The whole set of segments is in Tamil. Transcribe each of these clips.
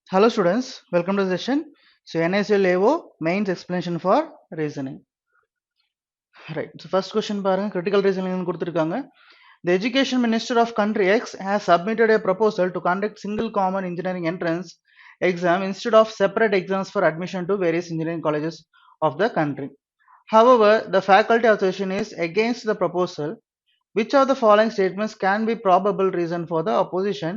Hello students, welcome to the session. So NSL AO mains explanation for reasoning. Right. So first question பாருங்க critical reasoning கொடுத்திருக்காங்க. The Education Minister of country X has submitted a proposal to conduct single common engineering entrance exam instead of separate exams for admission to various engineering colleges of the country. However, the faculty association is against the proposal. Which of the following statements can be probable reason for the opposition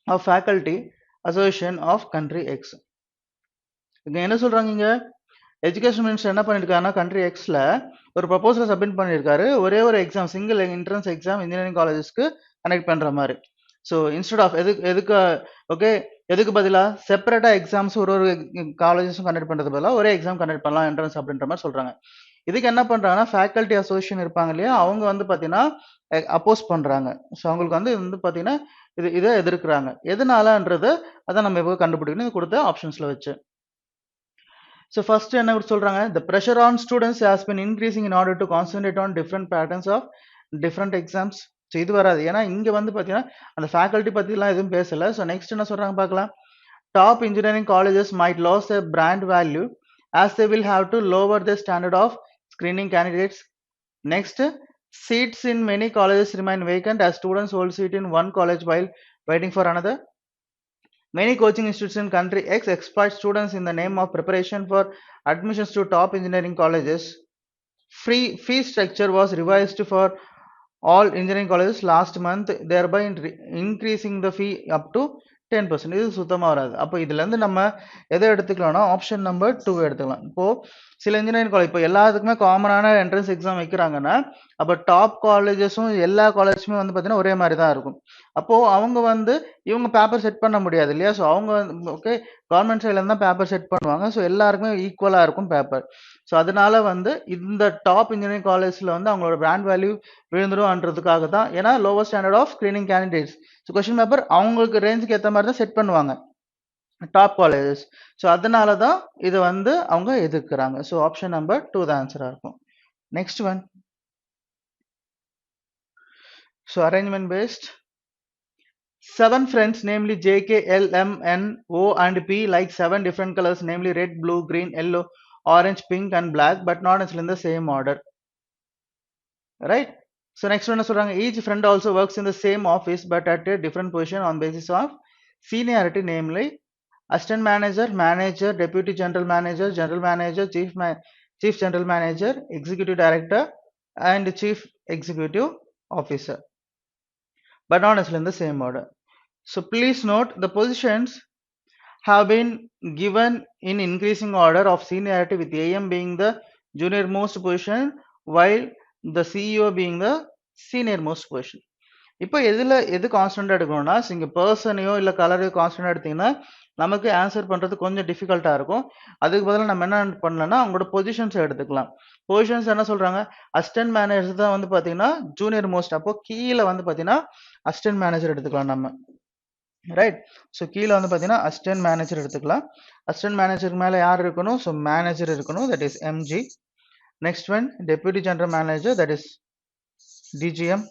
of faculty association of country X? இங்க என்ன சொல்றாங்க இங்க எஜுகேஷன் மினிஸ்டர் என்ன பண்ணிருக்காருன்னா கண்ட்ரி எக்ஸ்ல ஒரு ப்ரொபோசல் சப்மிட் பண்ணிருக்காரு ஒரே ஒரு exam single entrance exam engineering காலேஜஸ்க்கு கனெக்ட் பண்ற மாதிரி ஸோ இன்ஸ்டெட் ஆஃப் எதுக்கு ஓகே எதுக்கு பதிலாக செப்பரேட்டா எக்ஸாம்ஸ் ஒரு காலேஜஸும் கண்டக்ட் பண்றது பதிலாக ஒரே எக்ஸாம் கண்டக்ட் பண்ணலாம் என்ட்ரன்ஸ் அப்படின்ற மாதிரி சொல்றாங்க இதுக்கு என்ன பண்றாங்கன்னா ஃபேக்கல்டி அசோசியேஷன் இருப்பாங்க இல்லையா அவங்க வந்து பாத்தீங்கன்னா அப்போஸ் பண்றாங்க ஸோ அவங்களுக்கு வந்து பாத்தீங்கன்னா இதை எதிர்க்கிறாங்க எதனாலன்றது அதை நம்ம எப்போ கண்டுபிடிக்கணும் இது கொடுத்த ஆப்ஷன்ஸ்ல வச்சு So first என்ன சொல்றாங்க the pressure on students has been increasing in order to concentrate on different patterns of different exams. So இது வராது ஏன்னா இங்க வந்து பாத்தீங்கன்னா அந்த ஃபேக்கல்ட்டி பத்திலாம் எதுவும் பேசல ஸோ நெக்ஸ்ட் என்ன சொல்றாங்க பார்க்கலாம் top engineering colleges might lose their brand value as they will have to lower their standard of screening candidates. Next, seats in many colleges remain vacant as students hold seat in one college while waiting for another. Many coaching institutions in country X exploit students in the name of preparation for admissions to top engineering colleges. Free fee structure was revised for all engineering colleges last month, thereby increasing the fee up to 10%. இது சுத்தமா வராது அப்போ இதுல இருந்து நம்ம எதை எடுத்துக்கலாம்னா ஆப்ஷன் நம்பர் 2 எடுத்துக்கலாம் இப்போ சில இன்ஜினியரிங் காலேஜ் இப்போ எல்லாத்துக்குமே காமனான என்ட்ரன்ஸ் எக்ஸாம் வைக்கிறாங்கன்னா அப்போ டாப் காலேஜஸும் எல்லா காலேஜுமே வந்து பார்த்தீங்கன்னா ஒரே மாதிரி தான் இருக்கும் அப்போ அவங்க வந்து இவங்க பேப்பர் செட் பண்ண முடியாது இல்லையா ஸோ அவங்க ஓகே கவர்மெண்ட் சைட்ல இருந்தா பேப்பர் செட் பண்ணுவாங்க ஸோ எல்லாருக்குமே ஈக்குவலா இருக்கும் பேப்பர் ஸோ அதனால வந்து இந்த டாப் இன்ஜினியரிங் காலேஜ்ல வந்து அவங்களோட பிராண்ட் வேல்யூ விழுந்துரும்ன்றதுக்காக தான் ஏன்னா lower standard of screening candidates so question paper அவங்களுக்கு ரேஞ்சுக்கு ஏற்ற மாதிரி தான் செட் பண்ணுவாங்க டாப் காலேஜஸ் ஸோ அதனால தான் இதை வந்து அவங்க எதிர்க்கிறாங்க ஸோ ஆப்ஷன் நம்பர் 2 தான் ஆன்சரா இருக்கும் next one so arrangement based 7 friends, namely J, K, L, M, N, O, and P, like 7 different colors, namely red, blue, green, yellow, orange, pink, and black, but not necessarily in the same order. Right? So next one is each friend also works in the same office, but at a different position on basis of seniority, namely assistant manager, manager, deputy general manager, chief general manager, executive director, and chief executive officer, but not necessarily in the same order. So please note the positions have been given in increasing order of seniority with AM being the junior most position while the CEO being the senior most position. இப்போ எது கான்ஸ்டன்டா எடுக்கணும்னா இங்க பர்சனையோ இல்ல கலரையோ கான்ஸ்டன்டா எடுத்தீங்கன்னா நமக்கு ஆன்சர் பண்றது கொஞ்சம் டிஃபிகல்ட்டா இருக்கும் அதுக்கு பதிலாக நம்ம என்ன பண்ணலாம்னா அவங்களோட பொசிஷன்ஸ் எடுத்துக்கலாம் பொசிஷன்ஸ் என்ன சொல்றாங்க அசிஸ்டன்ட் மேனேஜர் தான் வந்து பாத்தீங்கன்னா ஜூனியர் மோஸ்ட் அப்போ கீழே வந்து பாத்தீங்கன்னா அசிஸ்டன்ட் மேனேஜர் எடுத்துக்கலாம் நம்ம ரைட் ஸோ கீழே வந்து பார்த்தீங்கன்னா அசிஸ்டன்ட் மேனேஜர் எடுத்துக்கலாம் அசிஸ்டன்ட் மேனேஜருக்கு மேலே யார் இருக்கணும் ஸோ மேனேஜர் இருக்கணும் that is MG next one deputy general manager that is DGM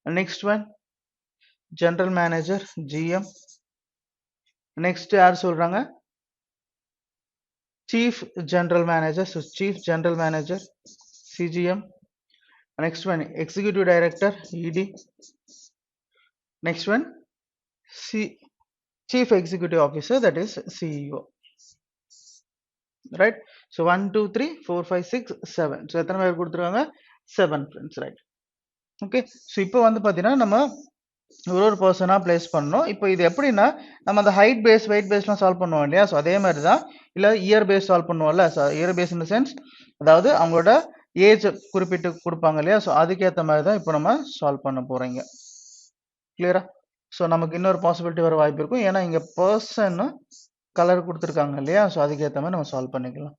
next one general manager GM next யார் சொல்றாங்க chief general manager so chief general manager CGM next one executive director இடி Next one, Chief Executive Officer, that is CEO. Right? So 1, 2, 3, 4, 5, 6, 7. So எத்தனை பேர் கொடுத்துருக்காங்க 7 friends, right? Okay. So இப்போ வந்து பார்த்தீங்கன்னா நம்ம ஒரு பர்சனா பிளேஸ் பண்ணணும் இப்போ இது எப்படின்னா நம்ம அந்த ஹைட் பேஸ் வெயிட் பேஸ்லாம் சால்வ் பண்ணுவோம் இல்லையா ஸோ அதே மாதிரி தான் இல்லை இயர் பேஸ் சால்வ் பண்ணுவோம்ல ஸோ இயர் பேஸ் இந்த சென்ஸ் அதாவது அவங்களோட ஏஜ் குறிப்பிட்டு கொடுப்பாங்க இல்லையா ஸோ அதுக்கேற்ற மாதிரி தான் இப்போ நம்ம சால்வ் பண்ண போறீங்க கிளியரா ஸோ நமக்கு இன்னொரு பாசிபிலிட்டி வர வாய்ப்பு இருக்கும் ஏன்னா இங்க பர்சன் கலர் கொடுத்துருக்காங்க இல்லையா ஸோ அதுக்கேற்ற மாதிரி நம்ம சால்வ் பண்ணிக்கலாம்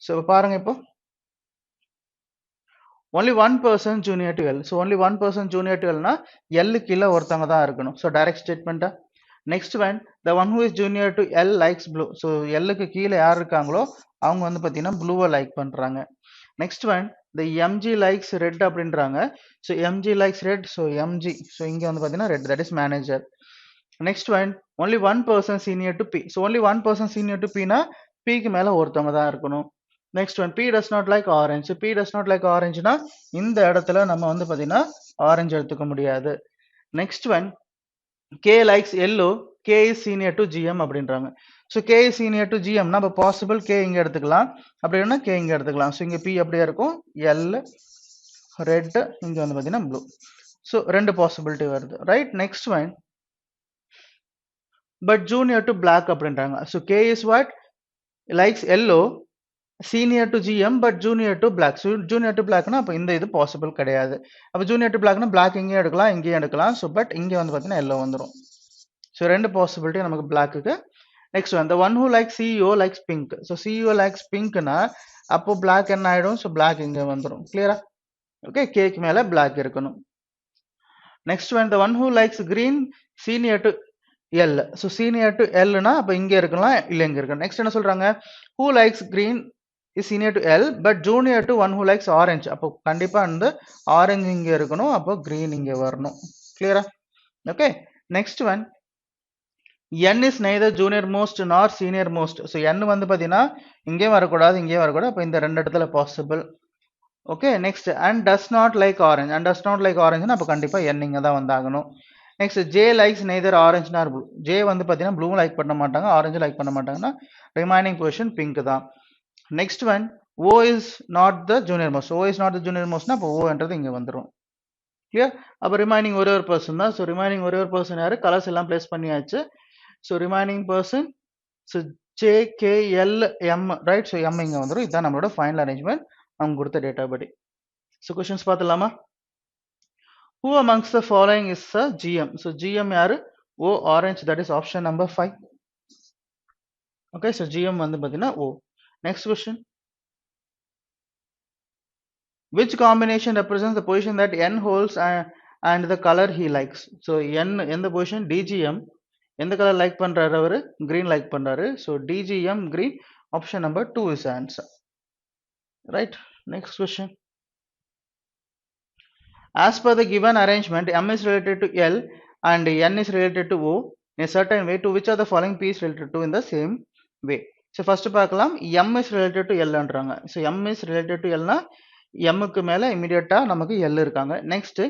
ஸோ பாருங்க இப்போ only one person junior to L. So only one person junior to L na L கீழ ஒருத்தங்க தான் இருக்கணும் ஸோ டைரக்ட் ஸ்டேட்மெண்ட்டா next one the one who is junior to L likes blue. So எல்லுக்கு கீழே யார் இருக்காங்களோ அவங்க வந்து பார்த்தீங்கன்னா ப்ளூவை லைக் பண்றாங்க next one the mg likes red அப்படின்றாங்க so mg likes red so mg so இங்க வந்து பார்த்தீங்கன்னா red that is manager next one only one person senior to P, so only one person senior to P na P க்கு மேல ஒருத்தவங்க தான் இருக்கணும். next one P does not like orange, so P does not like orange na இந்த இடத்துல நம்ம வந்து பாத்தீங்கன்னா ஆரஞ்சு எடுத்துக்க முடியாது. next one K likes yellow, K is senior to GM அப்படின்றாங்க. so K is senior to GM na அப்ப possible K இங்க எடுத்துக்கலாம், அப்படி இல்லைன்னா K இங்க எடுத்துக்கலாம். so இங்க P அப்படியே இருக்கும், L red, இங்க வந்து பாத்தீங்கன்னா blue. so ரெண்டு possibility வருது, right? next one but junior to black அப்படின்றாங்க. so K is what likes yellow, senior to GM but junior to black. so junior to black னா அப்ப இந்த இது possible கிடையாது. அப்ப junior to black னா black இங்கேயும் எடுக்கலாம் இங்கேயும் எடுக்கலாம். so but இங்க வந்து பாத்தீங்கன்னா yellow வந்துரும். so ரெண்டு possibility நமக்கு black க்கு. next one the one who likes CEO likes pink, so CEO likes pink னா அப்போ black என்ன ஆயிடும், so black இங்க வந்துரும். clear-ஆ? okay, K க்கு மேல black இருக்கணும். next one the one who likes green senior to L, so senior to L னா அப்ப இங்க இருக்கலாம் இல்ல இங்க இருக்கலாம். next என்ன சொல்றாங்க, who likes green is senior to L but junior to one who likes orange, அப்போ கண்டிப்பா அந்த orange இங்க இருக்கணும், அப்போ green இங்க வரணும். clear-ஆ? okay, next one N is neither junior most nor senior most, so N வந்து பாத்தீங்கன்னா இங்கேயும் வரக்கூடாது இங்கேயும் வரக்கூடாது, அப்ப இந்த ரெண்டு இடத்துல possible. okay, next and does not like orange, and does not like orange னா அப்ப கண்டிப்பா N இங்க தான் வந்தாகணும். next J likes neither orange nor blue, J வந்து பாத்தீங்கன்னா blue like பண்ண மாட்டாங்க orange like பண்ண மாட்டாங்கன்னா remaining position pink தான். next one O is not the junior most, O is not the junior most னா அப்ப O என்றது இங்க வந்துரும். clear? அப்ப remaining ஒரே ஒரு person தான். so remaining ஒரே ஒரு person யாரு, கலர்ஸ் எல்லாம் place பண்ணியாச்சு. so remaining person so J K L M, right? so M இங்க வந்துரும். இதான் நம்மளோட final arrangement அவங்க கொடுத்த டேட்டா படி. so questions பார்த்தலாமா? who amongst the following is a GM, so GM யாரு, O orange, that is option number 5. okay, so GM வந்து பாத்தீங்கன்னா O. next question which combination represents the position that N holds and the color he likes, so N எந்த position, DGM எந்த color like பண்றாரு அவரு, green like பண்றாரு, so DGM green, option number 2 is the answer, right? next question as per the given arrangement M is related to L and N is related to O in a certain way, to which of the following P is related to in the same way. so first பார்க்கலாம், M is related to L ன்றாங்க. so M is related to L னா M க்கு மேல இமிடியேட்டா நமக்கு L இருக்காங்க. next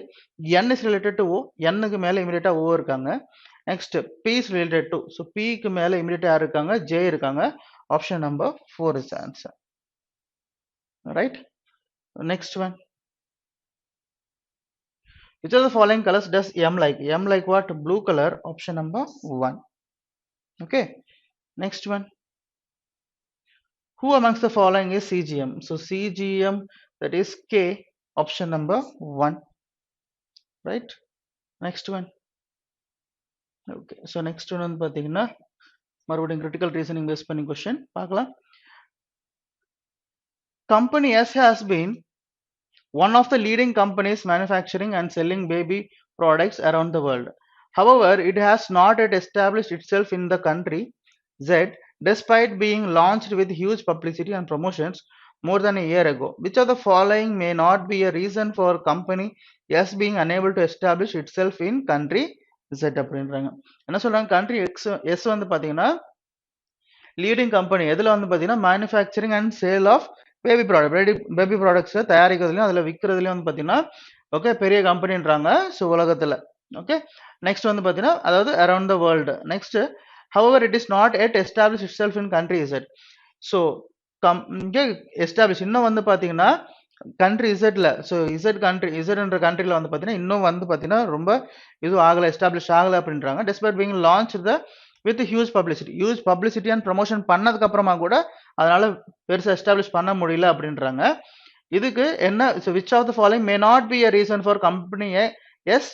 N is related to O, N க்கு மேல இமிடியேட்டா O இருக்காங்க. next P is related to, so P க்கு மேல இமிடியேட்டா யார் இருக்காங்க, J இருக்காங்க, option number 4 is the answer, right? next one which of the following colors does M like, M like what, blue color, option number 1. okay, next one who amongst the following is CGM, so CGM, that is K, option number 1, right? next one okay, so next one வந்து பாத்தீங்கன்னா மறுபடியும் critical reasoning based பண்ணி question பார்க்கலாம். company S has been one of the leading companies manufacturing and selling baby products around the world. However, it has not yet established itself in the country Z, despite being launched with huge publicity and promotions more than a year ago. Which of the following may not be a reason for company S being unable to establish itself in country Z அப்படின்றாங்க. என்ன சொல்றாங்க, country S வந்து பாத்தீங்கன்னா லீடிங் கம்பெனி எதுல வந்து பாத்தீங்கன்னா manufacturing and sale of baby product, baby products தயாரிக்கிறதுலையும் அதுல விற்கிறதுலையும் வந்து பாத்தீங்கன்னா ஓகே பெரிய கம்பெனின்றாங்க ஸோ உலகத்துல. ஓகே, நெக்ஸ்ட் வந்து பாத்தீங்கன்னா அதாவது around the world. Next however it is not yet established itself in country Z, so இங்கே எஸ்டாப்ளிஷ் இன்னும் வந்து பாத்தீங்கன்னா கண்ட்ரி இசட்ல, ஸோ இசட் கண்ட்ரி இசட்ன்ற கண்ட்ரில வந்து பாத்தீங்கன்னா இன்னும் வந்து பாத்தீங்கன்னா ரொம்ப இது ஆகல, எஸ்டாப்ளிஷ் ஆகல அப்படின்றாங்க. despite being launched the with huge publicity and promotion பண்ணதுக்கு அப்புறமா கூட அதனால பெருசா எஸ்டாப்ளிஷ் பண்ண முடியல அப்படின்றாங்க. இதுக்கு என்ன, which of the following may not be a reason for company S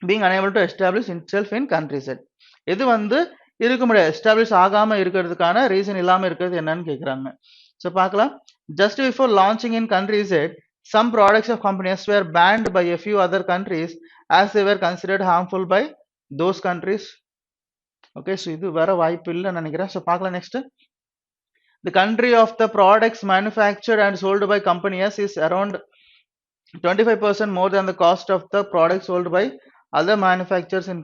being unable to establish itself in country Z, இது வந்து இருக்க முடியாது, எஸ்டாப்ளிஷ் ஆகாம இருக்கிறதுக்கான ரீசன் இல்லாம இருக்கிறது என்னன்னு கேக்குறாங்க. ஸோ பார்க்கலாம். just before launching in country Z, some products of companies were banned by a few other countries as they were considered harmful by those countries. okay, so இது வர வாய்ப்பு இல்லைன்னு நினைக்கிறேன். ஸோ பார்க்கலாம். next the country of the products manufactured and sold by company S is around 25% more than the cost of the products sold by other manufacturers in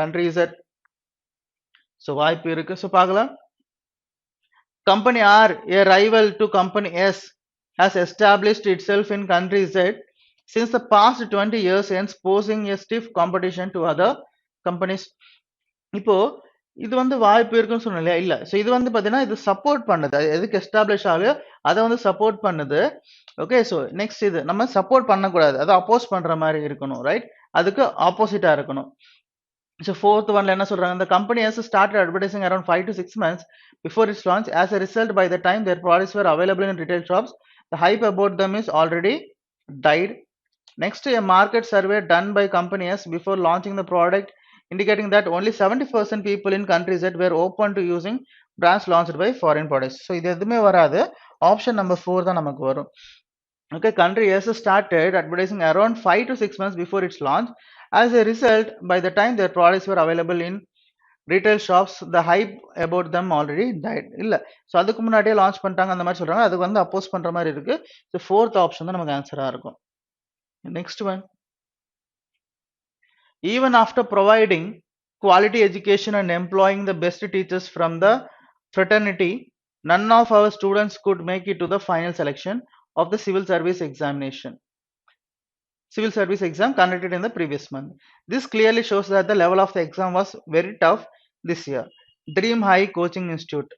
country Z. So வாய்ப்பு இருக்கு. So பார்க்கலாம். Company R, a rival to company S, has established itself in country Z since the past 20 years, hence posing a stiff competition to other companies. இப்போ இது வந்து வாய்ப்பு இருக்குன்னு சொன்னேன் இல்ல. ஸோ இது வந்து பாத்தீங்கன்னா இது சப்போர்ட் பண்ணுது. எதுக்கு எஸ்டாப்ளிஷ் ஆகுது அதை வந்து சப்போர்ட் பண்ணுது. ஓகே, ஸோ நெக்ஸ்ட் இது நம்ம சப்போர்ட் பண்ணக்கூடாது, அதை அப்போஸ் பண்ற மாதிரி இருக்கணும், ரைட்? அதுக்கு ஆப்போசிட்டா இருக்கணும். So fourth one என்ன சொல்றாங்க, the company has started advertising around 5 to 6 months before its launch. As a result, by the time their products were available in retail shops, the hype about them is already died. Next, a market survey done by company S before launching the product indicating that only 70% people in countries that were open to using brands launched by foreign products. So இது எதுவுமே வராது, ஆப்ஷன் நம்பர் 4 தான் நமக்கு வரும். Okay, country S started advertising around 5 to 6 months before its launch. As a result, by the time their products were available in retail shops, the hype about them already died. இல்ல, ஸோ அதுக்கு முன்னாடியே லான்ச் பண்ணிட்டாங்க அந்த மாதிரி சொல்றாங்க, அதுக்கு வந்து அப்போஸ் பண்ற மாதிரி இருக்கு. ஸோ ஃபோர்த் ஆப்ஷன் தான் நமக்கு ஆன்சரா இருக்கும். Next one, even after providing quality education and employing the best teachers from the fraternity, none of our students could make it to the final selection of the civil service exam conducted in the previous month. This clearly shows that the level of the exam was very tough this year. Dream High Coaching Institute.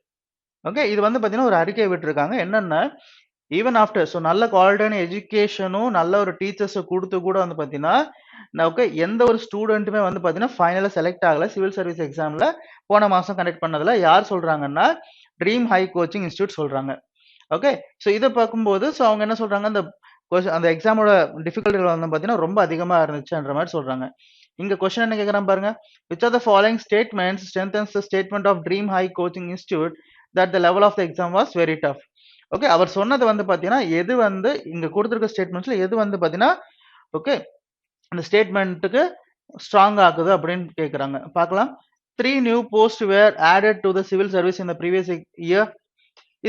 Okay, இது வந்து பார்த்தீங்கன்னா ஒரு அறிக்கை விட்டுருக்காங்க. என்னன்னா, ஈவன் ஆஃப்டர், ஸோ நல்ல குவாலிட்டியான எஜுகேஷனும் நல்ல ஒரு டீச்சர்ஸை கொடுத்து கூட வந்து பார்த்தீங்கன்னா, ஓகே, எந்த ஒரு ஸ்டூடெண்ட்டுமே வந்து பார்த்தீங்கன்னா ஃபைனலாக செலக்ட் ஆகலை சிவில் சர்வீஸ் எக்ஸாமில் போன மாதம் கண்டக்ட் பண்ணதில். யார் சொல்கிறாங்கன்னா, ட்ரீம் ஹை கோச்சிங் இன்ஸ்டியூட் சொல்கிறாங்க. ஓகே, ஸோ இதை பார்க்கும்போது ஸோ அவங்க என்ன சொல்கிறாங்க, அந்த எக்ஸாமோட டிஃபிகல்ட்டி வந்து பார்த்தீங்கன்னா ரொம்ப அதிகமாக இருந்துச்சுன்ற மாதிரி சொல்கிறாங்க. இங்கே கொஸ்டின் என்ன கேட்குறான் பாருங்க, which are the following statements strengthens the statement of dream high coaching institute that the level of the exam was very tough. Okay, அவர் சொன்னது வந்து பார்த்தீங்கன்னா எது வந்து இங்கே கொடுத்துருக்க ஸ்டேட்மெண்ட்ஸில் எது வந்து பார்த்தீங்கன்னா ஓகே அந்த ஸ்டேட்மெண்ட்டுக்கு ஸ்ட்ராங் ஆகுது அப்படின்னு கேட்குறாங்க. பார்க்கலாம். 3 new posts were added to the civil service in the previous year.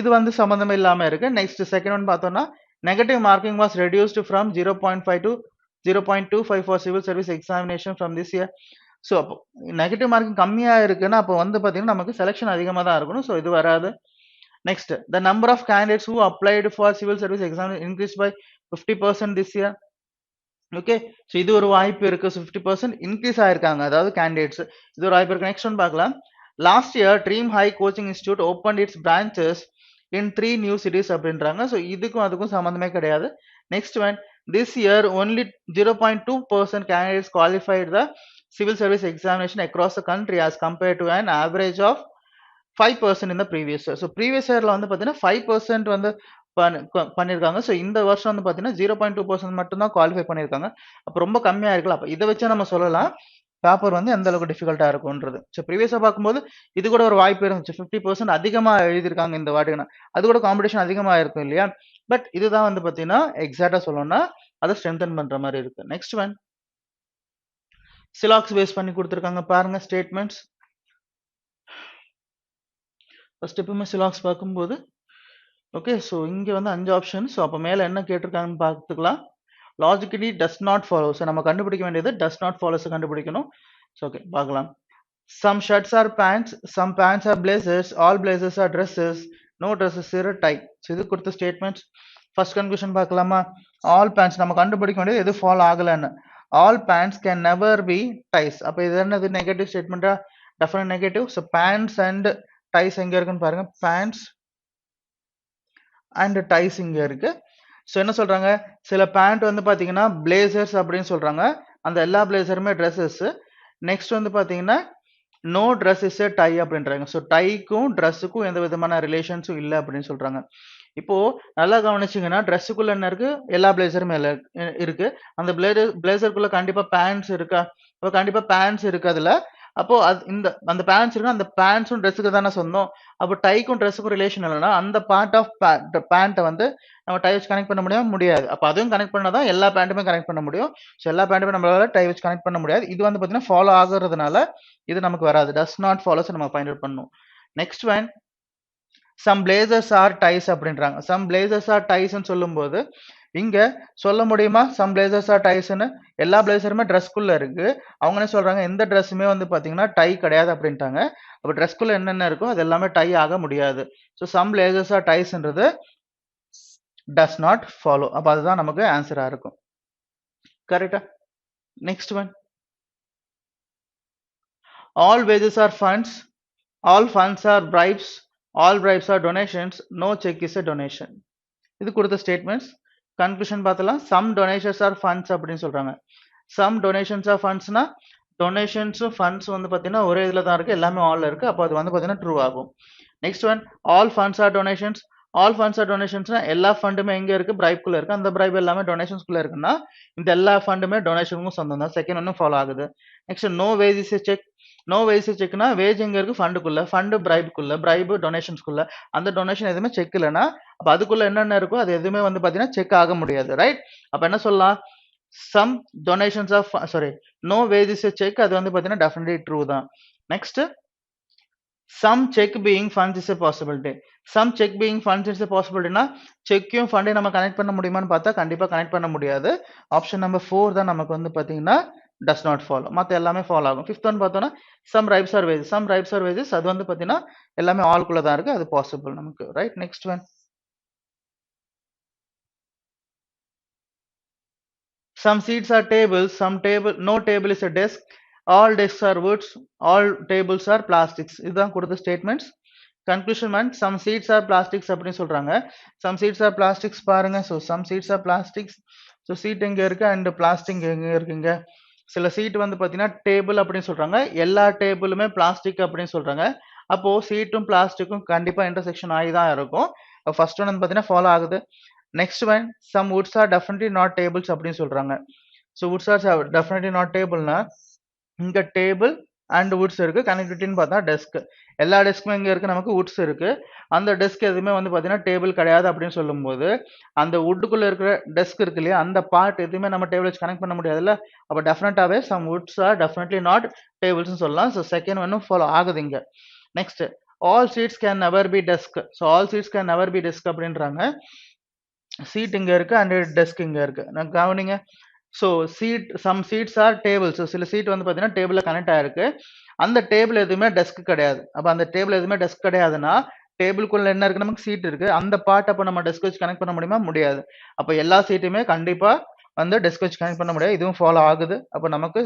இது வந்து சம்மந்தமே இல்லாமல் இருக்கு. நெக்ஸ்ட் செகண்ட் ஒன் பார்த்தோம்னா, negative marking was reduced from 0.5 to 0.25 for civil service examination from this year. So அப்போ நெகட்டிவ் மார்க்கிங் கம்மியாக இருக்குன்னா அப்போ வந்து பார்த்தீங்கன்னா நமக்கு செலெக்ஷன் அதிகமாக தான் இருக்கணும். ஸோ இது வராது. Next, the number of candidates who applied for civil service exam increase by 50% this year. Okay, so இது ஒரு வாய்ப்பு இருக்கு. ஸோ 50% இன்க்ரீஸ் ஆயிருக்காங்க, அதாவது கேண்டிடேட்ஸ். இது ஒரு வாய்ப்பு இருக்கு. நெக்ஸ்ட் ஒன் பார்க்கலாம். Last year dream high coaching institute open it's branches in 3 new cities அப்படின்றாங்க. ஸோ இதுக்கும் அதுக்கும் சம்மந்தமே கிடையாது. Next one, this year only 0.2% candidates qualified the civil service examination across the country as compared to an average of 5% in the previous year. So previous yearல வந்து பார்த்தீங்கன்னா 5% வந்து பண்ணியிருக்காங்க. ஸோ இந்த வருஷம் வந்து பார்த்தீங்கன்னா 0.2% மட்டும்தான் குவாலிஃபை பண்ணியிருக்காங்க. அப்போ ரொம்ப கம்மியாக இருக்கலாம். அப்போ இதை வச்சு நம்ம சொல்லலாம் பேப்பர் வந்து எந்த அளவுக்கு டிஃபிகல்ட்டாக இருக்கும்ன்றது. ஸோ ப்ரீவியஸாக பார்க்கும்போது இது கூட ஒரு வாய்ப்பு இருந்துச்சு, 50% அதிகமாக எழுதியிருக்காங்க இந்த வாட்டினா, அது கூட காம்படிஷன் அதிகமாக இருக்கும் இல்லையா. பட் இதுதான் வந்து பார்த்தீங்கன்னா எக்ஸாக்டாக சொல்லணும்னா அதை ஸ்ட்ரென்தன் பண்ணுற மாதிரி இருக்கு. நெக்ஸ்ட் ஒன், சிலாக்ஸ் பேஸ் பண்ணி கொடுத்துருக்காங்க பாருங்க ஸ்டேட்மெண்ட்ஸ். ஃபர்ஸ்ட் எப்பவுமே சிலாக்ஸ் பார்க்கும்போது ஓகே, ஸோ இங்கே வந்து 5 ஆப்ஷன். ஸோ அப்போ மேலே என்ன கேட்டிருக்காங்கன்னு பார்த்துக்கலாம். Logically does not follow. So நம்ம கண்டுபிடிக்க வேண்டியது டஸ் நாட் ஃபாலோஸ் கண்டுபிடிக்கணும். ஸோ ஓகே பார்க்கலாம். Some shirts are pants, some pants are blazers, all blazers are dresses, no dresses are tie. So இது கொடுத்த ஸ்டேட்மெண்ட்ஸ். ஃபர்ஸ்ட் கன்க்ளூஷன் பார்க்கலாமா. ஆல் பேண்ட்ஸ் நம்ம கண்டுபிடிக்க வேண்டியது எது ஃபாலோ ஆகலைன்னு. All pants can never be ties. அப்போ இது என்னது நெகட்டிவ் ஸ்டேட்மெண்ட்டா, definite negative. So pants and ties எங்கே இருக்குன்னு பாருங்க. பேண்ட்ஸ் அண்ட் டைஸ் இங்கே இருக்கு. ஸோ என்ன சொல்றாங்க, சில பேண்ட் வந்து பார்த்தீங்கன்னா பிளேசர்ஸ் அப்படின்னு சொல்றாங்க, அந்த எல்லா பிளேசருமே ட்ரெஸ்ஸஸ். நெக்ஸ்ட் வந்து பார்த்தீங்கன்னா no dress is a tie அப்படின்றாங்க. ஸோ டைக்கும் ட்ரெஸ்ஸுக்கும் எந்த விதமான ரிலேஷன்ஸும் இல்லை அப்படின்னு சொல்றாங்க. இப்போ நல்லா கவனிச்சிங்கன்னா ட்ரெஸ்ஸுக்குள்ள என்ன இருக்கு, எல்லா பிளேசருமே இருக்கு. அந்த பிளேசருக்குள்ள கண்டிப்பா பேண்ட்ஸ் இருக்கா, அப்போ கண்டிப்பா பேண்ட்ஸ் இருக்கு அதுல. அப்போ அது இந்த அந்த பேண்ட்ஸ் இருக்கு, அந்த பேண்ட்ஸும் ட்ரெஸ்ஸுக்கு தானே சொந்தம். அப்போ டைக்கும் ட்ரெஸ்ஸுக்கும் ரிலேஷன் இல்லைன்னா அந்த பார்ட் ஆஃப் பேண்ட்டை வந்து நம்ம டை வச்சு கனெக்ட் பண்ண முடியாது. அப்போ அதுவும் கனெக்ட் பண்ணாதான் எல்லா பேண்ட்டுமே கனெக்ட் பண்ண முடியும். ஸோ எல்லா பேண்ட்டுமே நம்மளால டை வச்சு கனெக்ட் பண்ண முடியாது. இது வந்து பார்த்தீங்கன்னா ஃபாலோ ஆகுறதுனால இது நமக்கு வராது. டஸ் நாட் ஃபாலோஸ் நம்ம ஃபைண்ட் அவுட் பண்ணணும். Next one, some blazers are ties அப்படின்றாங்க. சம் பிளேசர்ஸ் ஆர் டைஸ்ன்னு சொல்லும்போது இங்க சொல்ல முடியுமா some blazers are ties ன்னு எல்லா பிளேசருமே ட்ரெஸ்க்குள்ள இருக்கு அவங்க என்ன சொல்றாங்க எந்த ட்ரெஸ்ஸுமே வந்து பாத்தீங்கன்னா டை கிடையாது அப்படின்ட்டாங்க அப்ப ட்ரெஸ்க்குள்ள என்னென்ன இருக்கோ அது எல்லாமே டை ஆக முடியாது so some blazers are tiesன்றது does not follow அப்ப அதுதான் நமக்கு ஆன்சரா இருக்கும் கரெக்டா next one all wages are funds all funds are bribes all bribes are donations no check is a donation இது கொடுத்த ஸ்டேட்மெண்ட்ஸ் கன்க்ளூஷன் பார்த்தலாம் சம் டொனேஷன்ஸ் ஆர் ஃபண்ட்ஸ் அப்படின்னு சொல்றாங்க சம் டொனேஷன்ஸ் ஆர் ஃபண்ட்ஸ்னா டொனேஷன்ஸும் ஃபண்ட்ஸ் வந்து பார்த்தீங்கன்னா ஒரே இதில் தான் இருக்கு எல்லாமே ஆல்ல இருக்கு அப்போ அது வந்து பார்த்தீங்கன்னா ட்ரூ ஆகும் next one all funds are donations all funds are டொனேஷன்ஸ்னா எல்லா ஃபண்டுமே எங்க இருக்கு பிரைப்குள்ள இருக்கு அந்த பிரைப் எல்லாமே டொனேஷன்ஸ்குள்ள இருக்குன்னா இந்த எல்லா ஃபண்டுமே டொனேஷனுக்கும் சொந்தம் தான் செகண்ட் ஒன்னும் ஃபாலோ ஆகுது next no wage is cheque no wage செக்னா வேஜ் எங்க இருக்கு ஃபண்டுக்குள்ள ஃபண்டு பிரைப்குள்ள பிரைப் டொனேஷன்ஸ்குள்ள அந்த டொனேஷன் எதுவுமே செக் இல்லைன்னா அப்ப அதுக்குள்ள என்னென்ன இருக்கோ அது எதுவுமே வந்து பாத்தீங்கன்னா செக் ஆக முடியாது ரைட் அப்ப என்ன சொல்லலாம் some donations of sorry no wage is cheque அது வந்து பாத்தீங்கன்னா டெஃபினெட்லி ட்ரூ தான் next some cheque being funds is a possibility some cheque being funds is a பாசிபிலிட்டினா செக்கையும் ஃபண்டையும் நம்ம கனெக்ட் பண்ண முடியுமான்னு பார்த்தா கண்டிப்பா கனெக்ட் பண்ண முடியாது ஆப்ஷன் நம்பர் 4 தான் நமக்கு வந்து பாத்தீங்கன்னா does not follow மத்த எல்லாமே ஃபாலோ ஆகும் ஃபிஃப்த் ஒன் பார்த்தோம்னா some ripes are wages some ripes are wages அது வந்து பாத்தீங்கன்னா எல்லாமே ஆல்குள்ள தான் இருக்கு அது பாசிபிள் நமக்கு right next one some seats are tables some table no table is a desk all desks are woods all tables are plastics இதுதான் கொடுத்த statements conclusion one some seats are plastics அப்படின்னு சொல்றாங்க some seats are plastics பாருங்க so some seats are plastics so seat எங்க இருக்கு and plastic எங்க இருக்குங்க சில சீட் வந்து பாத்தீங்கன்னா டேபிள் அப்படின்னு சொல்றாங்க எல்லா டேபிளுமே பிளாஸ்டிக் அப்படின்னு சொல்றாங்க அப்போ சீட்டும் பிளாஸ்டிக்கும் கண்டிப்பா இன்டர்செக்ஷன் ஆகி தான் இருக்கும் ஃபர்ஸ்ட் ஒன் வந்து பாத்தீங்கன்னா ஃபாலோ ஆகுது next one some woods are definitely not tables அப்படின்னு சொல்றாங்க so woods are definitely not டேபிள்னா இங்க டேபிள் அண்ட் வுட்ஸ் இருக்கு கனெக்டிவிட்டின்னு பார்த்தா டெஸ்க் எல்லா டெஸ்க்குமே இங்க இருக்கு நமக்கு வுட்ஸ் இருக்கு அந்த டெஸ்க் எதுவுமே வந்து பாத்தீங்கன்னா டேபிள் கிடையாது அப்படின்னு சொல்லும்போது அந்த வுட்டுக்குள்ள இருக்கிற டெஸ்க் இருக்கு இல்லையா அந்த பார்ட் எதுவுமே நம்ம டேபிள் வச்சு கனெக்ட் பண்ண முடியாதுல்ல அப்ப டெஃபினட்டாவே some woods are definitely not tables சொல்லலாம் ஸோ செகண்ட் ஒன்னும் ஃபாலோ ஆகுது இங்க next all seats can never be desk so all seats can never be desk அப்படின்றாங்க சீட் இங்க இருக்கு அண்ட் டெஸ்க் இங்க இருக்கு நான் கவனிங்க so seat some seats are tables சில சீட் வந்து பார்த்தீங்கன்னா டேபிள்ல கனெக்ட் ஆயிருக்கு அந்த டேபிள் எதுவுமே டெஸ்க் கிடையாது அப்போ அந்த டேபிள் எதுவுமே டெஸ்க் கிடையாதுன்னா டேபிள்குள்ள என்ன இருக்கு நமக்கு சீட் இருக்கு அந்த பார்ட் அப்போ நம்ம டெஸ்க் வச்சு கனெக்ட் பண்ண முடியுமா முடியாது அப்போ எல்லா சீட்டுமே கண்டிப்பா வந்து டெஸ்க் வச்சு கனெக்ட் பண்ண முடியாது இதுவும் ஃபாலோ ஆகுது அப்போ நமக்கு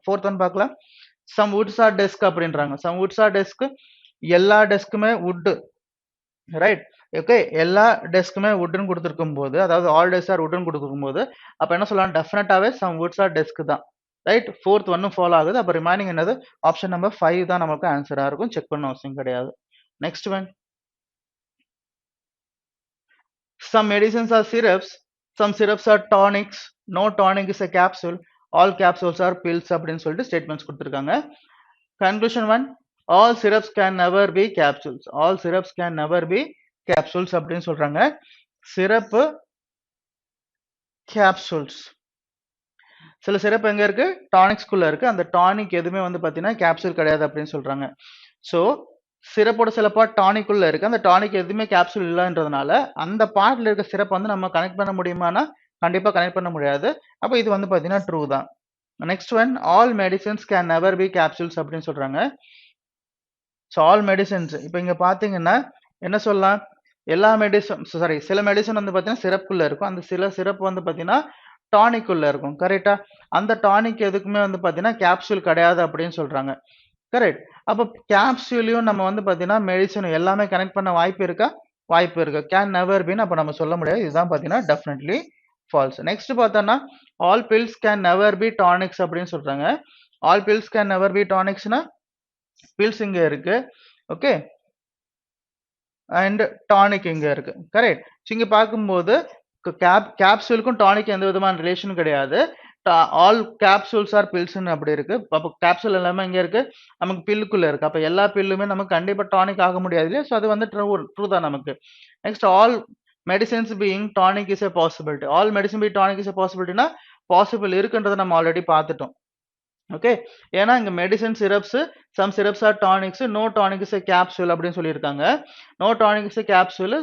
ஃபோர்த் ஒன் பார்க்கலாம் சம் வுட்ஸ் ஆர் டெஸ்க் அப்படின்றாங்க சம் வுட்ஸ் ஆர் டெஸ்க் எல்லா டெஸ்க்குமே வுட் ரைட் ஓகே எல்லா டெஸ்க்குமே வுட்னு கொடுத்துருக்கும் போது அதாவது ஆல் டெஸ்க் ஆர் வுட்னு கொடுத்துருக்கும் போது அப்போ என்ன சொல்லலாம் டெஃபினட்டாவே சம் வுட்ஸ் ஆர் டெஸ்க் தான் ரைட் ஃபோர்த் ஒன்னும் ஃபாலோ ஆகுது அப்போ ரிமைனிங் என்னது ஆப்ஷன் நம்பர் 5 தான் நமக்கு ஆன்சரா இருக்கும் செக் பண்ண அவசியம் கிடையாது next one some medicines are syrups some syrups are tonics no tonic is a capsule all capsules are pills அப்படின்னு சொல்லிட்டு ஸ்டேட்மெண்ட்ஸ் கொடுத்துருக்காங்க conclusion one all syrups can never be capsules all syrups can never be capsules அப்படின்னு சொல்றாங்க சிரப் கேப்சூல்ஸ் சில சிரப் எங்க இருக்கு டானிக்ஸ்குள்ள இருக்கு அந்த டானிக் எதுவுமே வந்து பாத்தீங்கன்னா கேப்சூல் கிடையாது அப்படின்னு சொல்றாங்க ஸோ சிரப்போட சில பார்ட் டானிக்குள்ள இருக்கு அந்த டானிக் எதுவுமே கேப்சூல் இல்லைன்றதுனால அந்த பார்ட்ல இருக்க சிரப் வந்து நம்ம கனெக்ட் பண்ண முடியுமானா கண்டிப்பா கனெக்ட் பண்ண முடியாது அப்போ இது வந்து பாத்தீங்கன்னா ட்ரூ தான் next one all medicines can never B capsules அப்படின்னு சொல்றாங்க ஸோ ஆல் மெடிசன்ஸ் இப்போ இங்க பாத்தீங்கன்னா என்ன சொல்லலாம் எல்லா மெடிசன் சாரி சில மெடிசன் வந்து பாத்தீங்கன்னா சிரப்புக்குள்ள இருக்கும் அந்த சில சிரப் வந்து பாத்தீங்கன்னா டானிக் உள்ள இருக்கும் கரெக்டா அந்த டானிக் எதுக்குமே வந்து பாத்தீங்கன்னா கேப்சூல் கிடையாது அப்படின்னு சொல்றாங்க கரெக்ட் அப்போ கேப்சூலையும் நம்ம வந்து பாத்தீங்கன்னா மெடிசன் எல்லாமே கனெக்ட் பண்ண வாய்ப்பு இருக்கா வாய்ப்பு இருக்கு கேன் நெவர் பின் அப்போ நம்ம சொல்ல முடியாது இதுதான் பாத்தீங்கன்னா டெஃபினெட்லி ஃபால்ஸ் நெக்ஸ்ட் பார்த்தோம்னா all pills can never be tonics அப்படின்னு சொல்றாங்க all pills can never be டானிக்ஸ்னா பில்ஸ் இங்க இருக்கு ஓகே அண்ட் டானிக் இங்க இருக்கு கரெக்ட் இங்க பார்க்கும்போது கேப்சூலுக்கும் டானிக் எந்த விதமான ரிலேஷன் கிடையாது ஆல் கேப்சூல்ஸ் ஆர் பில்ஸ்னு அப்படி இருக்கு அப்போ கேப்சூல் எல்லாமே இங்க இருக்கு நமக்கு பில்லுக்குள்ள இருக்கு அப்போ எல்லா பில்லுமே நமக்கு கண்டிப்பா டானிக் ஆக முடியாது இல்லையா ஸோ அது வந்து ட்ரூ தான் நமக்கு next all medicines being tonic is a possibility all medicine being tonic is a பாசிபிலிட்டினா பாசிபிள் இருக்குன்றதை நம்ம ஆல்ரெடி பார்த்துட்டோம் ஓகே ஏன்னா இங்க medicine syrups some syrups are tonics no tonic is a capsule அப்படின்னு சொல்லியிருக்காங்க no tonic is a capsule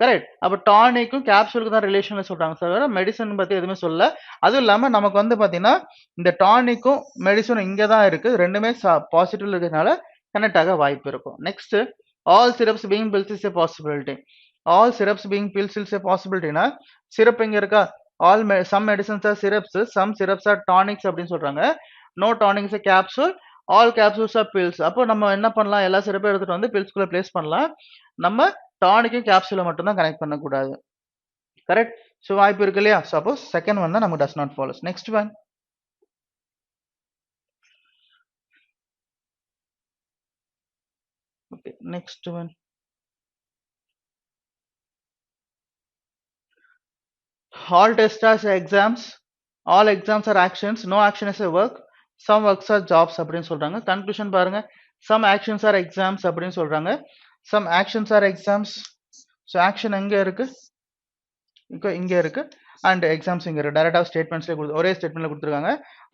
correct. அப்ப டானிக்கும் கேப்சூலுக்கு தான் ரிலேஷன்ல சொல்றாங்க சார், மெடிசன் பத்தி எதுவுமே சொல்லல. அதுவும் இல்லாம நமக்கு வந்து பாத்தீங்கன்னா இந்த டானிக்கும் மெடிசனும் இங்க தான் இருக்கு, ரெண்டுமே பாசிட்டிவ் இருக்கிறதுனால கனெக்ட் ஆக வாய்ப்பு இருக்கும். Next, all syrups being pills is a possibility. All syrups being pills is a possibilityனா சிரப் இங்க இருக்கா, all some medicines are syrups, some syrups are tonics அப்படின்னு சொல்றாங்க. No tonic is a capsule, all capsules are pills. அப்போ நம்ம என்ன பண்ணலாம், எல்லா சிரப்பும் எடுத்துட்டு வந்து பில்ஸ்குள்ள பிளேஸ் பண்ணலாம். நம்ம டானிக்கும் கேப்சூலை மட்டும் தான் கனெக்ட் பண்ணக்கூடாது. கரெக்ட். ஸோ வாய்ப்பு இருக்கு இல்லையா. சப்போஸ் செகண்ட் ஒன் தான் நமக்கு டஸ் not follows. Next one, okay next one, all tests are exams, all exams are actions, no action is a work, some works are jobs அப்படின்னு சொல்றாங்க. கன்க்ளூஷன் பாருங்க, some actions are exams அப்படின்னு சொல்றாங்க, some actions are exams. So action எங்க இருக்கு, இங்க இருக்கு, அண்ட் எக்ஸாம்ஸ் இங்க இருக்கு. டைரக்டா ஸ்டேட்மெண்ட்ஸ்ல ஒரே ஸ்டேட்மெண்ட்ல கொடுத்துருக்காங்க.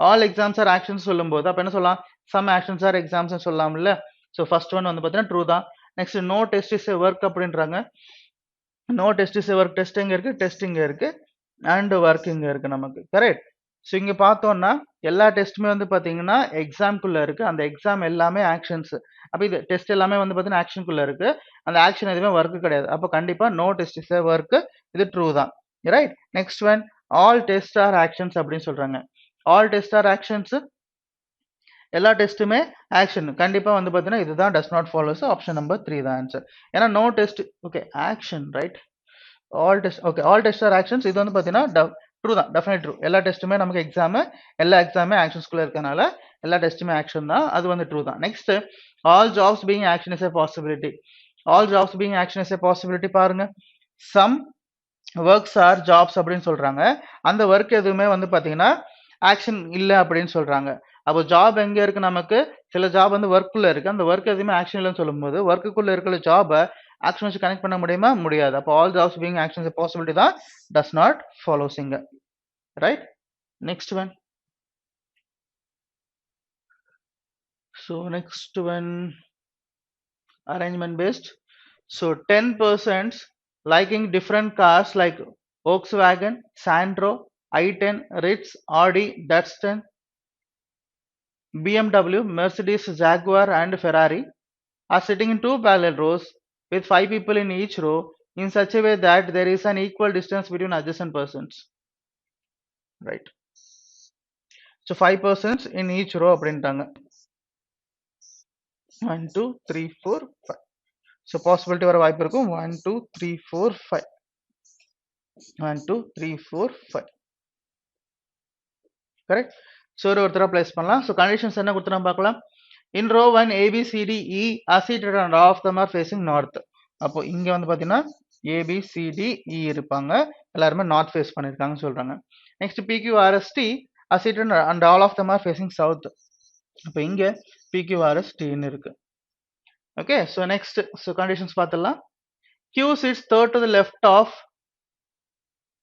ஆல் எக்ஸாம்ஸ் ஆர் ஆக்ஷன்ஸ் சொல்லும்போது அப்ப என்ன சொல்லலாம், சம் ஆக்ஷன்ஸ் ஆர் எக்ஸாம்ஸ் சொல்லலாம்ல. ஸோ ஃபர்ஸ்ட் ஒன் வந்து பார்த்தீங்கன்னா ட்ரூ தான். Next, no test is a work அப்படின்றாங்க. No test is a work, test எங்க இருக்கு, டெஸ்ட் இங்க இருக்கு, அண்ட் ஒர்க் இங்க இருக்கு நமக்கு. கரெக்ட். ஸோ இங்க பார்த்தோம்னா எல்லா டெஸ்ட்டுமே வந்து பாத்தீங்கன்னா எக்ஸாம்குள்ள இருக்கு, அந்த எக்ஸாம் எல்லாமே ஆக்ஷன்ஸ். அப்ப இது டெஸ்ட் எல்லாமே வந்து பாத்தீங்கன்னா ஆக்ஷனுக்குள்ள இருக்கு, அந்த ஆக்ஷன் எதுவுமே ஒர்க் கிடையாது. அப்ப கண்டிப்பா no test is a work, இது ட்ரூ தான். Right. Next one, all test are actions அப்படின்னு சொல்றாங்க. ஆல் டெஸ்ட் ஆர் ஆக்ஷன்ஸ், எல்லா டெஸ்ட்டுமே ஆக்ஷன். கண்டிப்பா வந்து பாத்தீங்கன்னா இதுதான் does not follows, option number 3 தான் ஆன்சர். ஏன்னா no test, okay action, right. All test, okay all test are actions, இது வந்து பாத்தீங்கன்னா ட்ரூ தான், டெஃபினட் ட்ரூ. எல்லா டெஸ்ட்டுமே நமக்கு எக்ஸாம், எல்லா எக்ஸாமே ஆக்ஷன்ஸ்குள்ள இருக்கனால எல்லா டெஸ்ட்டுமே ஆக்ஷன் தான், அது வந்து ட்ரூ தான். Next, all jobs being action is a possibility. All jobs being action is a possibility பாருங்க. சம் ஒர்க்ஸ் ஆர் ஜாப்ஸ் அப்படின்னு சொல்றாங்க, அந்த ஒர்க் எதுவுமே வந்து பாத்தீங்கன்னா ஆக்ஷன் இல்ல அப்படின்னு சொல்றாங்க. அப்போ ஜாப் எங்க இருக்கு, நமக்கு சில ஜாப் வந்து ஒர்க்குள்ள இருக்கு, அந்த ஒர்க் எதுவுமே ஆக்ஷன் இல்லைன்னு சொல்லும்போது ஒர்க்குள்ள இருக்கிற ஜாபை ஆக்ஷன் வச்சு கனெக்ட் பண்ண முடியுமா, முடியாது. அப்போ all jobs being action is a possibility தான், டஸ் நாட் ஃபாலோஸ் இங்க. Right. Next one, so next one, arrangement based. So 10% liking different cars like Volkswagen, Sandro, i10, Ritz, Audi, Datsun, BMW, Mercedes, Jaguar and Ferrari are sitting in two parallel rows with 5 people in each row in such a way that there is an equal distance between adjacent persons. Right. So 5 persons in each row அப்படின்ட்டாங்க. 1 2 3 4 5. So possibility வர வாய்ப்பு இருக்கும். 1 2 3 4 5. 1 2 3 4 5. கரெக்ட். ஸோ ஒருத்தர பிளேஸ் பண்ணலாம். ஸோ கண்டிஷன்ஸ் என்ன கொடுத்துருவோம் பார்க்கலாம். In row 1 ABCDE are seated and all of them are facing north. அப்போ இங்க வந்து பாத்தீங்கன்னா ABCDE இருப்பாங்க, எல்லாருமே நார்த் ஃபேஸ் பண்ணிருக்காங்கன்னு சொல்றாங்க. Next PQRST are seated and all of them are facing south. அப்போ இங்க PQRST ன்னு இருக்கு. Okay. So next, so conditions பார்த்துடலாம். Q sits third to the left of,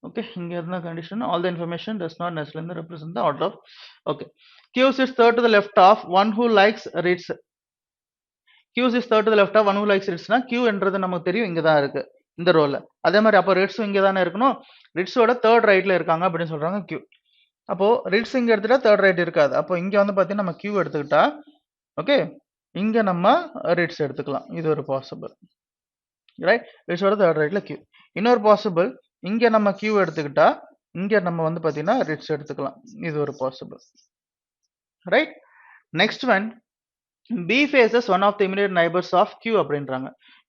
okay, இங்க இருந்த condition, all the information does not necessarily represent the order of, okay. Q sits third to the left of one who likes reads. Q sits third to the left of one who likes reads னா Q என்றது நமக்கு தெரியும், இங்க தான் இருக்கு இந்த ரோல. அதே மாதிரி அப்போ ரிட்ஸும் இங்க தானே இருக்கணும், ரிட்ஸோட தேர்ட் ரைட்ல இருக்காங்க அப்படின்னு சொல்றாங்க Q. அப்போ ரிட்ஸ் இங்க எடுத்துட்டா தேர்ட் ரைட் இருக்காது. அப்போ இங்க வந்து பாத்தீங்கன்னா நம்ம Q எடுத்துக்கிட்டா, ஓகே, இங்க நம்ம ரிட்ஸ் எடுத்துக்கலாம். இது ஒரு பாசிபிள். ரைட். ரிட்ஸோட தேர்ட் ரைட்ல Q. இன்னொரு பாசிபிள், இங்க நம்ம Q எடுத்துக்கிட்டா இங்க நம்ம வந்து பாத்தீங்கன்னா ரிட்ஸ் எடுத்துக்கலாம். இது ஒரு possible. Right. Next one, B faces one of the immediate neighbors of Q அப்படின்றாங்க.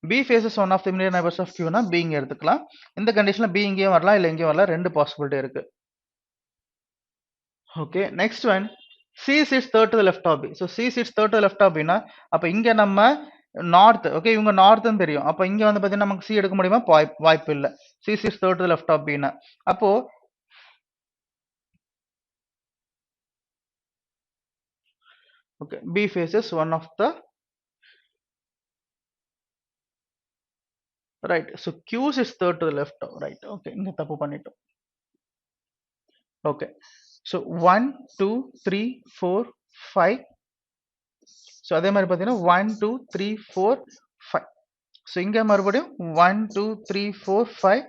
B faces one of the immediate neighbors of Q னா B இங்க எடுத்துக்கலாம். இந்த கண்டிஷன்ல B இங்கேயும் வரலாம், இல்ல இங்கேயும் வரலாம், ரெண்டு பாசிபிலிட்டி இருக்கு. Okay. Next one, C sits third to the left of B. So C sits third to the left of B னா அப்ப இங்க நம்ம நார்த், ஓகே, இவங்க நார்த்னு தெரியும். அப்ப இங்க வந்து பாத்தீங்கன்னா நமக்கு C எடுக்க முடியுமா, வாய்ப்பு இல்ல. C sits third to the left of B னா அப்போ okay, B faces one of the, right. So Q is third to the left, right. Okay, இங்க தப்பு பண்ணிட்டோம். Okay, so 1 2 3 4 5. So அதே மாதிரி பாத்தீங்கன்னா 1 2 3 4 5. ஸோ இங்கே மறுபடியும் 1 2 3 4 5.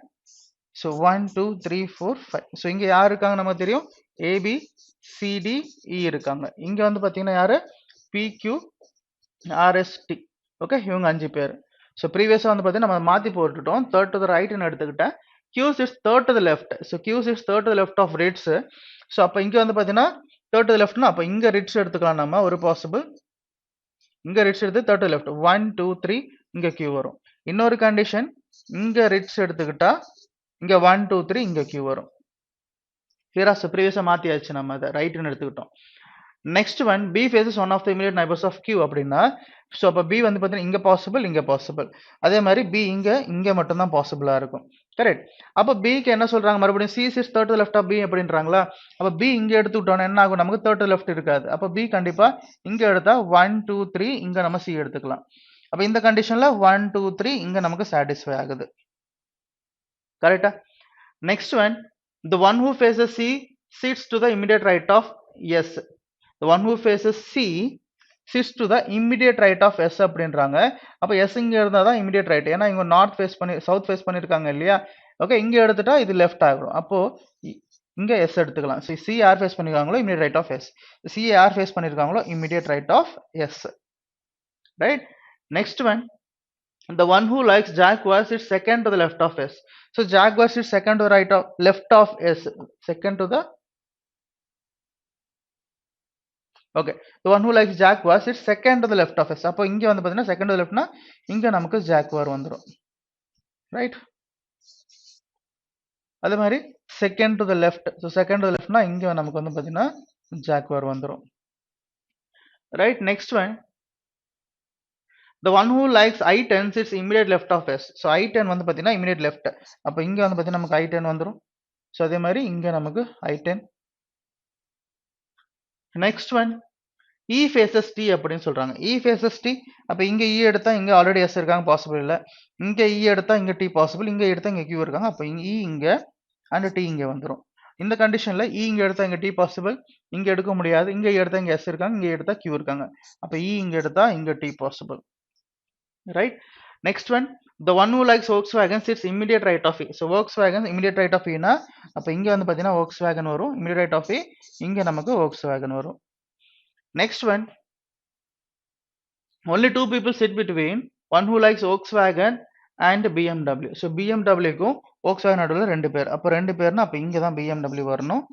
ஸோ 1 2 3 4 5. ஸோ இங்கே யார் இருக்காங்க நமக்கு தெரியும், ஏபி சிடி இ இருக்காங்க. இங்கே வந்து பார்த்தீங்கன்னா யார், பிக்யூ ஆர்எஸ்டி. ஓகே, இவங்க 5 பேர். ஸோ ப்ரீவியஸாக வந்து பார்த்தீங்கன்னா நம்ம மாற்றி போட்டுட்டோம். தேர்ட் டு த ரைட்னு எடுத்துக்கிட்டேன். Q sits third to the left. So Q sits third to the left of Ritz. So அப்போ இங்கே வந்து பார்த்தீங்கன்னா third to the leftனா அப்போ இங்கே Ritz எடுத்துக்கலாம் நம்ம, ஒரு பாசிபிள். இங்கே Ritz எடுத்து third to the left 1 2 3 இங்கே Q வரும். இன்னொரு கண்டிஷன், இங்கே Ritz எடுத்துக்கிட்டா இங்கே 1 2 3 இங்கே Q வரும். கிளியரா? ஸோ ப்ரீவியஸாக மாற்றியாச்சு, நம்ம அதை ரைட்னு எடுத்துக்கிட்டோம். Next one, B faces one of the immediate neighbors of Q அப்படின்னா, ஸோ அப்போ B வந்து பார்த்தீங்கன்னா இங்கே பாசிபிள், இங்கே பாசிபிள். அதே மாதிரி B இங்கே மட்டும்தான் பாசிபிளாக இருக்கும். கரெக்ட். அப்போ பிக்கு என்ன சொல்றாங்க, மறுபடியும் C sits third to the left of B அப்படின்றாங்களா. அப்போ B இங்கே எடுத்துக்கிட்டோன்னா என்ன ஆகும், நமக்கு third to the left இருக்காது. அப்போ B கண்டிப்பாக இங்கே எடுத்தா 1 2 3 இங்கே நம்ம C எடுத்துக்கலாம். அப்போ இந்த கண்டிஷனில் 1 2 3 இங்கே நமக்கு சாட்டிஸ்ஃபை ஆகுது. கரெக்டா? Next one, the one who faces C sits to the immediate right of S. The one who faces C sits to the immediate right of S அப்படின்றாங்க. அப்போ S இங்கே இருந்தால் தான் immediate right, ஏன்னா இங்கே நார்த் ஃபேஸ் பண்ணி சவுத் ஃபேஸ் பண்ணியிருக்காங்க இல்லையா. ஓகே, இங்கே எடுத்துட்டா இது லெஃப்ட் ஆகும். அப்போது இங்கே S எடுத்துக்கலாம். ஸோ C யார் ஃபேஸ் பண்ணியிருக்காங்களோ immediate right of S, C யார் ஃபேஸ் பண்ணியிருக்காங்களோ immediate right of S. Right. Next one, the one who likes Jaguar sits second to the left of S. So Jaguar sits second to the right of left of S, second to the, okay, the one who likes Jaguar sits second to the left of S. அப்போ இங்கே வந்து பார்த்தீங்கன்னா second to the leftனா இங்கே நமக்கு Jaguar வந்துடும். ரைட். அதே மாதிரி second to the left, so second to the leftனா இங்கே நமக்கு வந்து பார்த்தீங்கன்னா Jaguar வந்துடும். Right. Next one, the one who likes I10 sits immediate left of S. So I10 வந்து பார்த்தீங்கன்னா immediate left. அப்போ இங்கே வந்து பார்த்தீங்கன்னா நமக்கு I10 வந்துடும். ஸோ அதே மாதிரி இங்கே நமக்கு I10. Next one, E faces T அப்படின்னு சொல்றாங்க. E faces T, அப்போ இங்கே E எடுத்தா இங்கே ஆல்ரெடி S இருக்காங்க, பாசிபிள் இல்லை. இங்கே E எடுத்தா இங்கே T பாசிபிள், இங்கே எடுத்தா இங்கே Q இருக்காங்க. அப்போ E இங்கே அண்ட் T இங்கே வந்துடும். இந்த கண்டிஷனில் E இங்கே எடுத்தா இங்கே T பாசிபிள், இங்கே எடுக்க முடியாது. இங்கே எடுத்தா இங்கே S இருக்காங்க, இங்கே எடுத்தா Q இருக்காங்க. அப்போ E இங்கே எடுத்தா இங்கே T possible. Right. Next one, the one who likes Volkswagen sits immediate right of E. So Volkswagen immediate right of E னா அப்போ இங்கே வந்து பார்த்தீங்கன்னா Volkswagen வரும், immediate right of E இங்கே நமக்கு Volkswagen வரும். Next one, only two people sit between one who likes Volkswagen and BMW. So BMW க்கும் Volkswagen நடுவில் 2 பேர். அப்போ 2 பேர்னா அப்போ இங்கே தான் BMW வரணும்.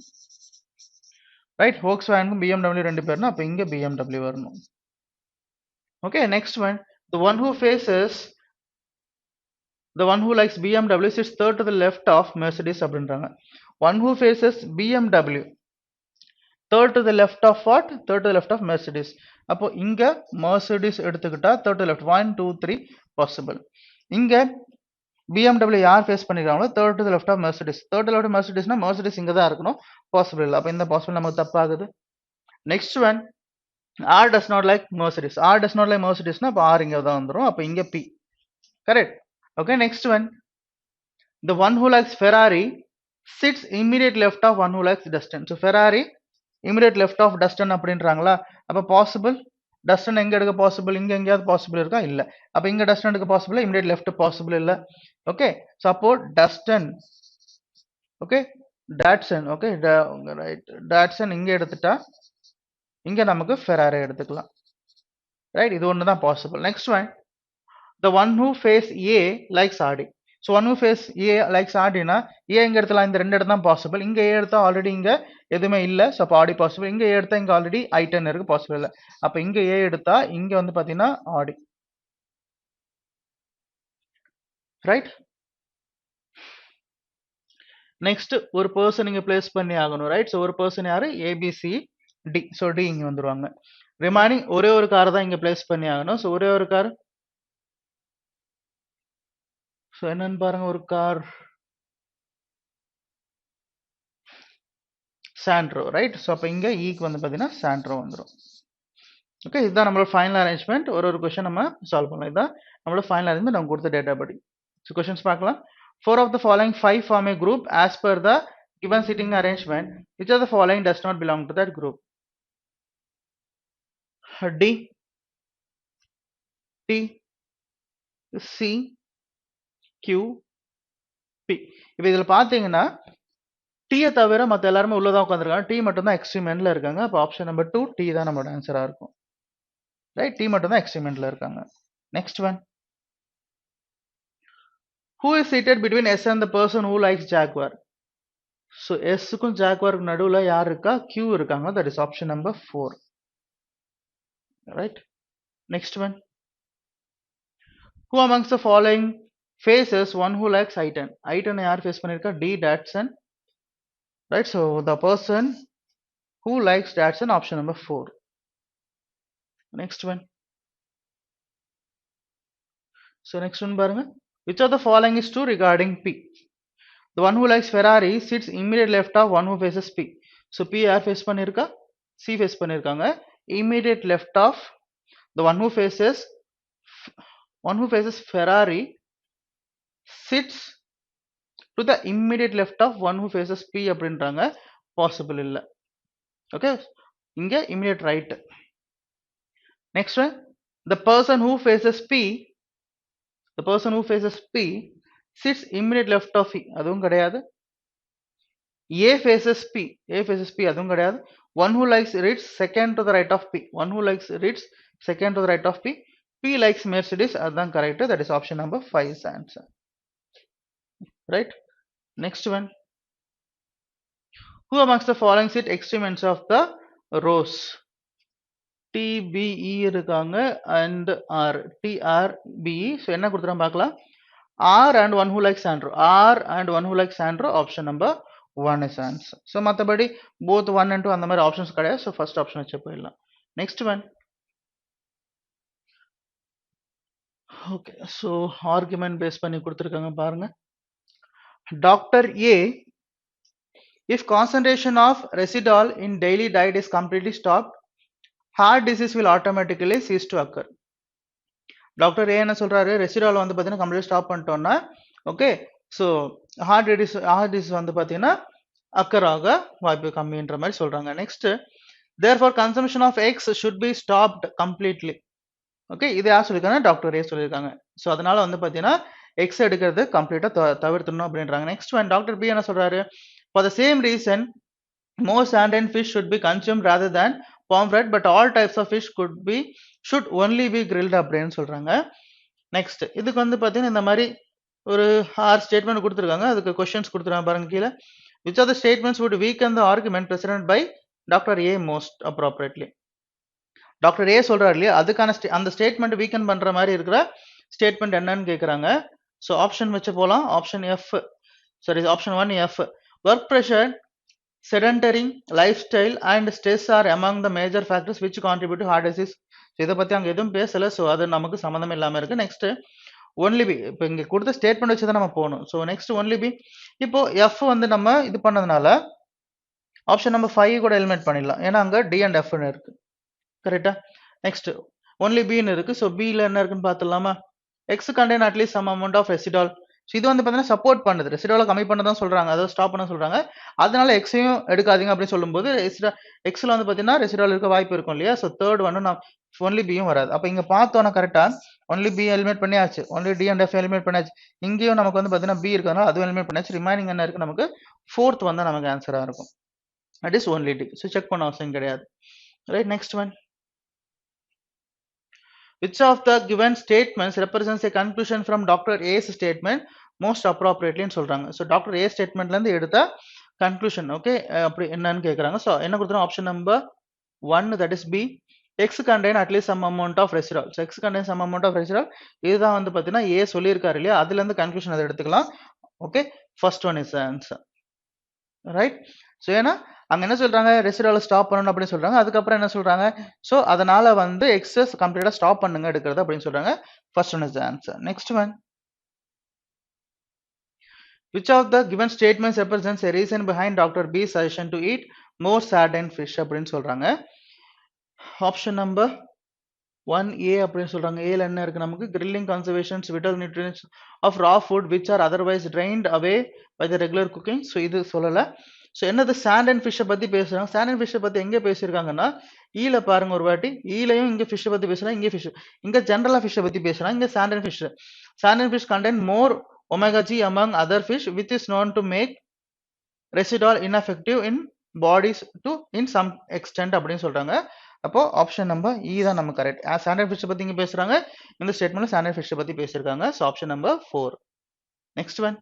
ரைட். Volkswagen BMW 2 பேர்னா அப்போ இங்கே BMW வரணும். Okay. Next one, the one who faces, the one who likes BMW sits third to the left of Mercedes அப்படின்றாங்க. One who faces BMW third to the left of what? Third to the left of Mercedes. அப்போ இங்க Mercedes எடுத்துக்கிட்டா third to the left 1 2 3 possible. இங்க BMW யார் face பண்ணிருக்காங்களோ third to the left of Mercedes. Third to the left of Mercedesனா Mercedes இங்க தான் இருக்கணும், பாசிபிள் இல்லை. அப்போ இந்த பாசிபிள் நமக்கு தப்பாகுது. Next one, R does not like Mercedes. R does not like Mercedesனா அப்போ R இங்க தான் வந்துடும். அப்போ இங்க P. Correct. Okay. Next one, the one who likes Ferrari sits immediate left of one who likes Dustin. So Ferrari immediate left of Dustin அப்படின்றாங்களா. அப்போ பாசிபிள், Dustin எங்க எடுக்க பாசிபிள், இங்க எங்கேயாவது பாசிபிள் இருக்கா, இல்லை. அப்போ இங்க Dustin எடுக்க பாசிபிள், immediate left பாசிபிள் இல்லை. Okay. So Dustin, okay, Datsun, okay, right, Datsun இங்க எடுத்துட்டா இங்க நமக்கு Ferrari எடுத்துக்கலாம். ரைட். இது ஒன்று தான் possible. Next one, the one who face A likes Audi. So one who face A likes Audi னா A எங்க எடுத்தலாம், இந்த 2 இடத்து தான் பாசிபிள். இங்க A எடுத்தா ஆல்ரெடி இங்க எதுவுமே இல்லை, ஸோ அப்போ Audi பாசிபிள். இங்க A எடுத்தா இங்க ஆல்ரெடி I10 இருக்கு, பாசிபிள் இல்லை. அப்போ இங்க A எடுத்தா இங்க வந்து பார்த்தீங்கன்னா Audi. ரைட். நெக்ஸ்ட், ஒரு பர்சன் இங்க பிளேஸ் பண்ணி ஆகணும். ரைட். ஸோ ஒரு பர்சன் யாரு, ABCD. ஸோ D இங்க வந்துருவாங்க. ரிமைனிங் ஒரே ஒரு கார் தான் இங்க பிளேஸ் பண்ணி ஆகணும். ஸோ ஒரே ஒரு கார், ஸோ என்னன்னு பாருங்க, ஒரு கார் சாண்ட்ரோ. ரைட். ஸோ அப்போ இங்கே ஈக்கு வந்து பார்த்தீங்கன்னா சாண்ட்ரோ வந்துடும். ஓகே. இதுதான் நம்மளோட ஃபைனல் அரேஞ்ச்மெண்ட். ஒரு கொஸ்டின் நம்ம சால்வ் பண்ணலாம். இதுதான் நம்மளோட ஃபைனல் அரேஞ்ச்மெண்ட், நம்ம கொடுத்த டேட்டா படி. ஸோ கொஸ்டின்ஸ் பார்க்கலாம். 4 of the following 5 form a group as per the given seating arrangement. Which of the following does not belong to that group? D, T, C Q P. இப்போ இதில் பார்த்தீங்கன்னா டீயை தவிர மற்ற எல்லாருமே உள்ளதான் உட்காந்துருக்காங்க, டி மட்டும் தான் எக்ஸ்ட்ரீம் எண்ட்ல இருக்காங்க. அப்போ ஆப்ஷன் நம்பர் 2 டி தான் நம்மளோட ஆன்சரா இருக்கும். ரைட், டி மட்டும் தான் எக்ஸ்ட்ரீம் எண்ட்ல இருக்காங்க. Next one, who is seated between S and the person who likes Jaguar? So S க்கும் Jaguarக்கு நடுவுல யார் இருக்கா? Q இருக்காங்க. That is option number 4. Right. Next one, who amongst the following faces one who likes I-10? I-10 யார் ஃபேஸ் பண்ணிருக்கா? D. Datsun. Right. So the person who likes Datsun, option number 4. Next one. So next one பாருங்க, which of the following is true regarding P? The one who likes Ferrari sits immediate left of one who faces P. So P யார் ஃபேஸ் பண்ணிருக்கா? C ஃபேஸ் பண்ணிருக்காங்க. Immediate left of the one who faces Ferrari sits to the immediate left of one who faces P அப்படின்றாங்க. Possible இல்ல. Okay, இங்க immediate right. Next one, the person who faces P sits immediate left of E. அதுவும் கிடையாது. A faces P அதுவும் கிடையாது. One who likes reads second to the right of P. P likes Mercedes, அதுதான் correct. That is option number 5 is answer. Right. Next one, who amongst the following sit extreme ends of the rows? T, B, E இருக்காங்க and R. T, R, B, E. So என்ன கொடுத்துறோம் பார்க்கலாம். R and one who likes Sandro, option number 1 is answer. So மற்றபடி both 1 and 2 அந்த மாதிரி ஆப்ஷன்ஸ் கிடையாது. So first option வச்சு போயிடலாம். Next one. Okay, so argument base பண்ணி கொடுத்துருக்காங்க பாருங்க. Dr. A, if concentration of residol in daily diet is completely stopped, heart disease will automatically cease to occur. Doctor A என்ன சொல்றாரு, ரெசிடால் வந்து பார்த்தீங்கன்னா கம்ப்ளீட் ஸ்டாப் பண்ணிட்டோம்னா ஓகே, ஸோ ஹார்ட் டிசீஸ் வந்து பார்த்தீங்கன்னா அக்கர் ஆக வாய்ப்பு கம்மின்ற மாதிரி சொல்றாங்க. Next, therefore consumption of eggs should be stopped completely. Okay, இது யார் சொல்லியிருக்காங்க? டாக்டர் ஏ சொல்லியிருக்காங்க. ஸோ அதனால வந்து பார்த்தீங்கன்னா எக்ஸ் எடுக்கிறது கம்ப்ளீட்டா தவிர்த்தணும் அப்படின்றாங்க. நெக்ஸ்ட் ஒன், டாக்டர் பி என்ன சொல்றாரு, for the same reason more sand and fish should be consumed rather than pomfret, but all types of fish should only be grilled அப்படின்னு சொல்றாங்க. நெக்ஸ்ட், இதுக்கு வந்து பார்த்தீங்கன்னா இந்த மாதிரி ஒரு 6 ஸ்டேட்மெண்ட் கொடுத்துருக்காங்க, அதுக்கு கொஸ்டின்ஸ் கொடுத்துருக்காங்க பாருங்க கீழே. which of the statements would weaken the argument presented by doctor A most appropriately? Doctor A சொல்றாரு இல்லையா, அதுக்கான அந்த ஸ்டேட்மெண்ட் வீக்கன் பண்ற மாதிரி இருக்கிற ஸ்டேட்மெண்ட் என்னன்னு கேட்குறாங்க. ஸோ ஆப்ஷன் வச்சு போகலாம். Option F, sorry option 1 F, work pressure, sedentary lifestyle and stress are among the major factors which contribute to heart disease. இதை பத்தி அங்க எதுவும் பேசல, ஸோ அது நமக்கு சம்மந்தம் இல்லாம இருக்கு. நெக்ஸ்ட் ஒன்லி பி, இப்போ இங்க கொடுத்த ஸ்டேட்மெண்ட் வச்சு தான் நம்ம போகணும். ஸோ நெக்ஸ்ட் ஒன்லி பி, இப்போ எஃப் வந்து நம்ம இது பண்ணதுனால ஆப்ஷன் நம்பர் 5 கூட எலிமினேட் பண்ணிடலாம், ஏன்னா அங்க டி அண்ட் எஃப் இருக்கு. கரெக்டா? நெக்ஸ்ட் ஒன்லி பின்னு இருக்கு. ஸோ பில என்ன இருக்குன்னு பார்த்துடலாமா? X contain at least some amount of residual. So இது வந்து பார்த்தீங்கன்னா சப்போர்ட் பண்ணுது, ரெசிடால கம்மி பண்ண தான் சொல்றாங்க, அதாவது ஸ்டாப் பண்ண சொல்றாங்க. அதனால எக்ஸையும் எடுக்காதீங்க அப்படின்னு சொல்லும்போது எக்ஸ்ல வந்து பார்த்தீங்கன்னா ரெசிடால் இருக்க வாய்ப்பு இருக்கும் இல்லையா. ஸோ தேர்ட் ஒன்னு நான் ஒன்லி பியும் வராது. அப்போ இங்க பார்த்தோன்னா கரெக்டா ஒன்லி பி எலிமினேட் பண்ணியாச்சு, only D and F eliminate பண்ணியாச்சு. இங்கேயும் நமக்கு வந்து பார்த்தீங்கன்னா பி இருக்கிறதுனால அதுவும் எலிமினேட் பண்ணியாச்சு. ரிமைனிங் என்ன இருக்கு நமக்கு? ஃபோர்த் வந்து நமக்கு ஆன்சரா இருக்கும். That is only D. So check பண்ண அவசியம் கிடையாது. Right. Next one, which of the given statements represents a conclusion from Dr. A's statement most appropriately ன்னு சொல்றாங்க. ஸோ டாக்டர் ஏ ஸ்டேட்மெண்ட்ல இருந்து எடுத்த கன்க்ளூஷன் ஓகே அப்படி என்னன்னு கேட்குறாங்க. ஸோ என்ன கொடுத்துரும்? Option number 1, that is B, X contain at least some amount of residual. So X contain some amount of residual, இதுதான் வந்து பார்த்தீங்கன்னா ஏ சொல்லியிருக்காரு இல்லையா, அதுல இருந்து கன்க்ளூஷன் அதை எடுத்துக்கலாம். Okay, first one is answer. Right. So ஏன்னா அங்க என்ன சொல்றாங்க, ரெசிடால ஸ்டாப் பண்ணணும் அப்படின்னு சொல்றாங்க. அதுக்கப்புறம் என்ன சொல்றாங்க, ஸோ அதனால வந்து எக்ஸஸ் கம்ப்ளீட்டா ஸ்டாப் பண்ணுங்க எடுக்கிறது அப்படின்னு சொல்றாங்க. First one is answer. Next one, which of the given statements represents a reason behind Dr. B's suggestion to eat more sardine fish அப்படின்னு சொல்றாங்க. ஆப்ஷன் நம்பர் 1A அப்படின்னு சொல்றாங்க. ஏல என்ன இருக்கு நமக்கு? grilling conservations vital nutrients of raw food which are otherwise drained away by the regular cooking. So இது சொல்லல. ஸோ என்னது சாண்ட் அண்ட் ஃபிஷ்ஷை பத்தி பேசுறாங்க. சாண்ட் அண்ட் ஃபிஷ்ஷை பத்தி எங்க பேசியிருக்காங்கன்னா ஈல பாருங்க ஒரு வாட்டி, ஈலையும் இங்க ஃபிஷ் பத்தி பேசுறா, இங்க ஃபிஷ், இங்க ஜெனரலா ஃபிஷ் பத்தி பேசுறா, இங்க sand fish. Sand fish contain more omega G among other fish which is known to make residual ineffective in bodies to in some extent அப்படின்னு சொல்றாங்க. அப்போ ஆப்ஷன் நம்பர் இ தான் நம்ம கரெக்ட். சாண்ட் ஃபிஷ் பத்தி இங்க பேசுறாங்க, இந்த ஸ்டேட்மெண்ட்ல சாண்ட் ஃபிஷ் பத்தி பேசிருக்காங்க. So option number 4. Next one.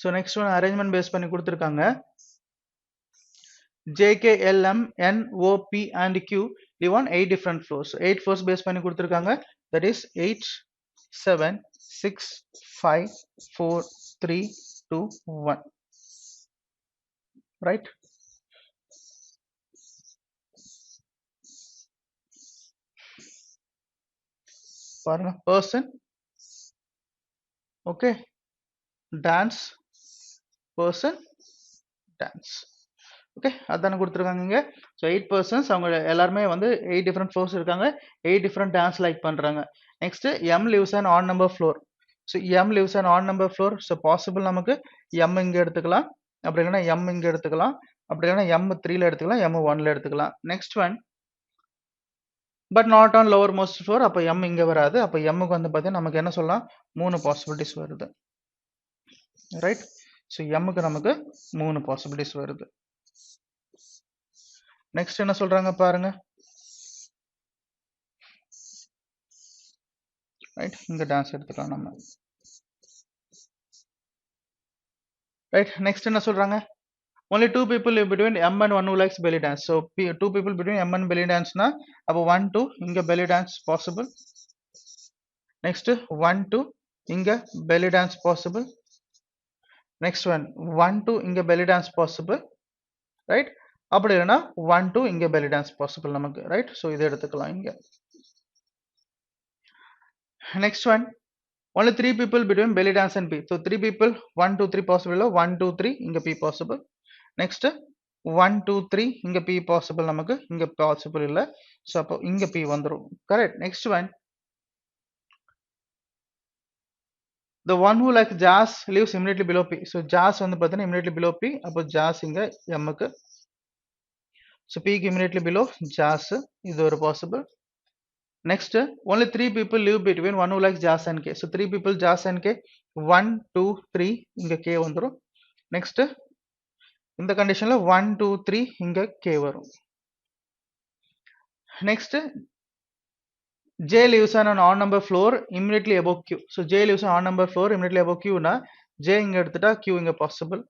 So next one arrangement base பண்ணி கொடுத்துருக்காங்க. JKLM NOP and Q live on 8 different floors. 8 floors base பண்ணி கொடுத்திருக்காங்க. That is 8 7 6 5 4 3 2 1. Right? பாருங்க, person, okay, dance, person, dance. Okay, அதான கொடுத்துருக்காங்க இங்க. ஸோ 8 பர்சன்ஸ், அவங்க எல்லாருமே வந்து 8 டிஃப்ரெண்ட் ஃப்ளோர்ஸ் இருக்காங்க, 8 டிஃப்ரெண்ட் டான்ஸ் லைக் பண்றாங்க. Next M lives and on number floor. So M lives and on number floor. So possible நமக்கு எம் இங்க எடுத்துக்கலாம், அப்படி இல்லைன்னா எம் இங்க எடுத்துக்கலாம், அப்படி இல்லைன்னா எம் 3ல எடுத்துக்கலாம், எம் 1ல எடுத்துக்கலாம். Next one, but not on lower most floor. அப்போ எம் இங்க வராது. அப்போ எம்முக்கு வந்து பார்த்தீங்கன்னா நமக்கு என்ன சொல்லலாம், 3 பாசிபிலிட்டிஸ் வருது. ரைட்? ஸோ எம்முக்கு நமக்கு 3 பாசிபிலிட்டிஸ் வருது. நெக்ஸ்ட் என்ன சொல்றாங்க பாருங்க. ரைட், இங்க டான்ஸ் எடுத்துக்கலாம் நம்ம. ரைட், நெக்ஸ்ட் என்ன சொல்றாங்க, only 2 people live between M and 1 who likes belly dance. So 2 people between M and belly dance na, அப்போ 1 2 இங்க belly dance possible. next 1 2 இங்க belly dance possible. next one 1 2 இங்க belly dance possible. right? அப்படி இல்லைன்னா 1 2 இங்க belly dance possible நமக்கு. ரைட்? ஸோ இதை எடுத்துக்கலாம் இங்க. next one, only 3 people between belly dance and P. So 3 people, 1 2 3 possible. 1 2 3 இங்க P possible. next 1 2 3 இங்க P possible நமக்கு, இங்க possible இல்ல. ஸோ அப்போ இங்க P வந்துரும். Correct. next one, the one who likes jazz lives immediately below P. So jazz வந்து பார்த்தீங்கன்னா immediately below P. அப்போ jazz இங்க M க்கு. So P க்கு immediately below jazz, இது ஒரு possible. next, only 3 people live between one who likes jazz and K. So 3 people jazz and K, 1 2 3 இங்க K வந்துரும். next இந்த கண்டிஷன்ல 1 2 3 இங்க K வரும். next, J lives on an odd number floor immediately above Q. So J lives on odd number floor immediately above Q னா J இங்க எடுத்துட்டா Q இங்க possible,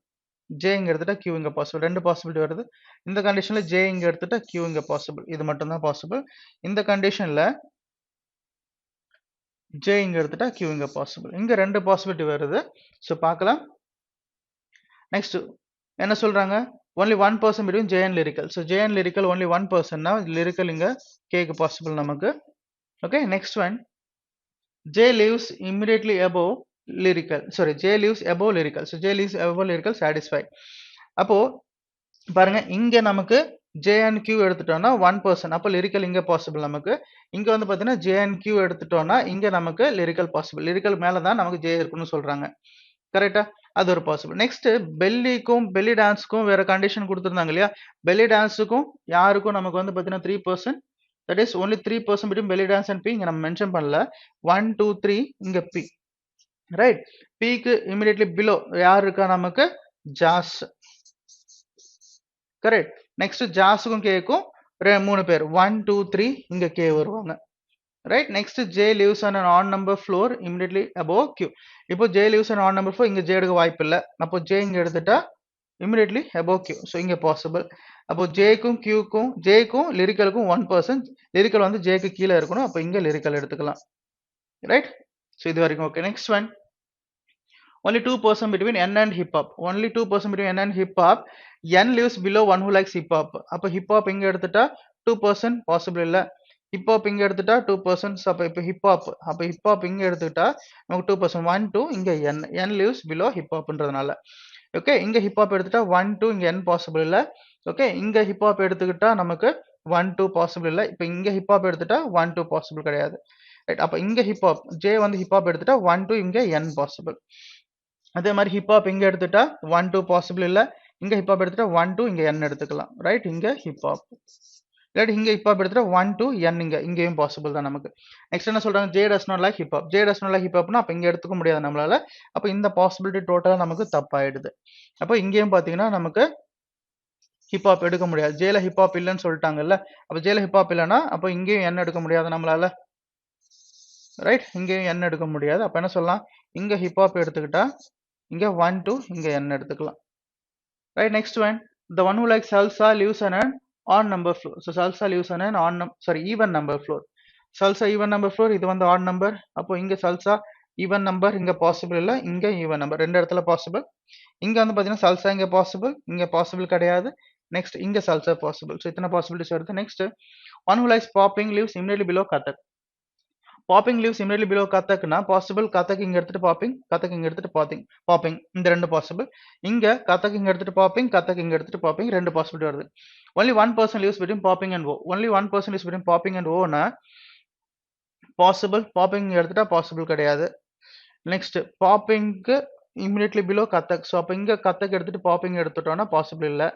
J இங்க எடுத்துட்டா Q இங்க possible. ரெண்டு பாசிபிலிட்டி வருது. இந்த கண்டிஷன்ல J இங்க எடுத்துட்டா Q இங்க possible. இது மட்டும் தான் possible. இந்த கண்டிஷன்ல J இங்க எடுத்துட்டா Q இங்க possible. இங்க ரெண்டு பாசிபிலிட்டி வருது. ஸோ பார்க்கலாம். நெக்ஸ்ட் என்ன சொல்றாங்க, only one person between J and lyrical. So J and lyrical only one person னா lyrical இங்க K க்கு possible நமக்கு. Okay, next one, J lives immediately above lyrical. Sorry, J lives above lyrical. So J lives above lyrical satisfied. அப்போ பாருங்க, இங்க நமக்கு J and Q எடுத்துட்டோம்னா 1 person, அப்போ lyrical இங்க possible நமக்கு. இங்க வந்து பார்த்தீங்கன்னா J and Q எடுத்துட்டோம்னா இங்க நமக்கு lyrical possible. lyrical மேல தான் நமக்கு J இருக்குன்னு சொல்றாங்க. கரெக்டா? அது ஒரு பாசிபிள். நெக்ஸ்ட் பெல்லிக்கும் பெல்லி டான்ஸ்க்கும் வேற கண்டிஷன் கொடுத்துருந்தாங்க இல்லையா, பெல்லி டான்ஸுக்கும் யாருக்கும் நமக்கு வந்து பார்த்தீங்கன்னா 3%, that is only 3% between belly dance and B இங்க நம்ம மென்ஷன் பண்ணல. 1 2 3 இங்க பி. ரைட்? பிக்கு இமிடியட்லி பிலோ யார் இருக்கா, நமக்கு ஜாஸ். கரெக்ட். நெக்ஸ்ட் ஜாஸுக்கும் கேக்கும் 3 பேர், 1 2 3 இங்க கே வருவாங்க. Right? Next, J lives on an odd number floor immediately above Q. இப்போ J lives on an odd number floor, இங்க J எடுக்க வாய்ப்பு இல்ல. அப்போ J இங்க எடுத்துட்டா immediately above Q. So இங்க possible. அப்போ J க்கும் Q க்கும் J க்கும் lyrical க்கும் 1%, lyrical வந்து J க்கு கீழ இருக்கணும். அப்போ இங்க lyrical எடுத்துக்கலாம். Right? So இது வரைக்கும் okay. Next one, only 2% between N and hip hop. Only 2% between N and hip hop. N lives below one who likes hip hop. அப்போ hip hop இங்க எடுத்துட்டா 2% possible இல்ல. ஹிப் ஹாப் இங்க எடுத்துட்டா 2%. அப்போ இப்போ ஹிப் ஹாப் இங்க எடுத்துக்கிட்டா நமக்கு 2%. 1 2 இங்க n lives below ஹிப் ஹாப்ன்றதுனால. ஓகே, இங்க ஹிப் ஹாப் எடுத்துட்டா 1 2 இங்க n பாசிபிள் இல்ல. ஓகே, இங்க ஹிப் ஹாப் எடுத்துக்கிட்டா நமக்கு 1 2 பாசிபிள் இல்ல. இப்போ இங்க ஹிப் ஹாப் எடுத்துட்டா 1 2 பாசிபிள் கிடையாது. ரைட்? அப்போ இங்க ஹிப் ஹாப் J வந்து ஹிப் ஹாப் எடுத்துட்டா 1 2 இங்க n பாசிபிள். அதே மாதிரி ஹிப் ஹாப் இங்க எடுத்துட்டா 1 2 பாசிபிள் இல்ல. இங்க ஹிப் ஹாப் எடுத்துட்டா 1 to இங்க n எடுத்துக்கலாம் ரைட் இங்க ஹிப் ஹாப் இல்லாட்டி இங்க ஹிப் ஹாப் எடுத்துட்டா 1 to n இங்கேயும் பாசிபிள் தான் நமக்கு நெக்ஸ்ட் என்ன சொல்றாங்க J does not like hip hop J does not like hip ஹாப்னா அப்ப இங்க எடுத்துக்க முடியாது நம்மளால அப்ப இந்த பாசிபிலிட்டி டோட்டலா நமக்கு தப்பாயிடுது அப்ப இங்கேயும் பாத்தீங்கன்னா நமக்கு ஹிப் ஹாப் எடுக்க முடியாது ஜேல ஹிப் ஹாப் இல்லைன்னு சொல்லிட்டாங்கல்ல அப்ப ஜேல ஹிப் ஹாப் இல்லைன்னா அப்ப இங்கேயும் n எடுக்க முடியாது நம்மளால ரைட் இங்கேயும் n எடுக்க முடியாது அப்ப என்ன சொல்லலாம் இங்க ஹிப் ஹாப் எடுத்துக்கிட்டா இங்க 1 to இங்க n எடுத்துக்கலாம் right next one the one who likes salsa lives on an odd number floor so salsa lives on an even number floor salsa even number floor இது வந்து odd number அப்போ இங்க salsa even number இங்க possible இல்ல இங்க even number ரெண்டு இடத்துல possible இங்க வந்து பாத்தீங்கன்னா salsa இங்க possible கிடையாது next இங்க salsa possible so இத்தனை possibilities வருது next one who likes popping lives immediately below kathak popping lives immediately below kathakனா possible kathak இங்க எடுத்துட்டு kathak இங்க எடுத்துட்டு popping இந்த ரெண்டு possible இங்க kathak இங்க எடுத்துட்டு kathak இங்க எடுத்துட்டு popping ரெண்டு possibility வருது only one person lives between popping and o only one person lives between popping and o னா possible popping இங்க எடுத்துட்டா possible கிடையாது next popping immediately below kathak so அப்ப இங்க kathak எடுத்துட்டு popping எடுத்துட்டோம்னா possible இல்ல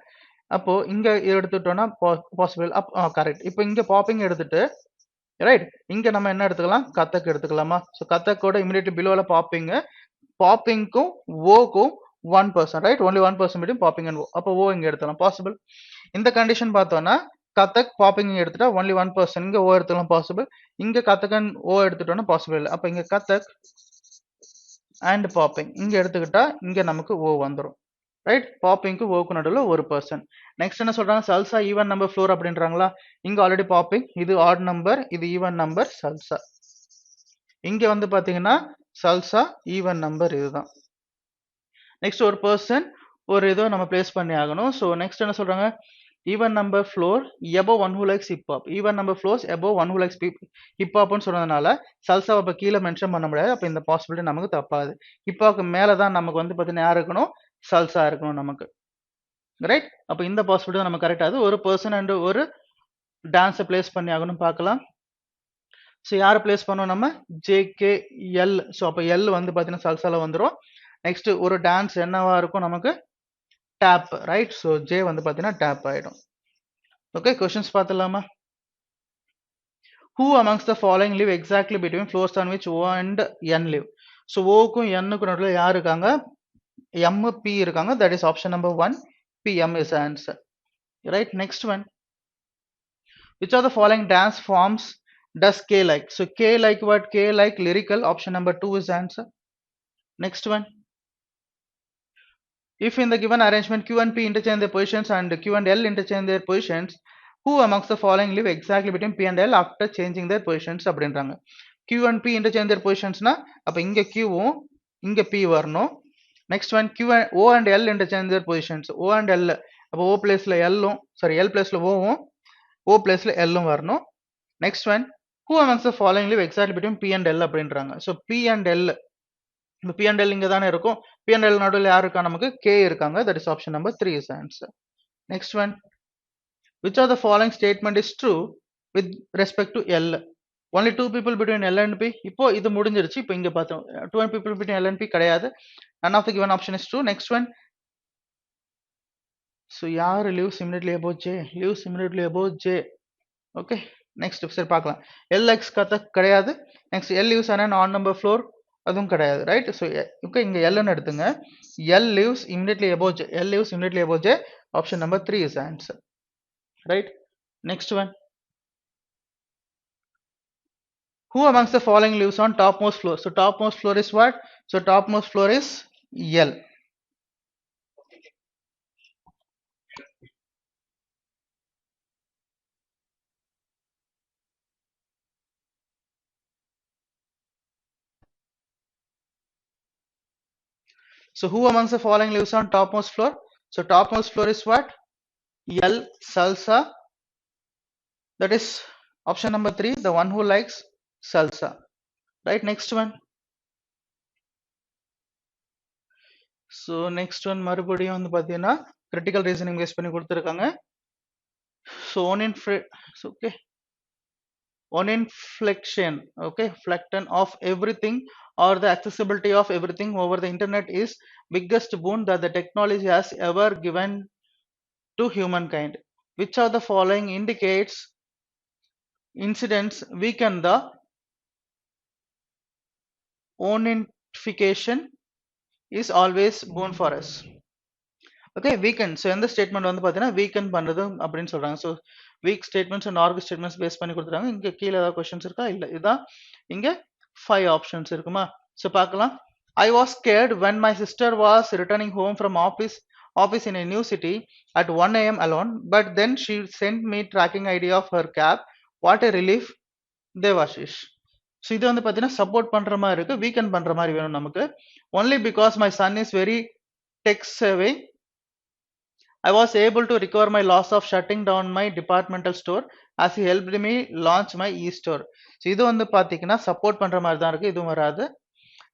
அப்போ இங்க எடுத்துட்டோம்னா possible கரெக்ட் இப்போ இங்க popping எடுத்துட்டு ரைட் இங்க நம்ம என்ன எடுத்துக்கலாம் கத்தக் எடுத்துக்கலாமா சோ கத்தக்கோட இமிடியேட் பிலோல பாப்பிங்க்கும் ஓக்கும் 1% right only 1% between popping and o அப்போ o இங்க எடுத்துக்கலாம் பாசிபிள் இந்த கண்டிஷன் பார்த்தோம்னா கத்தக் பாப்பிங் எடுத்துட்டா only 1% இங்க o எடுத்துக்கலாம் பாசிபிள் இங்க கத்தக் o எடுத்துட்டோம்னா பாசிபிள் இல்ல அப்ப இங்க கத்தக் அண்ட் பாப்பிங் இங்க எடுத்துக்கிட்டா இங்க நமக்கு o வந்துரும் ரைட் பாப்பிங்க்கு ஓக்கு நடுவில் 1% நெக்ஸ்ட் என்ன சொல்றாங்க சல்சா ஈவன் நம்பர் ஃப்ளோர் அப்படின்றாங்களா இங்க ஆல்ரெடி பாப்பிங் இது ஆட் நம்பர் இது ஈவன் நம்பர் சல்சா இங்க வந்து பாத்தீங்கன்னா சல்சா ஈவன் நம்பர் இதுதான் நெக்ஸ்ட் ஒரு பர்சன் ஒரு இதோ நம்ம பிளேஸ் பண்ணி ஆகணும் ஸோ நெக்ஸ்ட் என்ன சொல்றாங்க even number floor above one who likes hip hop even number floors above one who likes hip ஹாப்னு சொன்னதுனால சல்சா அப்ப கீழே மென்ஷன் பண்ண முடியாது அப்ப இந்த பாசிபிலிட்டி நமக்கு தப்பாது ஹிப் ஹாப்க்கு மேல தான் நமக்கு வந்து பாத்தீங்கன்னா யார் இருக்கணும் சல்சா இருக்கணும் நமக்கு ரைட் அப்ப இந்த பாசிபிலிட்டி நம்ம கரெக்ட் ஆகுது ஒரு பர்சன் அண்ட் ஒரு டான்ஸை பிளேஸ் பண்ணி ஆகணும் பார்க்கலாம் ஸோ யாரை பிளேஸ் பண்ணோம் நம்ம JKL ஸோ அப்போ எல் வந்து பார்த்தீங்கன்னா சல்சால வந்துடும் நெக்ஸ்ட் ஒரு டான்ஸ் என்னவா இருக்கும் நமக்கு டேப் ரைட் ஸோ ஜே வந்து பார்த்தீங்கன்னா டேப் ஆயிடும் ஓகே கொஸ்டின்ஸ் பார்த்துலாமா Who amongst the following live exactly between floors on which O and N live? So ஓக்கும் என்னுக்கும் நடுவில் யார் இருக்காங்க M P இருக்காங்க that is option number 1 PM is the answer right next one which of the following dance forms does K like so K like what K like lyrical option number 2 is the answer next one if in the given arrangement Q and P interchange their positions and Q and L interchange their positions who amongst the following live exactly between P and L after changing their positions அப்படின்றாங்க Q and P interchange their positionsனா அப்ப இங்க Q வும் இங்க P வரணும் next one O and L interchange their positions O and L அப்ப O placeல L ம் sorry L placeல O வும் O placeல L ம் வரணும் next one who amongst the following live exactly between P and L அப்படின்றாங்க so P and L இந்த P and L இங்க தானே இருக்கும் P and L நடுவுல யார் இருக்கா நமக்கு K இருக்காங்க that is option number 3 is the answer next one which of the following statement is true with respect to L only two people between L and P இப்போ இது முடிஞ்சிருச்சு இப்போ இங்க பார்த்தோம் two people between L and P கிடையாது none of the given option is true next one so யார் lives immediately above J lives immediately above J okay next சரி பார்க்கலாம் LX கத்த கிடையாது next L lives on an odd number floor அதுவும் கிடையாது ரைட் ஸோ ஓகே இங்க Lன்னு எடுத்துங்க L lives immediately above J L lives immediately above J option number 3 is the answer right next one who amongst the following lives on topmost floor so topmost floor is what so topmost floor is L so who amongst the following lives on topmost floor so topmost floor is what L salsa that is option number 3 the one who likes salsa right next one so next one மறுபடியும் வந்து பாத்தீங்கன்னா critical reasoning பேஸ் பண்ணி கொடுத்திருக்காங்க so one in so okay one inflection, okay, flexion of everything or the accessibility of everything over the internet is biggest boon that the technology has ever given to humankind. Which of the following indicates incidents weaken the onification is always boon for us. Okay, weekend. So எந்த ஸ்டேட்மெண்ட் வந்து பார்த்தீங்கன்னா வீக்கெண்ட் பண்ணுறது அப்படின்னு சொல்றாங்க. So weak statements and arc statements base பண்ணி கொடுத்துறாங்க. இங்கே கீழே ஏதாவது கொஸ்டின்ஸ் இருக்கா? இல்லை, இதுதான் இங்கே 5 ஆப்ஷன்ஸ் இருக்குமா? ஸோ பார்க்கலாம். I was scared when my sister was returning home from office in a new city at 1 a.m. alone, but then she sent me tracking ID of her cab. What a relief, Devashish. So இது வந்து பார்த்தீங்கன்னா சப்போர்ட் பண்ணுற மாதிரி இருக்கு, வீக்கெண்ட் பண்ணுற மாதிரி வேணும் நமக்கு. Only because my son is very tech சேவை, I was able to recover my loss of shutting down my departmental store as he helped me launch my e-store. So இது வந்து பாத்தீங்கன்னா சப்போர்ட் பண்ற மாதிரி தான் இருக்கு, இதுவும் வராது.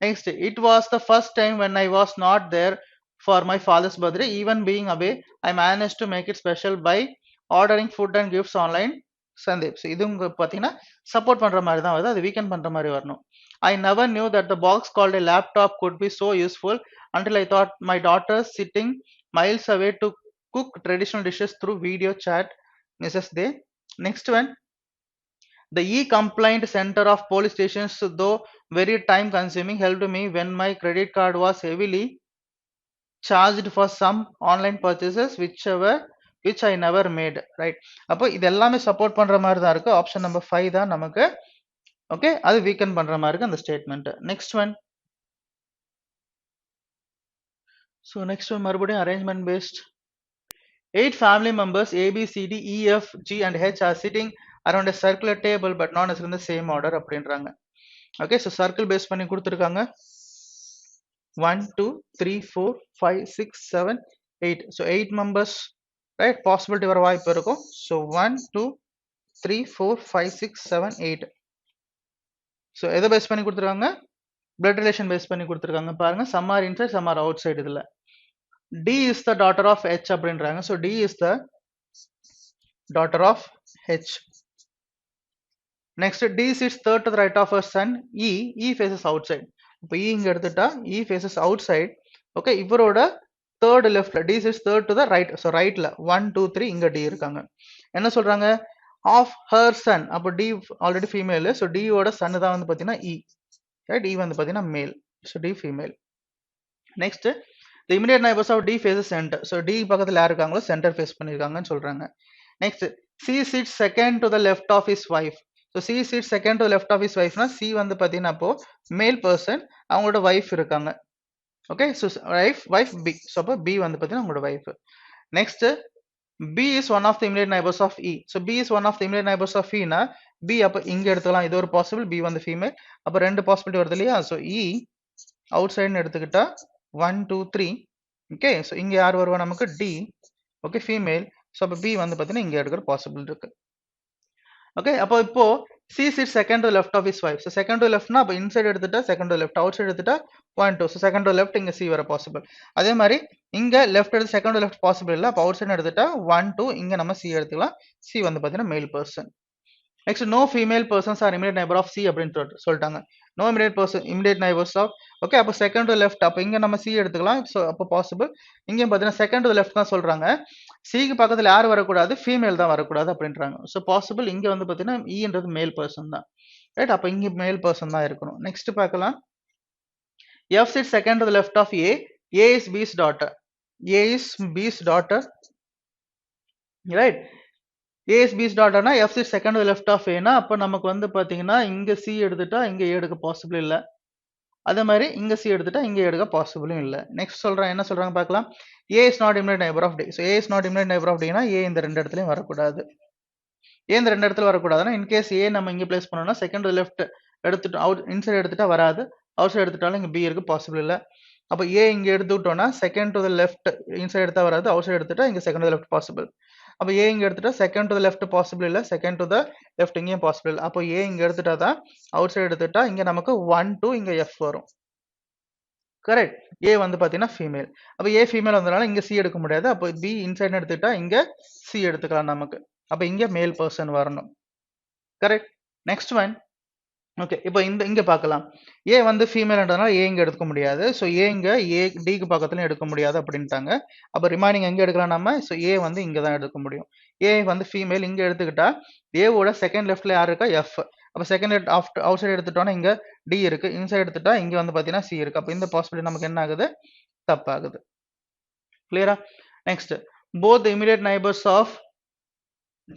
Next, it was the first time when I was not there for my father's birthday. Even being away, I managed to make it special by ordering food and gifts online. Sandeep, இதுவும் பாத்தீங்கன்னா சப்போர்ட் பண்ற மாதிரி தான் வருது, அது வீக்கெண்ட் பண்ற மாதிரி வரணும். I never knew that the box called a laptop could be so useful until I thought my daughter sitting miles away to cook traditional dishes through video chat Mrs. Day. Next one, the e-complaint center of police stations, though very time consuming, helped me when my credit card was heavily charged for some online purchases which I never made. Right, அப்போ இது எல்லாமே சப்போர்ட் பண்ற மாதிரி தான் இருக்கு. ஆப்ஷன் நம்பர் 5 தான் நமக்கு ஓகே, அது வீக்கெண்ட் பண்ற மாதிரி இருக்கு அந்த statement. Next one, so next one மறுபடியும் arrangement paste. 8 family members A, B, C, D, E, F, G and H are sitting around a circular table but not necessarily in the same order அப்படின்றாங்க. Okay, so circle base பண்ணி கொடுத்துருக்காங்க. 1, 2, 3, 4, 5, 6, 7, 8. So 8 members, right? Possibility வர வாய்ப்பு இருக்கும். So 1, 2, 3, 4, 5, 6, 7, 8. So எதை பேஸ் பண்ணி கொடுத்துருக்காங்க? Blood relation பேஸ் பண்ணி கொடுத்துருக்காங்க. பாருங்க, some are inside, some are outside இதுல. D is the daughter of H அப்படின்றாங்க. So D is the daughter of H. Next, D sits third to the right of her son E. E faces outside. இப்போ E இங்க எடுத்துட்டா E faces outside. Okay, இவரோட third leftல D sits third to the right. So rightல 1, 2, 3 இங்க D இருக்காங்க. என்ன சொல்றாங்க? Of her son. அப்போ D already female. So D ஓட son தான் வந்து பார்த்தீங்கன்னா E. Right, E வந்து பார்த்தீங்கன்னா male. So D female. Next, the immediate neighbors of D faces center. So D பக்கத்துல யார் இருக்காங்களோ center face பண்ணிருக்காங்கன்னு சொல்றாங்க. Next, C sits second to the left of his wife. So C sits second to the left of his wife னா C வந்து பாத்தீங்கன்னா அப்போ male person, அவங்களோட wife இருக்காங்க. Okay, so wife B. So அப்போ B வந்து பாத்தீங்கன்னா அவங்களோட wife. Next, B is one of the immediate neighbors of E. So B is one of the immediate neighbors of E னா B அப்போ இங்க எடுத்துக்கலாம், இது ஒரு possible, B வந்து female, அப்போ ரெண்டு possibility வருது இல்லையா? So E outside எடுத்துக்கிட்டா 1, 2, 3. Okay, so இங்க யார் வருவா நமக்கு? D. Okay, female. So அப்போ B வந்து பாத்தீங்கன்னா இங்க எடுக்கிற possible இருக்கு. Okay, அப்போ இப்போ C sits second to left of his wife. So second to left னா அப்போ inside எடுத்துட்டா second to left, outside எடுத்துட்டா 1, 2. So second to left இங்க C வர possible. அதே மாதிரி இங்க left எடுத்து second to left possible இல்ல, அப்போ outside எடுத்துட்டா 1, 2 இங்க நம்ம C எடுத்துக்கலாம். C வந்து பாத்தீங்கன்னா male person. Next, no female persons are immediate neighbor of C அப்படின்னு சொல்லிட்டாங்க. No immediate neighbors of, okay, அப்போ second to left, அப்போ இங்க நம்ம C எடுத்துக்கலாம். So அப்போ possible. இங்க பாத்தீங்கன்னா second to left தான் சொல்றாங்க. C க்கு பக்கத்துல யார் வரக்கூடாது? female தான் வரக்கூடாது அப்படின்றாங்க. So possible இங்க வந்து பாத்தீங்கன்னா E ன்றது male person தான். ரைட், அப்போ இங்க male person தான் இருக்கணும். நெக்ஸ்ட் பார்க்கலாம். F sits second to the left of A. A is B's daughter. A is B's daughter. Right. A is B's daughter னா F sits second to the left of A னா அப்போ நமக்கு வந்து பாத்தீங்கன்னா இங்க C எடுத்துட்டா இங்க A எடுக்க பாசிபிள் இல்ல. அதே மாதிரி இங்க C எடுத்துட்டா இங்க எடுக்க பாசிபிளும் இல்ல. நெக்ஸ்ட் சொல்றேன், என்ன சொல்றாங்க பார்க்கலாம். A is not immediate neighbor of D. So A is not immediate neighbor of D னா A இந்த ரெண்டு இடத்துலயும் வரக்கூடாது. A இந்த ரெண்டு இடத்துல வரக்கூடாதுன்னா இன்கேஸ் A நம்ம இங்க பிளேஸ் பண்ணோம்னா செகண்ட் டு லெஃப்ட் எடுத்துட்டோம், அவுட் இன்சைட் எடுத்துட்டா வராது, அவுட் சைடு எடுத்துட்டாலும் இங்க B இருக்கு, பாசிபிள் இல்ல. அப்போ A இங்க எடுத்துட்டோம்னா second to the left inside எடுத்தா வராது, அவுட் சைடு எடுத்துட்டா இங்க செகண்ட் டு லெஃப்ட் பாசிபிள். அப்போ A இங்க எடுத்துட்டா second to the left possible இல்ல, செகண்ட் டு த லெஃப்ட் இங்கேயும் பாசிபிள் இல்ல. அப்போ A இங்க எடுத்துட்டா தான், அவுட் சைடு எடுத்துட்டா இங்க நமக்கு 1, 2 இங்க F வரும். கரெக்ட். A வந்து பாத்தீங்கன்னா ஃபீமேல். அப்போ A ஃபீமேல் வந்தனால இங்க C எடுக்க முடியாது. அப்போ B இன்சைட் எடுத்துட்டா இங்க C எடுத்துக்கலாம் நமக்கு. அப்போ இங்க மேல் பர்சன் வரணும். கரெக்ட். Next one. ஓகே, இப்போ இங்க பார்க்கலாம். ஏ வந்து ஃபீமேல்ன்றதுனால ஏ இங்க எடுக்க முடியாது. ஸோ ஏ இங்க ஏ டிக்கு பக்கத்துலயும் எடுக்க முடியாது அப்படின்ட்டாங்க. அப்போ ரிமைனிங் எங்க எடுக்கலாம் நம்ம? ஸோ ஏ வந்து இங்க தான் எடுக்க முடியும். ஏ வந்து ஃபீமேல் இங்க எடுத்துக்கிட்டா ஏவோட செகண்ட் லெஃப்ட்ல யார் இருக்கா? எஃப். அப்போ செகண்ட் அவுட் சைடு எடுத்துட்டோம்னா இங்க டி இருக்கு. இன்சைடு எடுத்துட்டா இங்க வந்து பாத்தீங்கன்னா சி இருக்கு. அப்போ இந்த பாசிபிலிட்டி நமக்கு என்ன ஆகுது? தப்பாகுது. கிளியரா? Next, both the immediate neighbors of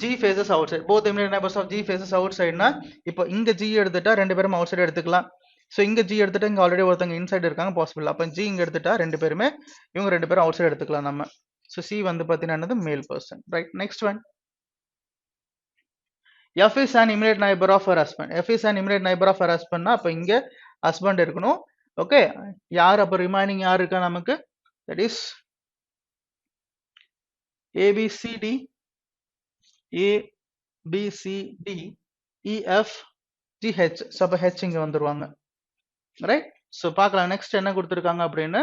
G faces outside. Both the immediate neighbors of G faces outside னா இப்போ இங்க G எடுத்துட்டா ரெண்டு பேரும் அவுட் சைடு எடுத்துக்கலாம். ஸோ இங்க G எடுத்துட்டா இங்க ஆல்ரெடி ஒருத்தங்க இன்சைடு இருக்காங்க பாசிபிள். அப்போ G இங்க எடுத்துட்டா ரெண்டு பேருமே இவங்க ரெண்டு பேரும் அவுட் சைடு எடுத்துக்கலாம் நம்ம. ஸோ C வந்து பாத்தீங்கன்னா male person. Right. Next one. F is an immediate neighbor of her husband. F is an immediate neighbor of her husband னா அப்போ இங்க ஹஸ்பண்ட் இருக்கணும். ஓகே, யார் அப்போ ரிமைனிங் யார் இருக்கா நமக்கு? That is ABCD ABCD EF GH. So அப்போ H இங்க வந்துருவாங்க. ரைட். ஸோ பார்க்கலாம் நெக்ஸ்ட் என்ன கொடுத்துருக்காங்க அப்படின்னு.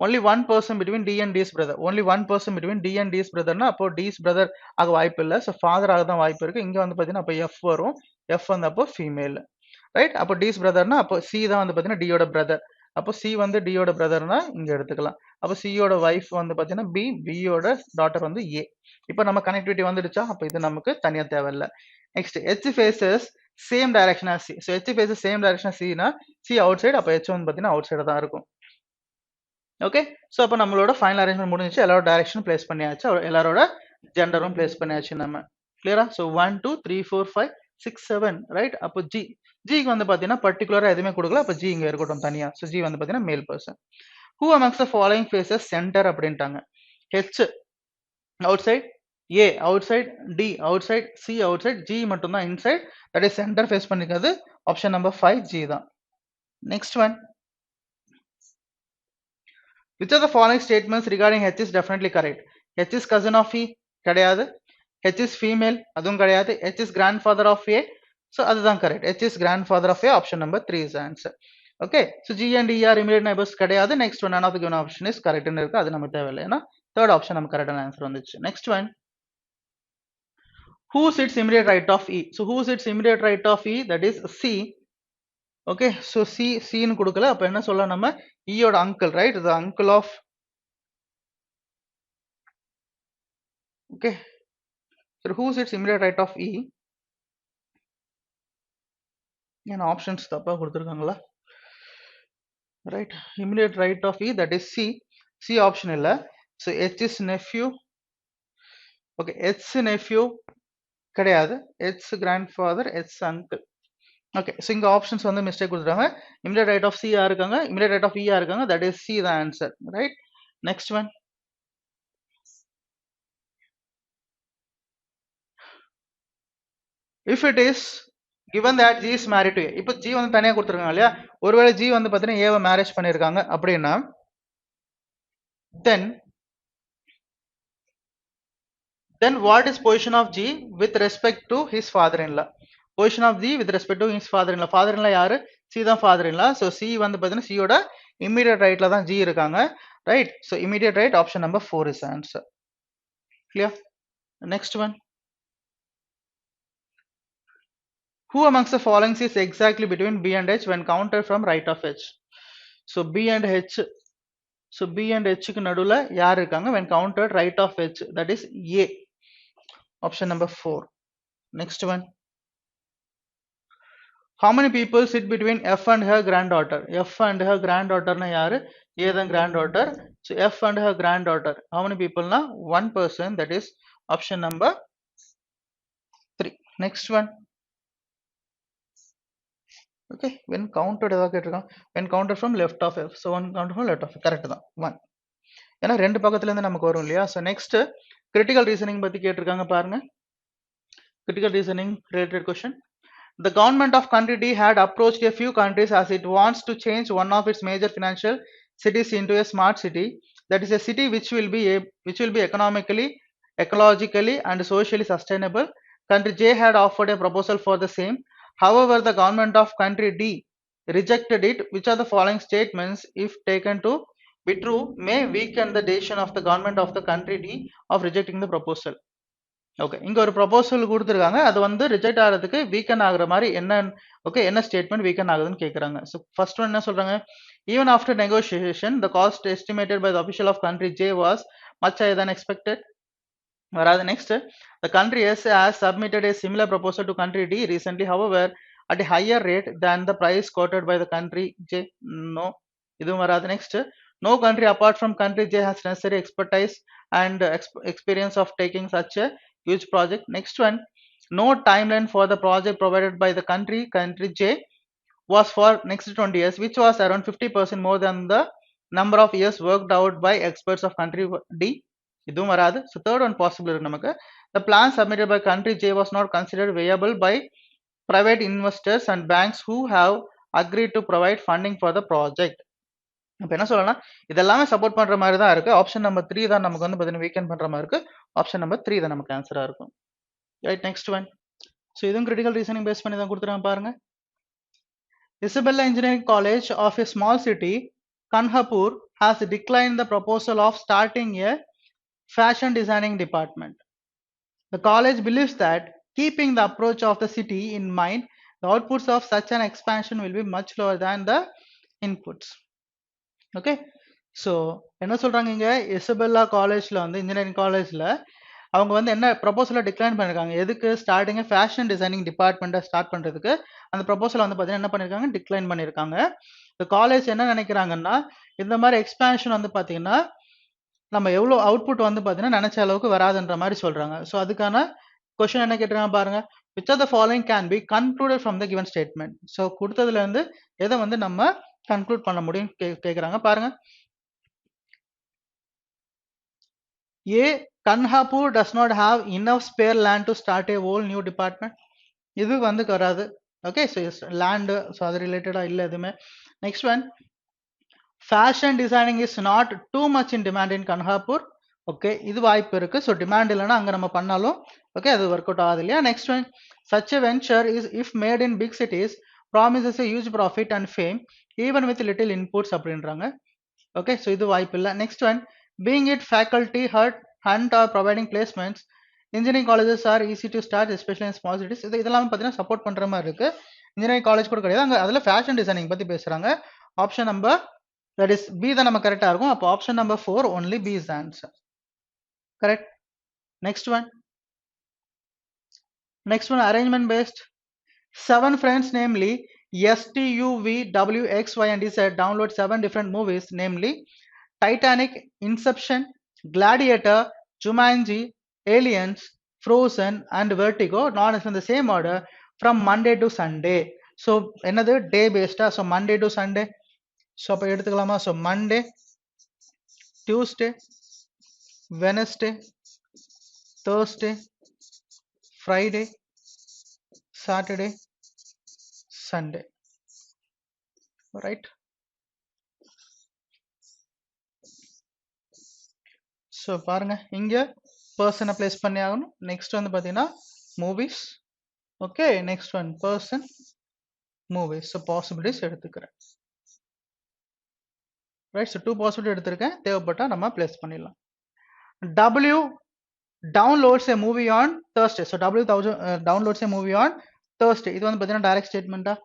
only one person between D and D's brother. only one person between D and D's brother னா அப்போ D's brother ஆக வாய்ப்பு இல்லை. ஸோ ஃபாதர் ஆக தான் வாய்ப்பு இருக்கு. இங்க வந்து பாத்தீங்கன்னா அப்போ F வரும். F வந்து அப்போ ஃபீமேல். ரைட். அப்போ D's brotherனா அப்போ C தான் வந்து பாத்தீங்கன்னா D யோட பிரதர். அப்போ C வந்து D யோட பிரதர்னா இங்க எடுத்துக்கலாம். அப்போ C யோட வைஃப் வந்து பாத்தீங்கன்னா B, B யோட டாட்டர் வந்து A. இப்போ நம்ம கனெக்டிவிட்டி வந்துடுச்சா? அப்போ இது நமக்கு தனியா தேவையில்லை. Next, H faces same direction as C. So H faces same direction as C னா C அவுட் சைடு. அப்போ H வந்து பாத்தீங்கன்னா அவுட் சைடு தான் இருக்கும். ஓகே, ஸோ அப்போ நம்மளோட ஃபைனல் அரேஞ்ச்மெண்ட் முடிஞ்சிச்சு. எல்லாரோட டைரக்ஷன் பிளேஸ் பண்ணியாச்சு. எல்லாரோட ஜெண்டரும் பிளேஸ் பண்ணியாச்சு நம்ம. கிளியரா? ஸோ 1 2 3 4 5 6 7. ரைட். அப்போ ஜிக்கு வந்து பாத்தீங்கன்னா பர்டிகுலரா எதுவுமே கொடுக்கல. அப்போ ஜி இங்க இருக்கட்டும் தனியா. ஸோ ஜி வந்து பாத்தீங்கன்னா male person. Who amongst the following faces centre அப்படின்ட்டாங்க. H outside, A outside, D outside, C outside, G மட்டும் தான் inside. That is centre face பண்ணிக்கிறது ஆப்ஷன் நம்பர் 5 ஜி தான். Next one. Which of the following statements regarding H is definitely correct? H is cousin of E, கிடையாது. H is female, அதுவும் கிடையாது. H is grandfather of A, so அதுதான் correct. H is grandfather of A, option number 3 is the answer. Okay, so G and E are immediate neighbors கிடையாது. Next one, none of the given option is correct ன்னு இருக்கு. அது நமக்கு தேவையில்லை. ஏன்னா third option நமக்கு கரெக்டான ஆன்சர் வந்துச்சு. Next one. Who sits immediate right of E? So who sits immediate right of E? That is C. Okay, so C ன்னு கொடுக்கல. அப்ப என்ன சொல்லலாம் நம்ம? E யோட uncle, right? The uncle of, okay, so who sits immediate right of E? ஏன்னா ஆப்ஷன்ஸ் தப்பா கொடுத்துருக்காங்களா? Right. immediate right of E, that is C. C option இல்ல. so H is nephew. okay, H nephew கிடையாது. H grandfather, H uncle. okay, so இங்க ஆப்ஷன்ஸ் வந்து மிஸ்டேக் கொடுத்துட்டாங்க. immediate right of C யா இருக்காங்க, immediate right of E யா இருக்காங்க. that is C the answer. right. next one. if it is given that G is married to A. இப்போ G வந்து தனியா கொடுத்துருக்காங்க இல்லையா? ஒருவேளை G வந்து பாத்தீங்கன்னா ஏவை மேரேஜ் பண்ணிருக்காங்க அப்படின்னா then what is position of G with respect to his father-in-law? position of G with respect to his father-in-law. father-in-law யாரு? C தான் father-in-law. so C வந்து பாத்தீங்கன்னா C யோட immediate rightல தான் G இருக்காங்க. right. so immediate right, option number 4 is the answer. clear? next one. Who amongst the following is exactly between B and H when counted from right of H? so B and H, so B and H க்கு நடுவுல யார் இருக்காங்க when counted right of H? that is A, option number 4. next one. how many people sit between F and her granddaughter? F and her granddaughter na yaru? A தான் granddaughter. so F and her granddaughter, how many people na? one person, that is option number 3. next one. okay, when counted எதா கேட்டிருக்காங்க. when counted from left of F, so one counted from left of F, correct தான் 1. ஏன்னா ரெண்டு பக்கத்துல இருந்து நமக்கு வரும் இல்லையா? so next critical reasoning பத்தி கேட்டிருக்காங்க பாருங்க. critical reasoning related question. The government of country D had approached a few countries as it wants to change one of its major financial cities into a smart city, that is a city which will be economically, ecologically and socially sustainable. Country J had offered a proposal for the same. However, the government of country D rejected it. Which are the following statements, if taken to be true, may weaken the decision of the government of the country D of rejecting the proposal? Okay, இங்க ஒரு ப்ரொபோசல் கொடுத்துருக்காங்க, அது வந்து ரிஜெக்ட் ஆகிறதுக்கு வீக்கன் ஆகுற மாதிரி என்ன, ஓகே, என்ன ஸ்டேட்மெண்ட் வீக்கன் ஆகுதுன்னு கேட்குறாங்க. ஸோ ஃபர்ஸ்ட் ஒன் என்ன சொல்றாங்க, even after negotiation the cost estimated by the official of country J was much higher than expected. Whereas next, the country S has submitted a similar proposal to country D recently, however, at a higher rate than the price quoted by the country J. No. இதுவும் வராது. Next, no country apart from country J has necessary expertise and experience of taking such a huge project. Next one, no timeline for the project provided by the country J was for next 20 years, which was around 50% more than the number of years worked out by experts of country D. இதுவும் வராது. So third one possible இருக்கு நமக்கு. The plan submitted by country J was not considered viable by private investors and banks who have agreed to provide funding for the project. இப்போ என்ன சொல்லலாம், இதெல்லாமே சப்போர்ட் பண்ற மாதிரி தான் இருக்கு. ஆப்ஷன் நம்பர் 3 தான் நமக்கு வந்து பார்த்தீங்கன்னா வீக்கெண்ட் பண்ற மாதிரி இருக்கு. ஆப்ஷன் நம்பர் 3 தான் நமக்கு ஆன்சரா இருக்கும். Right, next one. ஸோ இதுவும் கிரிட்டிக்கல் ரீசனிங் பேஸ் பண்ணி தான் கொடுத்துருக்காங்க பாருங்க. Isabella Engineering College of a small city, Kanhapur, has declined the proposal of starting a fashion designing department. The college believes that keeping the approach of the city in mind, the outputs of such an expansion will be much lower than the inputs. Okay, so என்ன சொல்றாங்க இங்க, இசபெல்லா காலேஜ்ல வந்து இன்ஜினியரிங் காலேஜ்ல அவங்க வந்து என்ன ப்ரொபோசலை டிக்ளைன் பண்ணிருக்காங்க, எதுக்கு ஸ்டார்டிங் ஃபேஷன் டிசைனிங் டிபார்ட்மெண்ட்டை ஸ்டார்ட் பண்றதுக்கு அந்த ப்ரொபோசலை வந்து பார்த்தீங்கன்னா என்ன பண்ணிருக்காங்க, டிக்ளைன் பண்ணிருக்காங்க. இந்த காலேஜ் என்ன நினைக்கிறாங்கன்னா, இந்த மாதிரி எக்ஸ்பேன்ஷன் வந்து பார்த்தீங்கன்னா நம்ம எவ்வளோ அவுட்புட் வந்து பார்த்தீங்கன்னா நினைச்ச அளவுக்கு வராதுன்ற மாதிரி சொல்றாங்க. ஸோ அதுக்கான கொஸ்டின் என்ன கேட்டிருக்காங்க பாருங்க, which of the following can be concluded from the given statement. So கொடுத்ததுல இருந்து எதை வந்து நம்ம கன்க்ளூட் பண்ண முடியும் கேட்குறாங்க பாருங்க. A, Kanhapur does not have enough spare land to start a whole new department. இது வந்து வராது. ஓகே, ஸோ லேண்டு, ஸோ அது ரிலேட்டடாக இல்லை எதுவுமே. Next one, fashion designing is not too much in demand in Kanhapur. Okay, இது வாய்ப்பு இருக்கு. ஸோ டிமாண்ட் இல்லைன்னா அங்கே நம்ம பண்ணாலும் ஓகே அது ஒர்க் அவுட் ஆகுது இல்லையா. Next one, such a venture is if made in big cities promises a huge profit and fame even with little inputs அப்படின்றாங்க. ஓகே, ஸோ இது வாய்ப்பு இல்லை. Next one, being it faculty hunt or providing placements, engineering colleges are easy to start especially in small cities. இதெல்லாம் பார்த்தீங்கன்னா சப்போர்ட் பண்ற மாதிரி இருக்கு. இன்ஜினியரிங் காலேஜ் கூட கிடையாது, அங்கே அதில் ஃபேஷன் டிசைனிங் பற்றி பேசுகிறாங்க. Option number that is B தான் நம்ம கரெக்டாக இருக்கும். அப்போ option number 4 only B is answer. Correct. Next one, arrangement based. 7 friends, namely STUV, WX, Y, and Z, download 7 different movies, namely Titanic, Inception, Gladiator, Jumanji, Aliens, Frozen, and Vertigo, not in the same order, from Monday to Sunday. So another day based, so Monday to Sunday. So அப்ப எடுத்துக்கலாமா, so Monday, Tuesday, Wednesday, Thursday, Friday, Saturday, Sunday. Right. So பாருங்க, இங்கே பர்சனை பிளேஸ் பண்ணி ஆகணும். நெக்ஸ்ட் வந்து பார்த்தீங்கன்னா movies. Okay, next one person, movies. So possibilities எடுத்துக்கிறேன். ரைட், ஸோ 2 பாசிபிலிட்டி எடுத்திருக்கேன், தேவைப்பட்டால் நம்ம பிளேஸ் பண்ணிடலாம். W downloads a movie on Thursday. So W downloads a movie on Thursday. இது வந்து பார்த்தீங்கன்னா டைரக்ட் ஸ்டேட்மெண்ட்டா.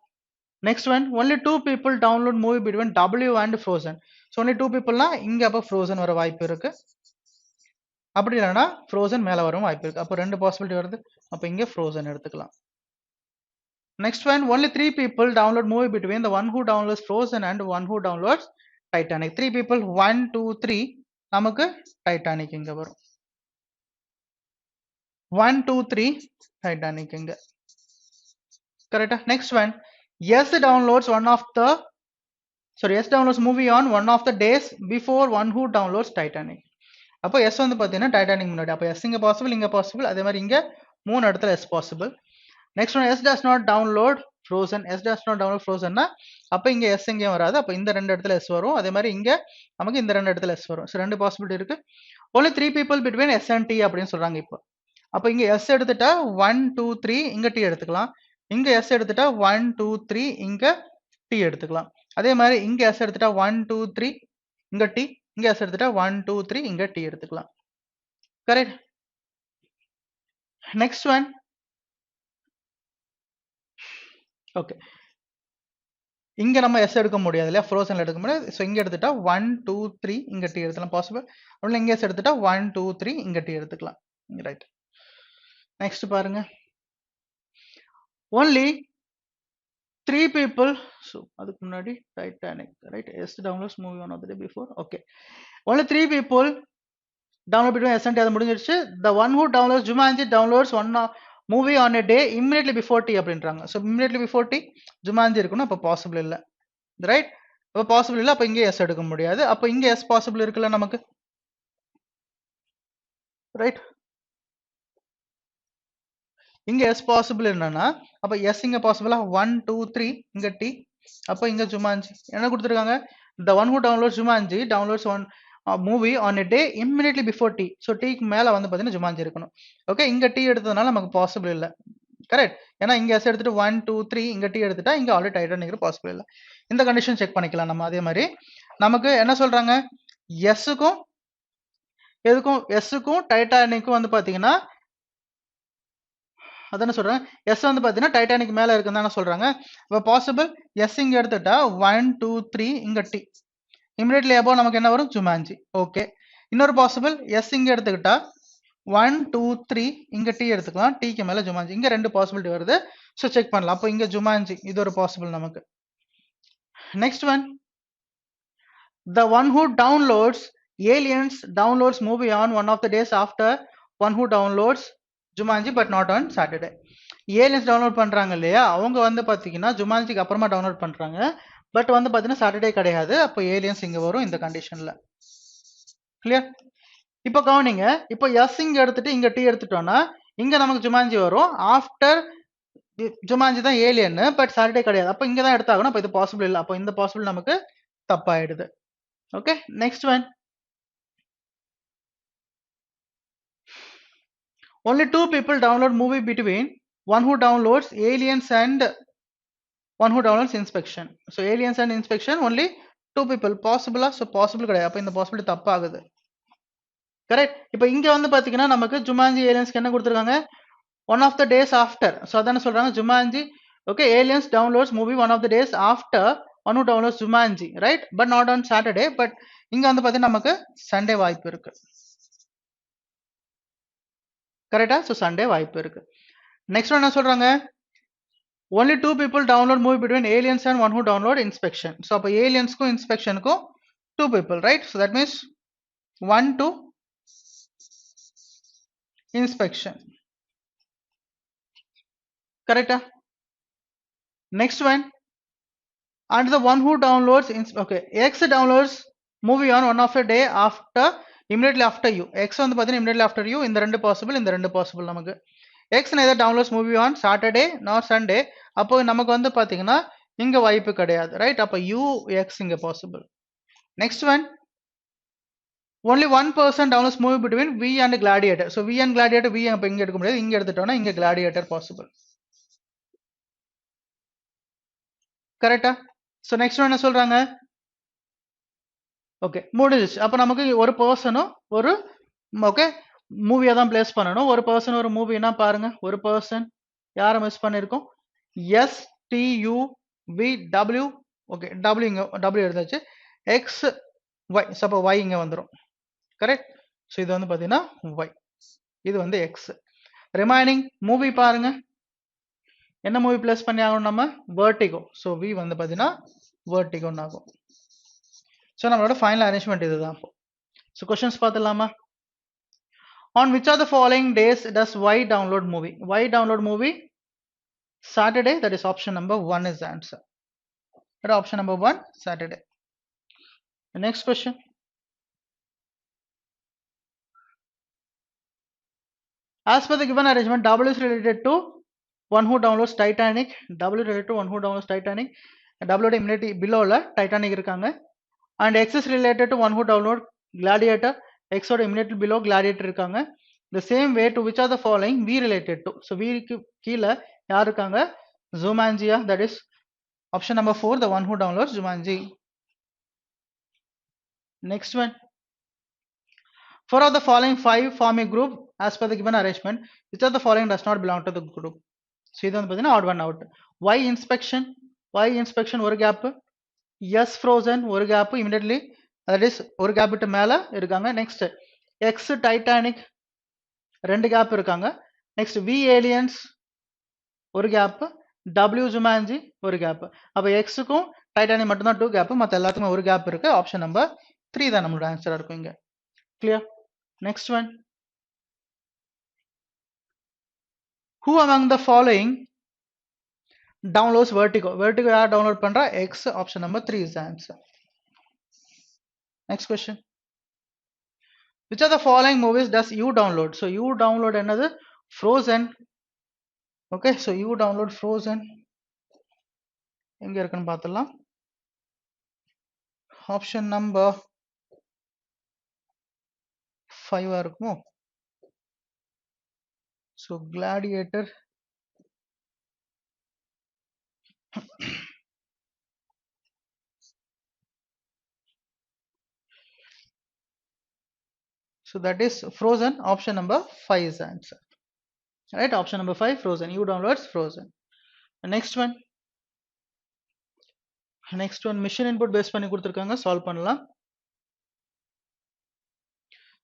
Next one, only 2 people download movie between W and Frozen. So only 2 peopleனா இங்கே அப்போ ஃப்ரோசன் வர வாய்ப்பு இருக்கு. அப்படி இல்லைன்னா ஃப்ரோசன் மேலே வரும் வாய்ப்பு இருக்கு. அப்போ 2 பாசிபிலிட்டி வருது. அப்போ இங்கே ஃப்ரோசன் எடுத்துக்கலாம். Next one, only 3 people download movie between the one who downloads Frozen and one who downloads Titanic. 3 people, 1, 2, 3, நமக்கு டைட்டானிக் இங்க வரும். 1, 2, 3 டைட்டானிக் இங்க. கரெக்டா. Next one, S downloads movie on one of the days before one who downloads Titanic. அப்போ எஸ் வந்து பார்த்தீங்கன்னா டைட்டானிக் முன்னாடி. அப்போ எஸ் இங்கே பாசிபிள், இங்கே பாசிபிள், அதே மாதிரி இங்கே 3 இடத்துல S possible. Next one, S does not download Frozen. S does not download ஃப்ரோசன்னா அப்போ இங்கே எஸ் எங்கேயும் வராது. அப்போ இந்த 2 இடத்துல எஸ் வரும். அதே மாதிரி இங்கே நமக்கு இந்த 2 இடத்துல எஸ் வரும். ஸோ 2 பாசிபிலிட்டி இருக்கு. only 3 people between S and T அப்படின்னு சொல்றாங்க. இப்போ அப்போ இங்கே எஸ் எடுத்துட்டா 1, 2, 3 இங்கே டி எடுத்துக்கலாம். இங்கே எஸ் எடுத்துட்டா 1, 2, 3 இங்கே டி எடுத்துக்கலாம். அதே மாதிரி இங்கே எஸ் எடுத்துட்டா 1, 2, 3 இங்கே டி, இங்கே எஸ் எடுத்துட்டா 1, 2, 3 இங்கே டி எடுத்துக்கலாம். கரெக்ட். Next one. Okay. இங்க நம்ம S எடுக்க முடியாது இல்லையா, ஃப்ரோசன்ல எடுக்க முடியாது. ஸோ இங்க எடுத்துட்டா 1 2 3 இங்க T எடுத்துக்கலாம் பாசிபிள். ஒன்ல இங்க S எடுத்துட்டா 1 2 3 இங்க T எடுத்துக்கலாம். ரைட். நெக்ஸ்ட் பாருங்க. only 3 people. ஸோ அதுக்கு முன்னாடி Titanic right. S downloads movie on of the day before. Okay. only 3 people download between S and T. அது முடிஞ்சிருச்சு. The one who downloads Jumanji downloads one movie on a day immediately before T அப்படின்றாங்க. So immediately before T Jumanji இருக்கணும், அப்போ பாசிபிள் இல்லை. ரைட். அப்போ பாசிபிள் இல்லை, அப்போ இங்கே எஸ் எடுக்க முடியாது. அப்போ இங்கே எஸ் பாசிபிள் இருக்குல்ல நமக்கு. ரைட். இங்கே எஸ் பாசிபிள் என்னன்னா, அப்போ எஸ் இங்கே பாசிபிளா 1 2 3 இங்கே டி, அப்போ இங்கே ஜுமான்ஜி என்ன கொடுத்துருக்காங்க, the one who downloads Jumanji downloads one movie on a day immediately before T. So டீக்கு மேலே வந்து பார்த்தீங்கன்னா ஜுமான்ஜி இருக்கணும். ஓகே, இங்கே டி எடுத்ததுனால நமக்கு பாசிபிள் இல்லை. கரெக்ட். ஏன்னா இங்கே எஸ் எடுத்துட்டு 1 2 3 இங்கே டி எடுத்துட்டா இங்கே ஆல்ரெடி டைட்டானிக் பாசிபிள் இல்லை. இந்த கண்டிஷன் செக் பண்ணிக்கலாம் நம்ம. அதே மாதிரி நமக்கு என்ன சொல்றாங்க, எஸ்ஸுக்கும் எதுக்கும் எஸ்ஸுக்கும் டைட்டானிக்கும் வந்து பார்த்தீங்கன்னா அதான சொல்றேன், எஸ் வந்து பார்த்தீங்கன்னா டைட்டானிக் மேலே இருக்குன்னு தானே சொல்றாங்க. இப்போ பாசிபிள் எஸ் இங்கே எடுத்துட்டா 1 2 3 இங்கே டி இமிடியட்லி அபோவ் நமக்கு என்ன வரும், ஜுமான்ஜி. ஓகே. இன்னொரு பாசிபிள் எஸ் இங்கே எடுத்துக்கிட்டா 1 2 3 இங்க டி எடுத்துக்கலாம், டீக்கு மேல ஜுமான்ஜி. இங்க ரெண்டு பாசிபிலிட்டி வருது. ஸோ செக் பண்ணலாம். அப்போ இங்க ஜுமான்ஜி இது ஒரு பாசிபிள் நமக்கு. Next one, the one who downloads Aliens downloads movie on one of the days after one who downloads Jumanji but not on Saturday. Aliens download பண்றாங்க இல்லையா, அவங்க வந்து பாத்தீங்கன்னா ஜுமான்ஜிக்கு அப்புறமா டவுன்லோட் பண்றாங்க. பட் வந்து பாத்தீங்கன்னா சாட்டர்டே கிடையாது. அப்போ ஏலியன்ஸ் இங்க வரும் இந்த கண்டிஷன்ல. கிளியர்? இப்போ கவனிங்க, இப்போ எஸ் இங்க எடுத்துட்டு இங்க டி எடுத்துட்டோம்னா இங்க நமக்கு ஜுமான்ஜி வரும். ஆஃப்டர் ஜுமான்ஜி தான் ஏலியன், பட் சாட்டர்டே கிடையாது. அப்போ இங்க தான் எடுத்தாகணும். அப்போ இது பாசிபிள் இல்லை. அப்போ இந்த பாசிபிள் நமக்கு தப்பாயிடுது. Okay. Next one, only 2 people download movie between one who downloads Aliens and one who downloads Inspection. So Aliens and Inspection only 2 people. பாசிபிளா? ஸோ பாசிபிள் கிடையாது. அப்போ இந்த பாசிபிலிட்டி தப்பாகுது. கரெக்ட். இப்போ இங்க வந்து பாத்தீங்கன்னா நமக்கு ஜுமான்ஜி ஏலியன்ஸ்க்கு என்ன கொடுத்துருக்காங்க, one of the days after. So அதான சொல்றாங்க Jumanji. Okay, aliens downloads movie one of the days after one who downloads Jumanji, right, but not on Saturday. பட் இங்க வந்து பாத்தீங்கன்னா நமக்கு சண்டே வாய்ப்பு இருக்கு. கரெக்டா? ஸோ சண்டே வாய்ப்பு இருக்கு. நெக்ஸ்ட் என்ன சொல்றாங்க, only 2 people download movie between Aliens and one who download Inspection. So அப்போ ஏலியன்ஸ்க்கும் இன்ஸ்பெக்ஷனுக்கும் 2 people, right? So that means 1 to Inspection. Correct? Next one, and the one who downloads okay, X downloads movie on one of a day after immediately after you. X வந்து பாத்தீங்கன்னா immediately after you. இந்த ரெண்டு பாசிபிள், இந்த ரெண்டு பாசிபிள் நமக்கு. X neither downloads movie on Saturday nor Sunday. அப்போ நமக்கு வந்து பாத்தீங்கன்னா இங்க வாய்ப்பு கிடையாது, ரைட்? அப்போ U X இங்க possible. Next one, only one person downloads movie between V and Gladiator. So V and Gladiator, V அப்ப இங்க எடுக்க முடியாது, இங்க எடுத்துட்டோம்னா இங்க Gladiator பாசிபிள். கரெக்டா? ஸோ நெக்ஸ்ட் என்ன சொல்றாங்க, ஓகே முடிஞ்சிச்சு. அப்போ நமக்கு ஒரு பர்சனும் ஒரு ஓகே மூவியை தான் பிளேஸ் பண்ணணும். ஒரு பர்சன் ஒரு மூவினா பாருங்க, ஒரு பர்சன் யாரை மிஸ் பண்ணியிருக்கோம், S T U V W. Okay, W இங்கே டபிள்யூ எடுத்தாச்சு. எக்ஸ் ஒய், ஸோ அப்போ ஒய் இங்கே வந்துடும். கரெக்ட்? ஸோ இது வந்து பார்த்தீங்கன்னா ஒய், இது வந்து எக்ஸ். ரிமைனிங் மூவி பாருங்க, என்ன மூவி பிளேஸ் பண்ணி ஆகணும் நம்ம, வெர்டிகோ. ஸோ வி வந்து பார்த்தீங்கன்னா வெர்டிகோன்னு ஆகும். ஸோ நம்மளோட ஃபைனல் அரேஞ்ச்மெண்ட் இதுதான். ஸோ கொஸ்டின்ஸ் பார்த்துடலாமா? On which of the following days does Y download movie? Y download movie Saturday. That is option number 1 is the answer. That option number 1 Saturday. The next question. As per the given arrangement, W is related to one who downloads Titanic. W related to one who downloads Titanic. W immediately below la Titanic irukanga. And X is related to one who download Gladiator. X ஓட immediately below Gladiator இருக்காங்க. The same way to which are the following V related to. So V க்கு கீழ யார் இருக்காங்க, Jumanji. That is option number 4, the one who downloads Jumanji. Next one, 4 of the following 5 form a group as per the given arrangement. Which of the following does not belong to the group? So இது வந்து பார்த்தீங்கன்னா odd one out. Y inspection ஒரு gap. S frozen ஒரு gap immediately, that is ஒரு gap விட்டு மேல இருக்காங்க. Next X Titanic ரெண்டு gap இருக்காங்க. Next V aliens ஒரு gap, W Jumanji ஒரு gap. அப்ப X க்கும் Titanic மட்டும் தான் 2 gap, மத்த எல்லாத்துக்கும் ஒரு gap இருக்கு. ஆப்ஷன் நம்பர் 3 தான் நம்மளோட ஆன்சரா இருக்கும் இங்க. Clear? Next one. Who among the following downloads Vertigo? Vertigo யார் download பண்றா? X. Option number 3 is the answer. Next question. Which of the following movies does you download? So you download another Frozen. Okay, so you download Frozen. எங்க இருக்குன்னு பார்த்தலாம். Option number 5 இருக்குமோ? So Gladiator. So that is Frozen. Option number 5 is the answer. Right, option number 5 Frozen. You downloads Frozen. Next one. Mission input based பண்ணி கொடுத்திருக்காங்க, சால்வ் பண்ணலாம்.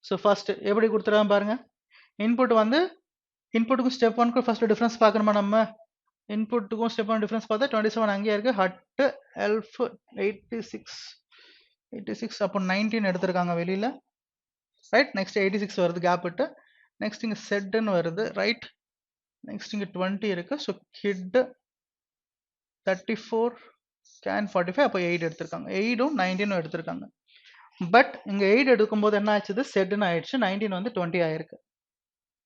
So first எப்படி கொடுத்துறாங்க பாருங்க. இன்புட் வந்து இன்புட்டுக்கும் ஸ்டெப் 1க்கு ஃபர்ஸ்ட் டிஃபரன்ஸ் பார்க்கணுமா நம்ம? இன்புட்டுக்கும் ஸ்டெப் 1 டிஃபரன்ஸ் பார்த்தா 27 அங்கேயே இருக்கு. ஹட் எல்ஃப் 86 அப்போ 19 எடுத்திருக்காங்க வெளியில. ரைட், நெக்ஸ்ட் 86 வருது கேப் விட்டு. நெக்ஸ்ட் இங்க செட்னு வருது. ரைட், நெக்ஸ்ட் இங்க 20 இருக்கு. ஸோ கிட் 34 கேன் 45 அப்போ 8 எடுத்திருக்காங்க. 8ம் 19ம் எடுத்திருக்காங்க. பட் இங்க 8 எடுக்கும்போது என்ன ஆச்சு? செட்னு ஆயிடுச்சு. 19 வந்து 20 ஆயிருக்கு.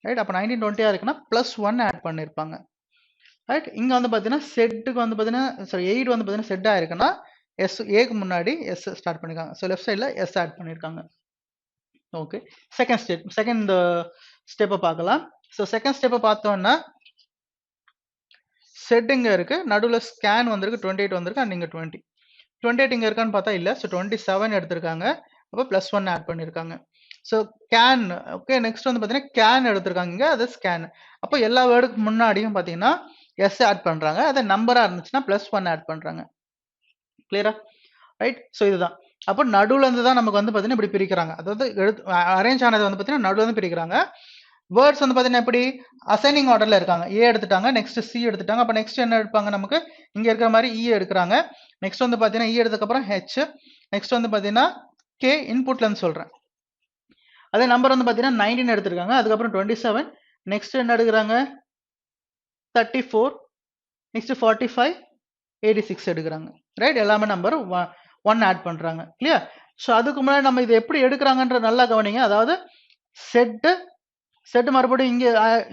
ரைட், அப்போ 19 20 இருக்குன்னா +1 ஆட் பண்ணிருப்பாங்க. ரைட், இங்க வந்து பாத்தீங்கன்னா செட்டுக்கு வந்து பாத்தீங்கன்னா 8 வந்து பாத்தீங்கன்னா செட் ஆயிருக்குன்னா எஸ் ஏக்கு முன்னாடி எஸ் ஸ்டார்ட் பண்ணிருக்காங்க. ஸோ லெஃப்ட் சைட்ல எஸ் ஆட் பண்ணிருக்காங்க. ஓகே, செகண்ட் ஸ்டெப்பை பார்க்கலாம். ஸோ செகண்ட் ஸ்டெப்பை பார்த்தோம்னா செட் இங்க இருக்கு, நடுவில் ஸ்கேன் வந்திருக்கு, 28 வந்திருக்கு, அண்ட் இங்க 28 இங்க இருக்கான்னு பார்த்தா இல்ல. ஸோ 27 எடுத்திருக்காங்க. அப்போ +1 ஆட் பண்ணிருக்காங்க. So can. ஓகே, நெக்ஸ்ட் வந்து பாத்தீங்கன்னா கேன் எடுத்திருக்காங்க இங்க, அது ஸ்கேன். அப்போ எல்லா வேர்டுக்கு முன்னாடியும் பாத்தீங்கன்னா எஸ் ஆட் பண்றாங்க. அது நம்பரா இருந்துச்சுன்னா +1 ஆட் பண்றாங்க. கிளியரா? ரைட், ஸோ இதுதான். அப்போ நடுவுல இருந்து தான் நமக்கு வந்து பாத்தீங்கன்னா இப்படி பிரிக்கிறாங்க. அதாவது அரேஞ்ச் ஆனது வந்து பாத்தீங்கன்னா நடுவுல இருந்து பிரிக்கிறாங்க. வேர்ட்ஸ் வந்து பாத்தீங்கன்னா எப்படி அசைனிங் ஆர்டர்ல இருக்காங்க. ஏ எடுத்துட்டாங்க, நெக்ஸ்ட் சி எடுத்துட்டாங்க. அப்ப நெக்ஸ்ட் என்ன எடுப்பாங்க? நமக்கு இங்க இருக்கிற மாதிரி இ எடுக்கிறாங்க. நெக்ஸ்ட் வந்து பாத்தீங்கன்னா இ எடுத்ததுக்கு அப்புறம் ஹெச், நெக்ஸ்ட் வந்து பாத்தீங்கன்னா கே இன்புட்ல இருந்து சொல்றேன். அதே நம்பர் வந்து பாத்தீங்கன்னா 19 எடுத்திருக்காங்க, அதுக்கப்புறம் 27, நெக்ஸ்ட் என்ன எடுக்கிறாங்க? 34, நெக்ஸ்ட் 45, 86 எடுக்கிறாங்க. ரைட், எல்லாமே நம்பர் 1 ஆட் பண்றாங்க. கிளியர்? ஸோ அதுக்கு முன்னாடி நம்ம இது எப்படி எடுக்கிறாங்கன்ற நல்லா கவனிங்க. அதாவது செட் மறுபடியும்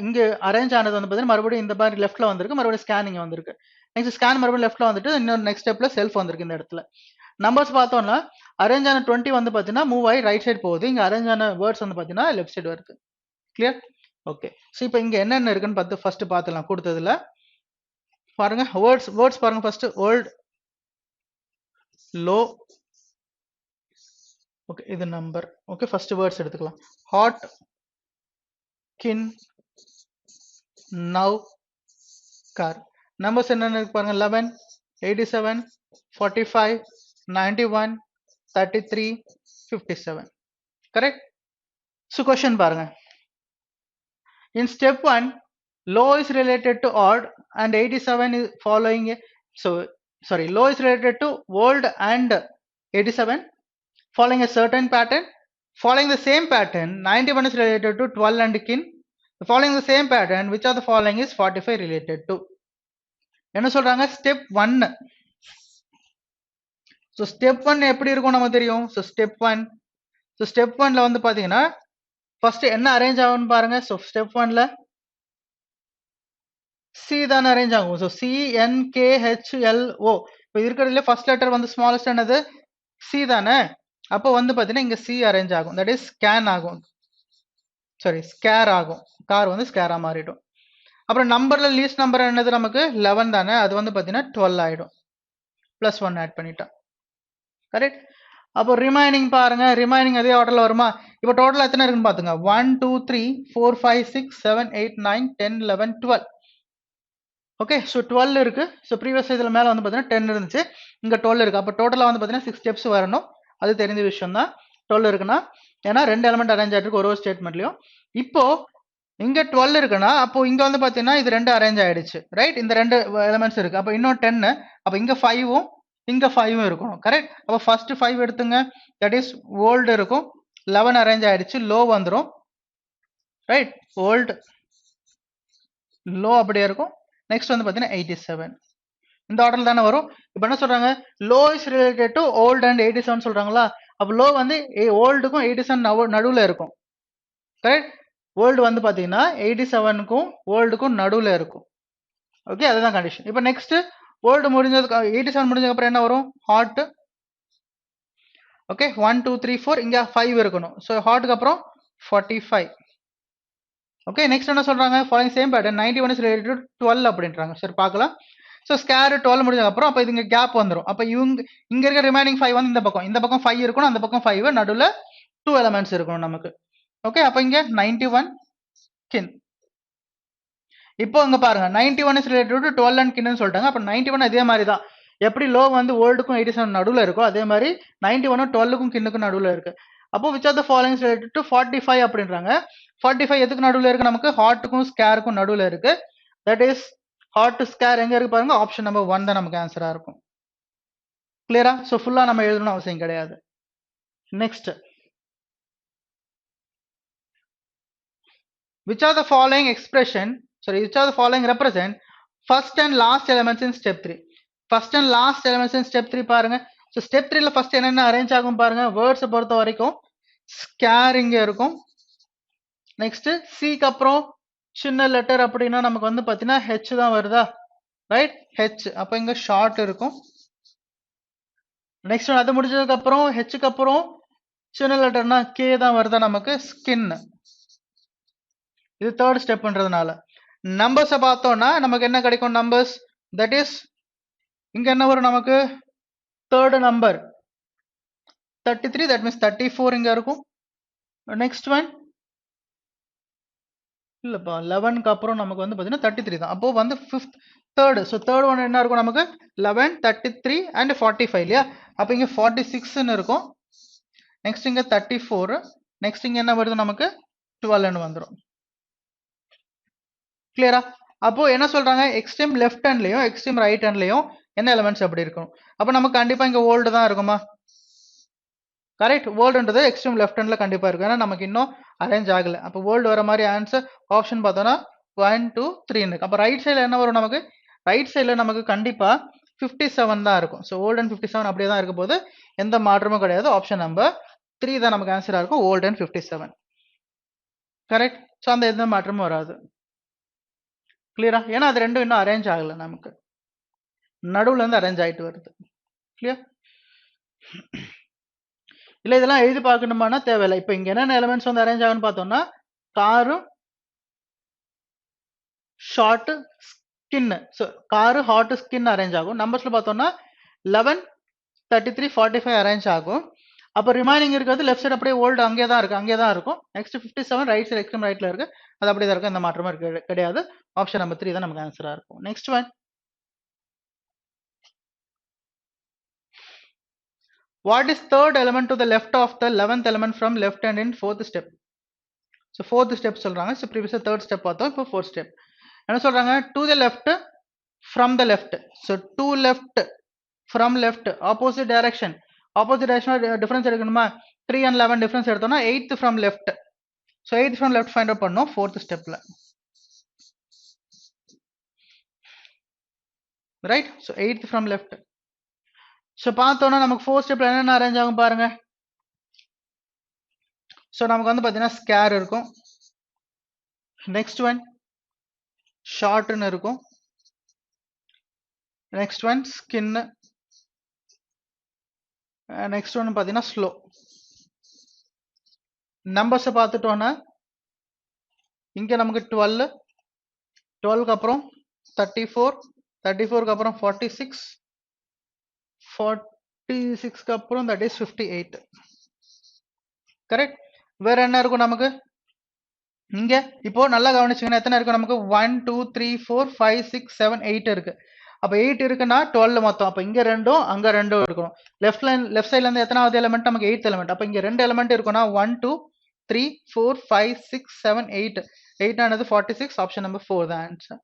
இங்க அரேஞ்ச் ஆனது வந்து பாத்தீங்கன்னா மறுபடியும் இந்த மாதிரி லெஃப்ட்ல வந்திருக்கு, மறுபடியும் ஸ்கேனிங் வந்திருக்கு. நெக்ஸ்ட் ஸ்கேன் மறுபடியும் லெஃப்ட்ல வந்துட்டு இன்னொரு நெக்ஸ்ட் ஸ்டெப்ல செல்ஃப் வந்திருக்கு. இந்த இடத்துல நம்பர்ஸ் பார்த்தோம்னா அரேஞ்ச் ஆன 20 வந்து பாத்தீங்கன்னா மூவ் ஆகி ரைட் சைடு போகுது. இங்க அரேஞ்ச் ஆன வேர்ட்ஸ் வந்து பாத்தீங்கன்னா லெஃப்ட் சைடு வருது. கிளியர்? ஓகே, ஸோ இப்போ இங்க என்னென்ன இருக்குன்னு பார்த்து ஃபர்ஸ்ட் பார்த்துலாம். கொடுத்ததுல பாருங்க, வேர்ட்ஸ் பாருங்க. First old, low. ஓகே, இது நம்பர். ஓகே, ஃபர்ஸ்ட் வேர்ட்ஸ் எடுத்துக்கலாம். Hot, kin, now, car. Numbers என்னென்ன இருக்கு பாருங்க. 11, 87, 45, 91, 33, 57. கரெக்ட்? ஸோ கொஸ்டின் பாருங்க. In step 1, low is related to odd and 87 is following low is related to old and 87 following a certain pattern. Following the same pattern, 91 is related to 12 and kin. Following the same pattern, which of the following is 45 related to? என்ன சொல்றாங்க? ஸ்டெப் 1. ஸோ ஸ்டெப் 1 எப்படி இருக்கும் நமக்கு தெரியும். ஸோ ஸ்டெப் 1ல வந்து பாத்தீங்கன்னா ஃபர்ஸ்ட் என்ன அரேஞ்ச் ஆகும்னு பாருங்க. ஸோ ஸ்டெப் 1ல சி தானே அரேஞ்ச் ஆகும். So CNKHLO. இப்போ இருக்கிறதுல ஃபர்ஸ்ட் லெட்டர் வந்து ஸ்மாலஸ்ட் என்னது? சி தானே. அப்போ வந்து பாத்தீங்கன்னா இங்க சி அரேஞ்ச் ஆகும். தட் இஸ் ஸ்கேன் ஆகும். ஸ்கேர் ஆகும். கார் வந்து ஸ்கேரா மாறிடும். அப்புறம் நம்பர்ல லீஸ்ட் நம்பர் என்னது? நமக்கு 11 தானே. அது வந்து பாத்தீங்கன்னா 12 ஆயிடும். +1 ஆட் பண்ணிட்டா. கரெக்ட்? அப்போ ரிமைனிங் பாருங்க, ரிமைனிங் அதே ஆர்டர்ல வருமா? இப்போ டோட்டல் எத்தனை இருக்குன்னு பாத்துங்க. 1 2 3 4 5 6 7 8 9 10 11 12. ஓகே, ஸோ 12 இருக்கு. ஸோ ப்ரீவியஸ் இதில் மேலே வந்து பார்த்தீங்கன்னா 10 இருந்துச்சு, இங்கே 12 இருக்கு. அப்போ டோட்டலாக வந்து பார்த்தீங்கன்னா 6 ஸ்டெப்ஸ் வரணும். அது தெரிஞ்ச விஷயம் தான். 12 இருக்குன்னா ஏன்னா 2 எலமெண்ட் அரேஞ்ச் ஆகிட்டு ஒரு ஸ்டேட்மெண்ட்லையும். இப்போ இங்கே 12 இருக்குன்னா அப்போ இங்கே வந்து பார்த்தீங்கன்னா இது 2 அரேஞ்ச் ஆயிடுச்சு, ரைட்? இந்த 2 எலமெண்ட்ஸ் இருக்கு. அப்போ இன்னும் 10, அப்போ இங்கே 5ம் இங்கே 5ம் இருக்கணும், கரெக்ட்? அப்போ ஃபர்ஸ்ட் 5 எடுத்துங்க, தட் இஸ் ஓல்டு இருக்கும். 11 அரேஞ்ச் ஆயிடுச்சு, லோ வந்துடும், ரைட்? ஓல்டு லோ அப்படியே இருக்கும். நெக்ஸ்ட் வந்து பார்த்தீங்கன்னா 87. இந்த ஆர்டர் தானே வரும். இப்போ என்ன சொல்றாங்க, low is related to old and 87 சொல்றாங்களா? அப்போ லோ வந்து ஓல்டுக்கும் 87 நடுவில் இருக்கும், கரெக்ட்? ஓல்டு வந்து பார்த்தீங்கன்னா 87க்கும் ஓல்டுக்கும் நடுவில் இருக்கும். ஓகே, அதுதான் கண்டிஷன். இப்போ நெக்ஸ்ட் ஓல்டு முடிஞ்சதுக்கு 87 முடிஞ்சதுக்கு அப்புறம் என்ன வரும்? ஹாட். ஓகே, 1 2 3 4 இங்கே 5 இருக்கணும். ஸோ ஹாட்டுக்கு அப்புறம் 45. ஓகே, நெக்ஸ்ட் என்ன சொல்றாங்க? Following same pattern 91 is related to 12 அப்படின்றாங்க. சரி பார்க்கலாம். ஸோ ஸ்கேர் 12 முடிஞ்சதுக்கு அப்புறம் அப்போ இது இங்கே கேப் வந்துடும். அப்போ இங்க இருக்க ரிமைனிங் 5 வந்து இந்த பக்கம் 5 இருக்கணும், அந்த பக்கம் 5, நடுவில் 2 எலமெண்ட்ஸ் இருக்கணும் நமக்கு. ஓகே, அப்போ இங்கே 91 கின். இப்போ இங்க பாருங்க 91 இஸ் ரிலேட்டட் டு 12 அண்ட் கின்னு சொல்லிட்டாங்க. அப்போ 91 அதே மாதிரி தான். எப்படி லோ வந்து ஓல்டுக்கும் 87 நடுவில் இருக்கோ அதே மாதிரி 91 12க்கும் கின்னுக்கும் நடுவில் இருக்கு. அப்போ which are the following related to 45 அப்படின்றாங்க. 45 எதுக்கு நடுவில் இருக்கு? நமக்கு ஹாட்டுக்கும் ஸ்கேருக்கும் நடுவில் இருக்கு. தட் இஸ் ஹாட் ஸ்கேர் எங்க இருக்கு பாருங்க, ஆப்ஷன் நம்பர் 1 தான் நமக்கு ஆன்சரா இருக்கும். கிளியரா? ஸோ ஃபுல்லா நம்ம எழுதணும் அவசியம் கிடையாது. Next, which are the following expression, sorry, which are the following represent first and last elements in step 3? first and last elements in step 3 பாருங்க. ஸோ ஸ்டெப் 3ல ஃபர்ஸ்ட் என்னென்ன அரேஞ்ச் ஆகும் பாருங்க. வேர்ட்ஸை பொறுத்த வரைக்கும் ஸ்கேர் இங்க இருக்கும். நெக்ஸ்ட் சிக்கு அப்புறம் சின்ன லெட்டர் அப்படின்னா நமக்கு வந்து பார்த்தீங்கன்னா ஹெச் தான் வருதா, ரைட்? ஹெச். அப்போ இங்க ஷார்ட் இருக்கும். நெக்ஸ்ட் அது முடிஞ்சதுக்கு அப்புறம் ஹெச்சுக்கு அப்புறம் சின்ன லெட்டர்னா கே தான் வருதா நமக்கு, ஸ்கின். இது தேர்ட் ஸ்டெப்ன்றதுனால. நம்பர்ஸை பார்த்தோம்னா நமக்கு என்ன கிடைக்கும்? நம்பர்ஸ் தட் இஸ் இங்க என்ன வரும் நமக்கு? தேர்ட் நம்பர் 33, தட் மீன்ஸ் 34 இங்க இருக்கும். நெக்ஸ்ட் ஒன் இல்லப்பா 11க்கு அப்புறம் நமக்கு வந்து பார்த்தீங்கன்னா 33 தான். அப்போ வந்து fifth third. So third one என்ன இருக்கும் நமக்கு? 11 33 அண்ட் 45 இல்லையா? அப்போ இங்கே 46ன்னு இருக்கும். நெக்ஸ்ட் இங்கே 34. நெக்ஸ்ட் இங்கே என்ன வருது நமக்கு? 12ன்னு வந்துடும். கிளியரா? அப்போ என்ன சொல்றாங்க, எக்ஸ்ட்ரீம் லெஃப்ட் ஹேண்ட்லயும் எக்ஸ்ட்ரீம் ரைட் ஹேண்ட்லயும் என்ன எலிமெண்ட்ஸ் அப்படி இருக்கும்? அப்போ நமக்கு கண்டிப்பா இங்க ஓல்டு தான் இருக்குமா? கரெக்ட். வேர்ல்டுன்றது எக்ஸ்ட்ரீம் லெஃப்ட் ஹேண்ட்ல கண்டிப்பா இருக்கும், ஏன்னா நமக்கு இன்னும் அரேஞ்ச் ஆகல. அப்போ வேர்ல்டு வர மாதிரி ஆன்சர் ஆப்ஷன் பார்த்தோம்னா 1 2 3 இருக்கு. அப்போ ரைட் சைடில் என்ன வரும் நமக்கு? ரைட் சைடில் நமக்கு கண்டிப்பா 57 தான் இருக்கும். ஸோ ஓல்டு அண்ட் 57 அப்படியே தான் இருக்க போது, எந்த மாற்றமும் கிடையாது. ஆப்ஷன் நம்பர் 3 தான் நமக்கு ஆன்சரா இருக்கும், ஓல்டு அண்ட் 57. கரெக்ட். ஸோ அந்த எந்த மாற்றமும் வராது. கிளியரா? ஏன்னா அது ரெண்டும் இன்னும் அரேஞ்ச் ஆகல, நமக்கு நடுவுல இருந்து அரேஞ்ச் ஆயிட்டு வருது. கிளியர்? இல்ல இதெல்லாம் எழுதி பார்க்கணுமானா தேவையில்லை. இப்போ இங்க என்னென்ன எலிமெண்ட்ஸ் வந்து அரேஞ்ச் ஆகுன்னு பார்த்தோம்னா car, short, skin. So car, hot, skin arrange ஆகும். நம்பர்ஸ்ல பார்த்தோம்னா 11 33 45 அரேஞ்ச் ஆகும். அப்போ ரிமைனிங் இருக்கிறது லெஃப்ட் சைடு அப்படியே ஓல்டு அங்கே தான் இருக்கு, அங்கே தான் இருக்கும். நெக்ஸ்ட் 57 ரைட் சைடு எக்ஸ்ட்ரீம் ரைட்ல இருக்கு, அது அப்படியே தான் இருக்கும், எந்த மாற்றமும் கிடையாது. ஆப்ஷன் நம்பர் 3 தான் நமக்கு ஆன்சரா இருக்கும். Next one, what is third element to the left of the 11th element from left hand in fourth step? So fourth step சொல்றாங்க. So previous third step பார்த்தோம், இப்போ fourth step. என்ன சொல்றாங்க? to the left from the left. So to left from left, opposite direction. opposite direction difference எடுக்கணுமா? 3 and 11 difference எடுத்தோம்னா 8th from left. So 8th from left find out பண்ணோம் fourth stepல, right? So 8th from left. So பார்த்தோன்னா நமக்கு ஃபோர்த் ஸ்டெப்ல என்னென்ன அரேஞ்ச் ஆகும் பாருங்க. ஸோ நமக்கு வந்து பார்த்தீங்கன்னா ஸ்கேர் இருக்கும். நெக்ஸ்ட் ஒன் ஷார்ட்னு இருக்கும். Next one skin. Next one பார்த்தீங்கன்னா ஸ்லோ. நம்பர்ஸை பார்த்துட்டோன்னா இங்கே நமக்கு 12, 12க்கு அப்புறம் 34, 34க்கு அப்புறம் 46, 56க்கு அப்புறம் that is 58 கரெக்ட். வேற என்ன இருக்கும் நமக்கு இங்க? இப்போ நல்லா கவனிச்சீங்கன்னா எத்தனை இருக்கு நமக்கு 1 2 3 4 5 6 7 8 இருக்கு. அப்ப 8 இருக்குன்னா 12 மொத்தம். அப்ப இங்க ரெண்டும் அங்க ரெண்டும் இருக்கணும். லெஃப்ட் சைடுல இருந்து எத்தனாவது எலிமெண்ட் நமக்கு 8th எலிமெண்ட். அப்ப இங்க ரெண்டு எலிமெண்ட் இருக்கும்னா 1 2 3 4 5 6 7 8. 8 ஆனது 46. ஆப்ஷன் நம்பர் 4 தான் answer.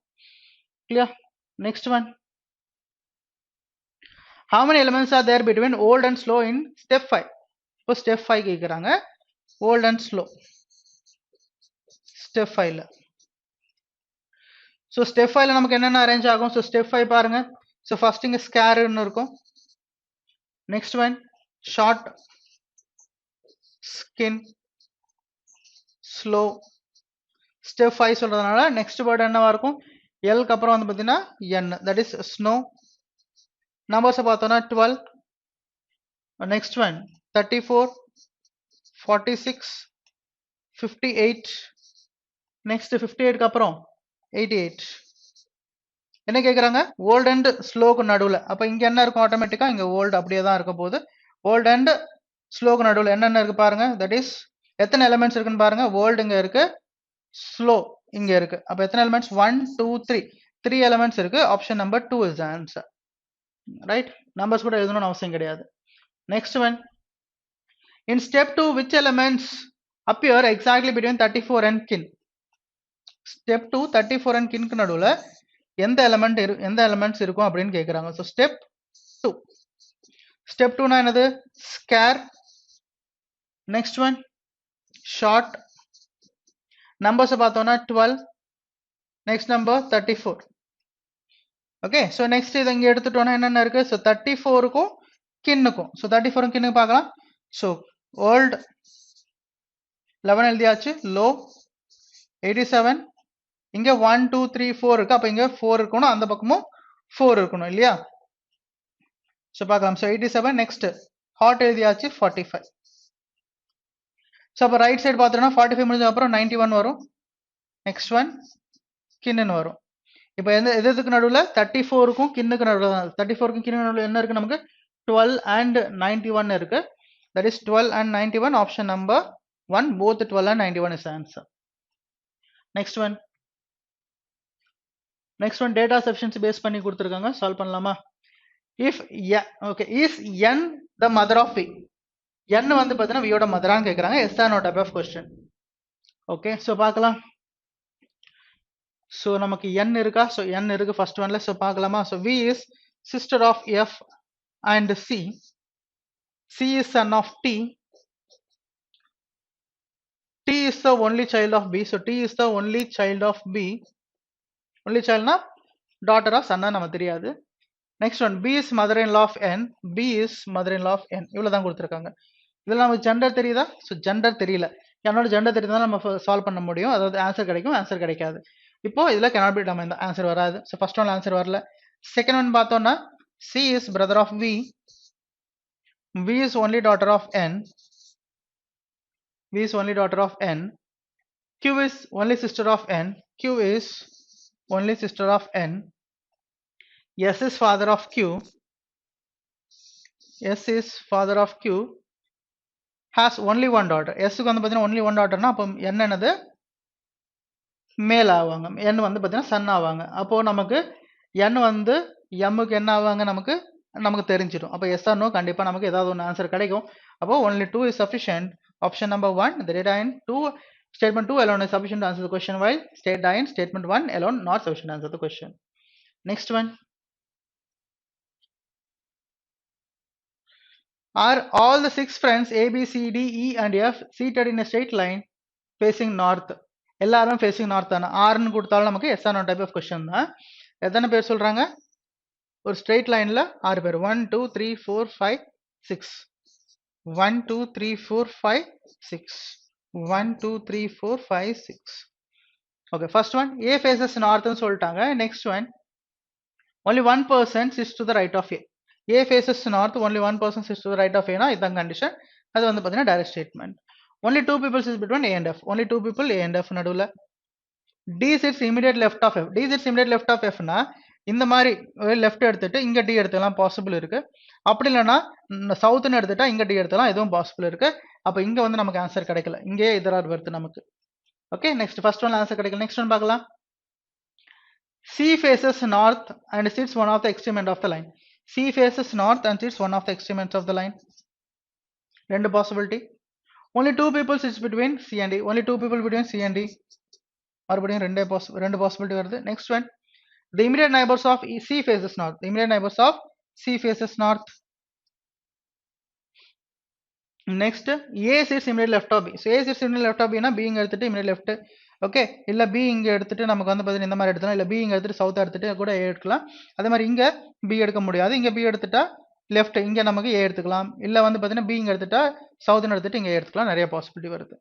Clear? Next one. How many elements are there between old and slow in step 5? இப்போ step 5 கேக்குறாங்க. old and slow. step 5ல. So step 5ல நமக்கு என்னென்ன அரேஞ்ச் ஆகும்? So step 5 பாருங்க. So first இங்க scare ன்னு இருக்கும். Next one short, skin, slow. step 5 சொல்றதுனால next word என்னவா இருக்கும்? L க்கு அப்புறம் வந்து பாத்தீங்கன்னா N. That is snow. Numbers பார்த்தோம்னா 12. Next one 34, 46, 58. Next 58 க்கு அப்புறம் 88. என்ன கேக்குறாங்க? old and slow க்கு நடுவுல. அப்ப இங்க என்ன இருக்கும்? ஆட்டோமேட்டிக்கா இங்க old அப்படியே தான் இருக்க போகுது. old and slow க்கு நடுவுல என்னென்ன இருக்கு பாருங்க. that is எத்தனை எலிமெண்ட்ஸ் இருக்குன்னு பாருங்க. old இங்க இருக்கு, slow இங்க இருக்கு. அப்ப எத்தனை எலிமெண்ட்ஸ்? 1 2 3. 3 எலிமெண்ட்ஸ் இருக்கு. Option number 2 is the answer. Right? Numbers கூட எழுதணும்னு அவசியம் கிடையாது. Next one. in step 2 which elements appear exactly between 34 and kin? step 2 34 and kin க்கு நடுவுல எந்த எலிமெண்ட்ஸ் இருக்கும் அப்படின்னு கேக்குறாங்க. so step 2. step 2 னா என்னது? scare. next one short. numbers பார்த்தோம்னா 12. next number 34. Okay. so next இத இங்க எடுத்துட்டோம்னா என்னென்ன இருக்கு? so 34 க்கும் கின்னுக்கும். so 34 க்கும் கின்னுக்கு பார்க்கலாம். so old 11 எழுதியாச்சு. low 87. இங்க 1 2 3 4 இருக்கு. அப்ப இங்க 4 இருக்கணும், அந்த பக்கமும் 4 இருக்கணும் இல்லையா? சோ பார்க்கலாம். சோ 87. நெக்ஸ்ட் ஹாட் எழுதியாச்சு 45. சோ அப்ப ரைட் சைடு பார்த்தோம்னா 45 முடிஞ்ச அப்புறம் 91 வரும். நெக்ஸ்ட் ஒன் கின்னு வரும். இப்போ எதுக்கு நடுவுல 34 க்கும் கின்னுக்கு நடுவுல 34 க்கும் கின்னுக்கு நடுவுல என்ன இருக்கு நமக்கு? 12 and 91 இருக்கு. that is 12 and 91. option number 1. both 12 and 91 is the answer. next one data sufficiency base பண்ணி கொடுத்திருக்காங்க. சால்வ் பண்ணலாமா? if okay is n the mother of v? n வந்து பார்த்தீங்கன்னா v யோட மதரான்னு கேக்குறாங்க. yes or no type of question. okay so பார்க்கலாம். so நமக்கு n இருக்கா? so n இருக்கு first oneல. so பார்க்கலாமா? so v is sister of f and c. c is son of t. t is the only child of b. so t is the only child of b. only child na daughter of son நம்ம தெரியாது. next one b is mother in law of n. b is mother in law of n. இவ்வளவு தான் கொடுத்திருக்காங்க. இதெல்லாம் நமக்கு ஜெண்டர் தெரியுதா? so ஜெண்டர் தெரியல. என்னோட ஜெண்டர் தெரிஞ்சா நம்ம சால்வ் பண்ண முடியும். அதாவது ஆன்சர் கிடைக்கும், ஆன்சர் கிடைக்காது. இப்போ இதுல cannot be நம்ம இந்த ஆன்சர் வராது. so first one ஆன்சர் வரல. second one பார்த்தோம்னா c is brother of v. v is only daughter of n. v is only daughter of n. q is only sister of n. q is only sister of n. s is father of q. s is father of q. has only one daughter. s க்கு வந்து பாத்தீங்கன்னா only one daughter னா அப்ப n என்னது? மேல் ஆவாங்க. n வந்து பாத்தீங்கன்னா சன் ஆவாங்க. அப்போ நமக்கு n வந்து m க்கு என்ன ஆவாங்க? நமக்கு தெரிஞ்சிடும். அப்ப yes or no கண்டிப்பா நமக்கு ஏதாவது ஒரு ஆன்சர் கிடைக்கும். அப்போ only 2 is sufficient. option number 1. the data in 2 statement 2 alone is sufficient to answer the question, while data in statement 1 alone not sufficient to answer the question. next one. are all the 6 friends a b c d e and f seated in a straight line facing north? எல்லாரும் facing north தான. r ன்னு கொடுத்தாலும் நமக்கு yes or no type of question தான். எத்தனை பேர் சொல்றாங்க? ஒரு ஸ்ட்ரெயிட் லைன்ல 6 பேர். 1 2 3 4 5 6. 1 2 3 4 5 6. 1 2 3 4 5 6. okay first one a faces north ன்னு சொல்லிட்டாங்க. next one only one person sits to the right of a. a faces north, only one person sits to the right of a னா இதான் கண்டிஷன். அது வந்து பாத்தீங்கன்னா direct statement. only two people sits between a and f. only two people a and f நடுவுல. d sits immediate left of f. d sits immediate left of f னா இந்த மாதிரி லெஃப்ட் எடுத்துட்டு இங்க டி எடுத்துக்கலாம் பாசிபிள் இருக்கு. அப்படி இல்லைன்னா சவுத்னு எடுத்துட்டா இங்க டி எடுத்துக்கலாம், இதுவும் பாசிபிள் இருக்கு. அப்ப இங்க வந்து நமக்கு ஆன்சர் கிடைக்கல, இங்கே இதரார் வருது நமக்கு. Okay, next first one answer கிடைக்கல. நெக்ஸ்ட் ஒன் பார்க்கலாம். C faces north and sits one of the extreme end of the line. C faces north and sits one of the extreme ends of the line. ரெண்டு possibility. Only two people sits between C and D. Only two people between C and D. மறுபடியும் ரெண்டு possibility வருது. Next one. The immediate neighbors of C faces north. The immediate neighbors of C faces north. Next, A sits immediately left of B. So A sits immediately left of B na B இங்க எடுத்துட்டு immediately left. ஓகே, இல்ல B இங்க எடுத்துட்டு நமக்கு வந்து பாத்தீங்கன்னா இந்த மாதிரி எடுத்துக்கலாம், இல்ல B இங்க எடுத்துட்டு சவுத் எடுத்துட்டு கூட A எடுக்கலாம். அதே மாதிரி இங்க B எடுக்க முடியாது, இங்க B எடுத்துட்டா லெஃப்ட், இங்க நமக்கு A எடுத்துக்கலாம். இல்ல வந்து பாத்தீங்கன்னா B இங்க எடுத்துட்டா சவுத்னு எடுத்துட்டு இங்க A எடுத்துக்கலாம். நிறைய பாசிபிலிட்டி வருது.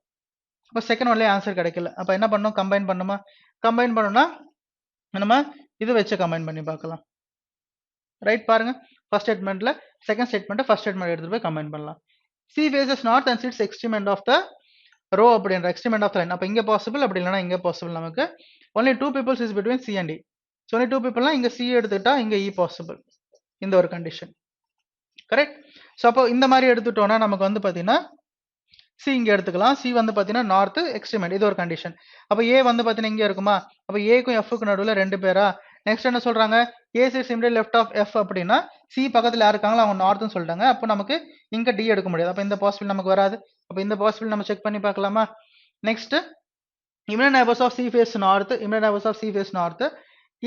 அப்ப செகண்ட் ஒன்லயே ஆன்சர் கிடைக்கல. அப்ப என்ன பண்ணணும், கம்பைன் பண்ணுமா? கம்பைன் பண்ணனும்னா நம்ம இது வச்சு கம்பைன் பண்ணி பார்க்கலாம். ரைட், பாருங்க. ஃபர்ஸ்ட் ஸ்டேட்மெண்ட்ல செகண்ட் ஸ்டேட்மெண்ட் ஃபர்ஸ்ட் ஸ்டேட்மெண்ட் எடுத்துட்டு போய் கம்பைன் பண்ணலாம். C faces north and sits extreme end of the row அப்படின்ற extreme end of the line. அப்ப இங்க பாசிபிள், அப்படி இல்லனா இங்க பாசிபிள். நமக்கு only two people is between C and D. So only two people னா இங்க C எடுத்துட்டா இங்க E பாசிபிள். இந்த ஒரு கண்டிஷன். கரெக்ட். சோ அப்போ இந்த மாதிரி எடுத்துட்டோம்னா நமக்கு வந்து பாத்தீங்கன்னா C இங்க எடுத்துக்கலாம். C வந்து பாத்தீங்கன்னா நார்த் எக்ஸ்ட்ரீம் எண்ட், இது ஒரு கண்டிஷன். அப்ப A வந்து பாத்தீங்கன்னா இங்க இருக்குமா? அப்ப A க்கும் F க்கு நடுவுல ரெண்டு பேரா? நெக்ஸ்ட் என்ன சொல்றாங்க, A sits immediately left of F அப்படின்னா C பக்கத்துல யார் இருக்காங்களோ அவங்க நார்த்னு சொல்லிட்டாங்க. அப்ப நமக்கு இங்க D எடுக்க முடியாது. அப்ப இந்த பாசிபிள் நமக்கு வராது. அப்ப இந்த பாசிபிள் நம்ம செக் பண்ணி பார்க்கலாமா? Next, immediate neighbors of C face north, immediate neighbors of C face north.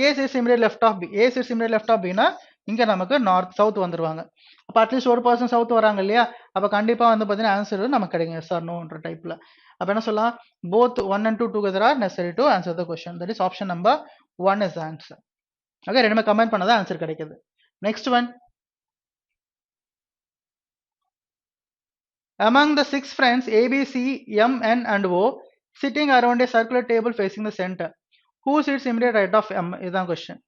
A sits immediately left of B. A sits immediately left of B னா இங்க நமக்கு நார்த் சவுத் வந்துருவாங்க. அப்ப அட்லீஸ்ட் ஒரு பர்சன் சவுத் வராங்க இல்லையா? அப்ப கண்டிப்பா வந்து பாத்தீங்கன்னா ஆன்சர் நமக்கு கிடைக்கும் எஸ் ஆர் நோன்ற டைப்ல. அப்ப என்ன சொல்லலாம், both 1 and 2 together are necessary to answer the question. That is option number 1 is the answer. Okay, ரெண்டுமே கம்பைன் பண்ணாதான் ஆன்சர் கிடைக்குது. Next one. Among the 6 friends A, B, C, M, N and O sitting around a circular table facing the center, who sits immediate right of M? இதுதான் question.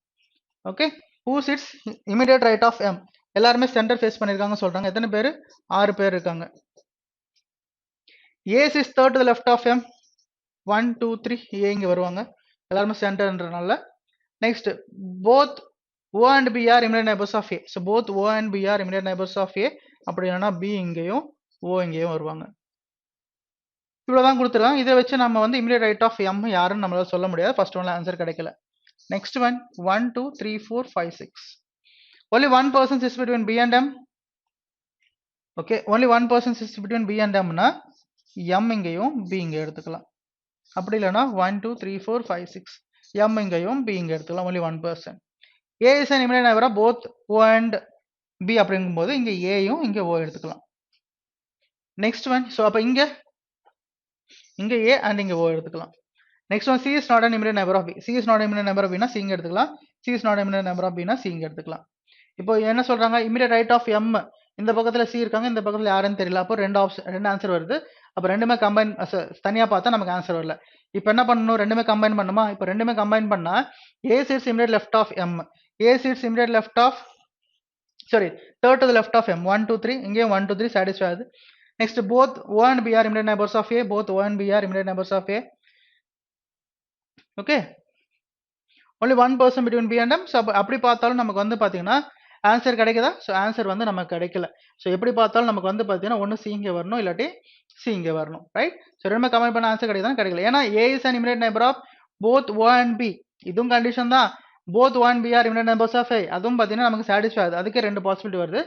Okay, who sits immediate right of M? எல்லாருமே சென்டர் ஃபேஸ் பண்ணிருக்காங்க சொல்றாங்க. எத்தனை பேர்? 6 பேர் இருக்காங்க. A sits third to the left of M. 1 2 3 A இங்க வருவாங்க, எல்லாருமே சென்டர்ன்றனால. Next, both O and B are immediate neighbors of A. So both O and B are immediate neighbors of A. அப்படின்னா B இங்கேயும் O இங்கேயும் வருவாங்க. இவ்வளவுதான் கொடுத்துருக்காங்க. இதை வச்சு நம்ம வந்து immediate right of M யாருன்னு நம்மளால சொல்ல முடியாது. ஃபர்ஸ்ட் ஒன்ல ஆன்சர் கிடைக்கல. Next one. 1 2 3 4 5 6. Only one person sits between B and M. Okay, only one person sits between B and M னா M இங்கேயும் B இங்க எடுத்துக்கலாம். அப்படி இல்லைன்னா 1 2 3 4 5 6 M இங்கேயும் B இங்க எடுத்துக்கலாம். only one person. A is an immediate neighbor of both O and B அப்படிங்கும்போது இங்க A யும் இங்க O எடுத்துக்கலாம். Next one. ஸோ அப்போ இங்க A அண்ட் இங்க O எடுத்துக்கலாம். Next one. C is not an immediate neighbor of B. C is not an immediate neighbor of B னா C இங்க எடுத்துக்கலாம். C is not an immediate neighbor of B னா C இங்க எடுத்துக்கலாம். இப்போ என்ன சொல்றாங்க, immediate right of M இந்த பக்கத்துல C இருக்காங்க, இந்த பக்கத்துல யாருன்னு தெரியல. அப்போ ரெண்டு ஆன்சர் வருது. அப்ப ரெண்டுமே கம்பைன் தனியா பார்த்தா நமக்கு ஆன்சர் வரல. இப்போ என்ன பண்ணணும், ரெண்டுமே கம்பைன் பண்ணுமா? இப்போ ரெண்டுமே கம்பைன் பண்ணா A sits immediate left of M. A sits immediate left of third to the left of M. 1 2 3 இங்கேயும் 1 2 3 satisfy ஆகுது. Next, both O and B are immediate neighbors of A. Both O and B are immediate neighbors of A. Okay, only one person between B and M. So அப்படி பார்த்தாலும் நமக்கு வந்து பாத்தீங்கன்னா ஆன்சர் கிடைக்குதா? ஸோ ஆன்சர் வந்து நமக்கு கிடைக்கல. ஸோ எப்படி பார்த்தாலும் நமக்கு வந்து பார்த்தீங்கன்னா ஒன்று சி இங்கே வரணும், இல்லாட்டி சி இங்கே வரணும். ரைட். ஸோ ரெண்டுமே கம்பைன் பண்ண ஆன்சர் கிடைக்குதா? கிடைக்கல. ஏன்னா A is an immediate neighbor of both O and B. இதுவும் கண்டிஷன் தான். both O and B are immediate neighbors of A. அதுவும் பார்த்தீங்கன்னா நமக்கு சாட்டிஸ்ஃபை ஆகுது. அதுக்கு ரெண்டு பாசிபிலிட்டி வருது.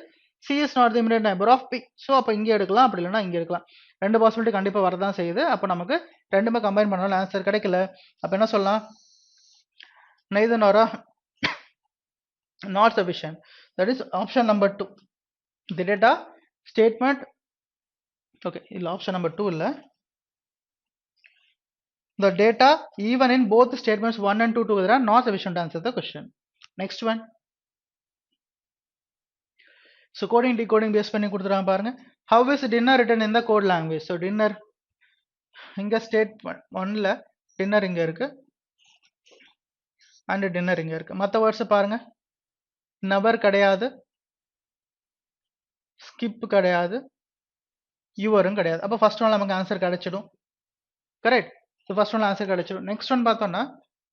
C is not the immediate neighbor of B. So அப்போ இங்கே எடுக்கலாம், அப்படி இல்லைன்னா இங்கே எடுக்கலாம். ரெண்டு பாசிபிலிட்டி கண்டிப்பாக வரதான் செய்யுது. அப்போ நமக்கு ரெண்டுமே கம்பைன் பண்ணாலும் ஆன்சர் கிடைக்கல. அப்போ என்ன சொல்லலாம், neither nor not sufficient. That is option number 2. The data statement. Okay, this option number 2 illa. The data even in both statements 1 and 2 together are not sufficient to answer the question. Next one. So coding decoding base பண்ணி கொடுத்துறாங்க பாருங்க. How is dinner written in the code language? So dinner இங்க statement 1ல dinner இங்க இருக்கு and dinner இங்க இருக்கு. மற்ற வேர்ட்ஸ் பாருங்க. never கிடையாது, skip கிடையாது, யுவரும் கிடையாது. அப்போ ஃபர்ஸ்ட் ஒன் நமக்கு ஆன்சர் கிடைச்சிடும். Correct. So first one answer கிடைச்சிடும். நெக்ஸ்ட் ஒன் பார்த்தோம்னா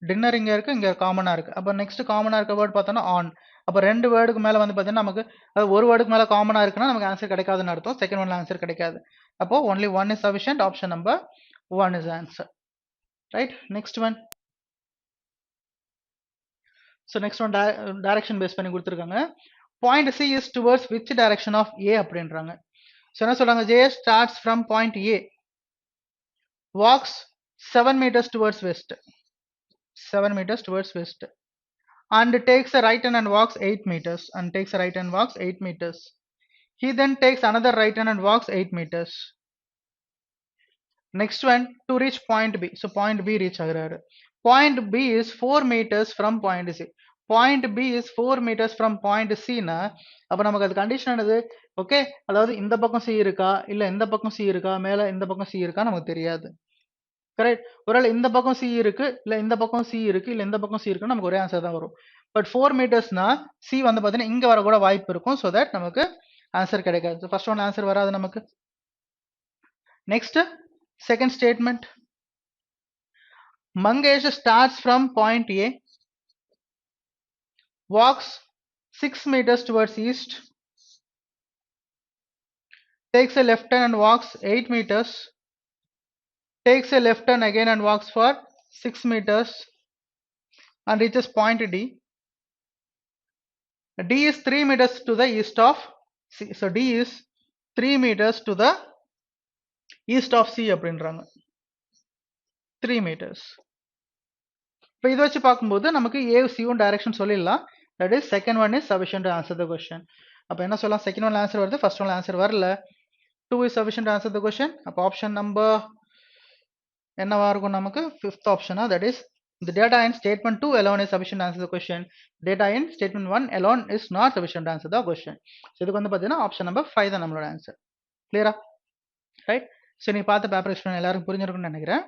டின்னர் இங்க இருக்கு, இங்க காமனா இருக்கு. அப்ப நெக்ஸ்ட் காமனா இருக்க வேர்ட் பார்த்தோம்னா ஆன். அப்ப ரெண்டு வேர்டுக்கு மேல வந்து பார்த்தீங்கன்னா நமக்கு அது ஒரு வேர்டுக்கு மேல காமனா இருக்குன்னா நமக்கு ஆன்சர் கிடைக்காதுன்னு அர்த்தம். செகண்ட் ஒன்ல ஆன்சர் கிடைக்காது. அப்போ only one is sufficient. Option number 1 is answer. Right? Next one. So next one direction base பண்ணி கொடுத்துருக்காங்க. Point C is towards which direction of A அப்படின்றாங்க. So என்ன சொல்றாங்க, J starts from point A, walks 7 meters towards west, 7 meters towards west, and takes a right turn and walks 8 meters, and takes a right turn and walks 8 meters. He then takes another right turn and walks 8 meters. Next one, to reach point B. So point B reach ஆகுறாரு. Point B is 4 meters from point C. Point B is 4 meters from point C னா அப்ப நமக்கு அது கண்டிஷன் என்னது, ஓகே, அதாவது இந்த பக்கம் C இருக்கா இல்ல இந்த பக்கம் C இருக்கா மேல இந்த பக்கம் C இருக்கா நமக்கு தெரியாது. கரெக்ட். ஒருவேளை இந்த பக்கம் C இருக்கு இல்ல இந்த பக்கம் C இருக்கு இல்ல இந்த பக்கம் C இருக்குன்னு நமக்கு ஒரே ஆன்சர் தான் வரும். பட் 4 மீட்டர்ஸ்னா C வந்து பார்த்தீங்கன்னா இங்க வர கூட வாய்ப்பு இருக்கும். ஸோ தட் நமக்கு ஆன்சர் கிடைக்காது. ஃபர்ஸ்ட் ஒன் ஆன்சர் வராது நமக்கு. Next second statement, Mangesh starts from point A, walks 6 meters towards east, takes a left turn and walks 8 meters, takes a left turn again and walks for 6 meters and reaches point D. D is 3 meters to the east of C. So D is 3 meters to the east of C அப்படின்றாங்க. 3 meters. இப்போ இதை வச்சு பார்க்கும்போது நமக்கு A C1 டைரக்ஷன் சொல்லிடலாம். That is second one is sufficient to answer the question. அப்போ என்ன சொல்லலாம், செகண்ட் ஒன்ல ஆன்சர் வருது, ஃபர்ஸ்ட் ஒன்ல ஆன்சர் வரல. 2 is sufficient to answer the question. அப்போ ஆப்ஷன் நம்பர் என்னவா இருக்கும் நமக்கு, ஃபிஃப்த் ஆப்ஷனா, that is the data in statement 2 alone is sufficient to answer the question. Data in statement 1 alone is not sufficient to answer the question. So இதுக்கு வந்து பார்த்தீங்கன்னா ஆப்ஷன் நம்பர் 5 தான் நம்மளோட ஆன்சர். கிளியரா? ரைட். ஸோ நீ பார்த்த பேப்பர் எக்ஸ்பிளைன் எல்லாருக்கும் புரிஞ்சிருக்கும்னு நினைக்கிறேன்.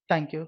தேங்க்யூ.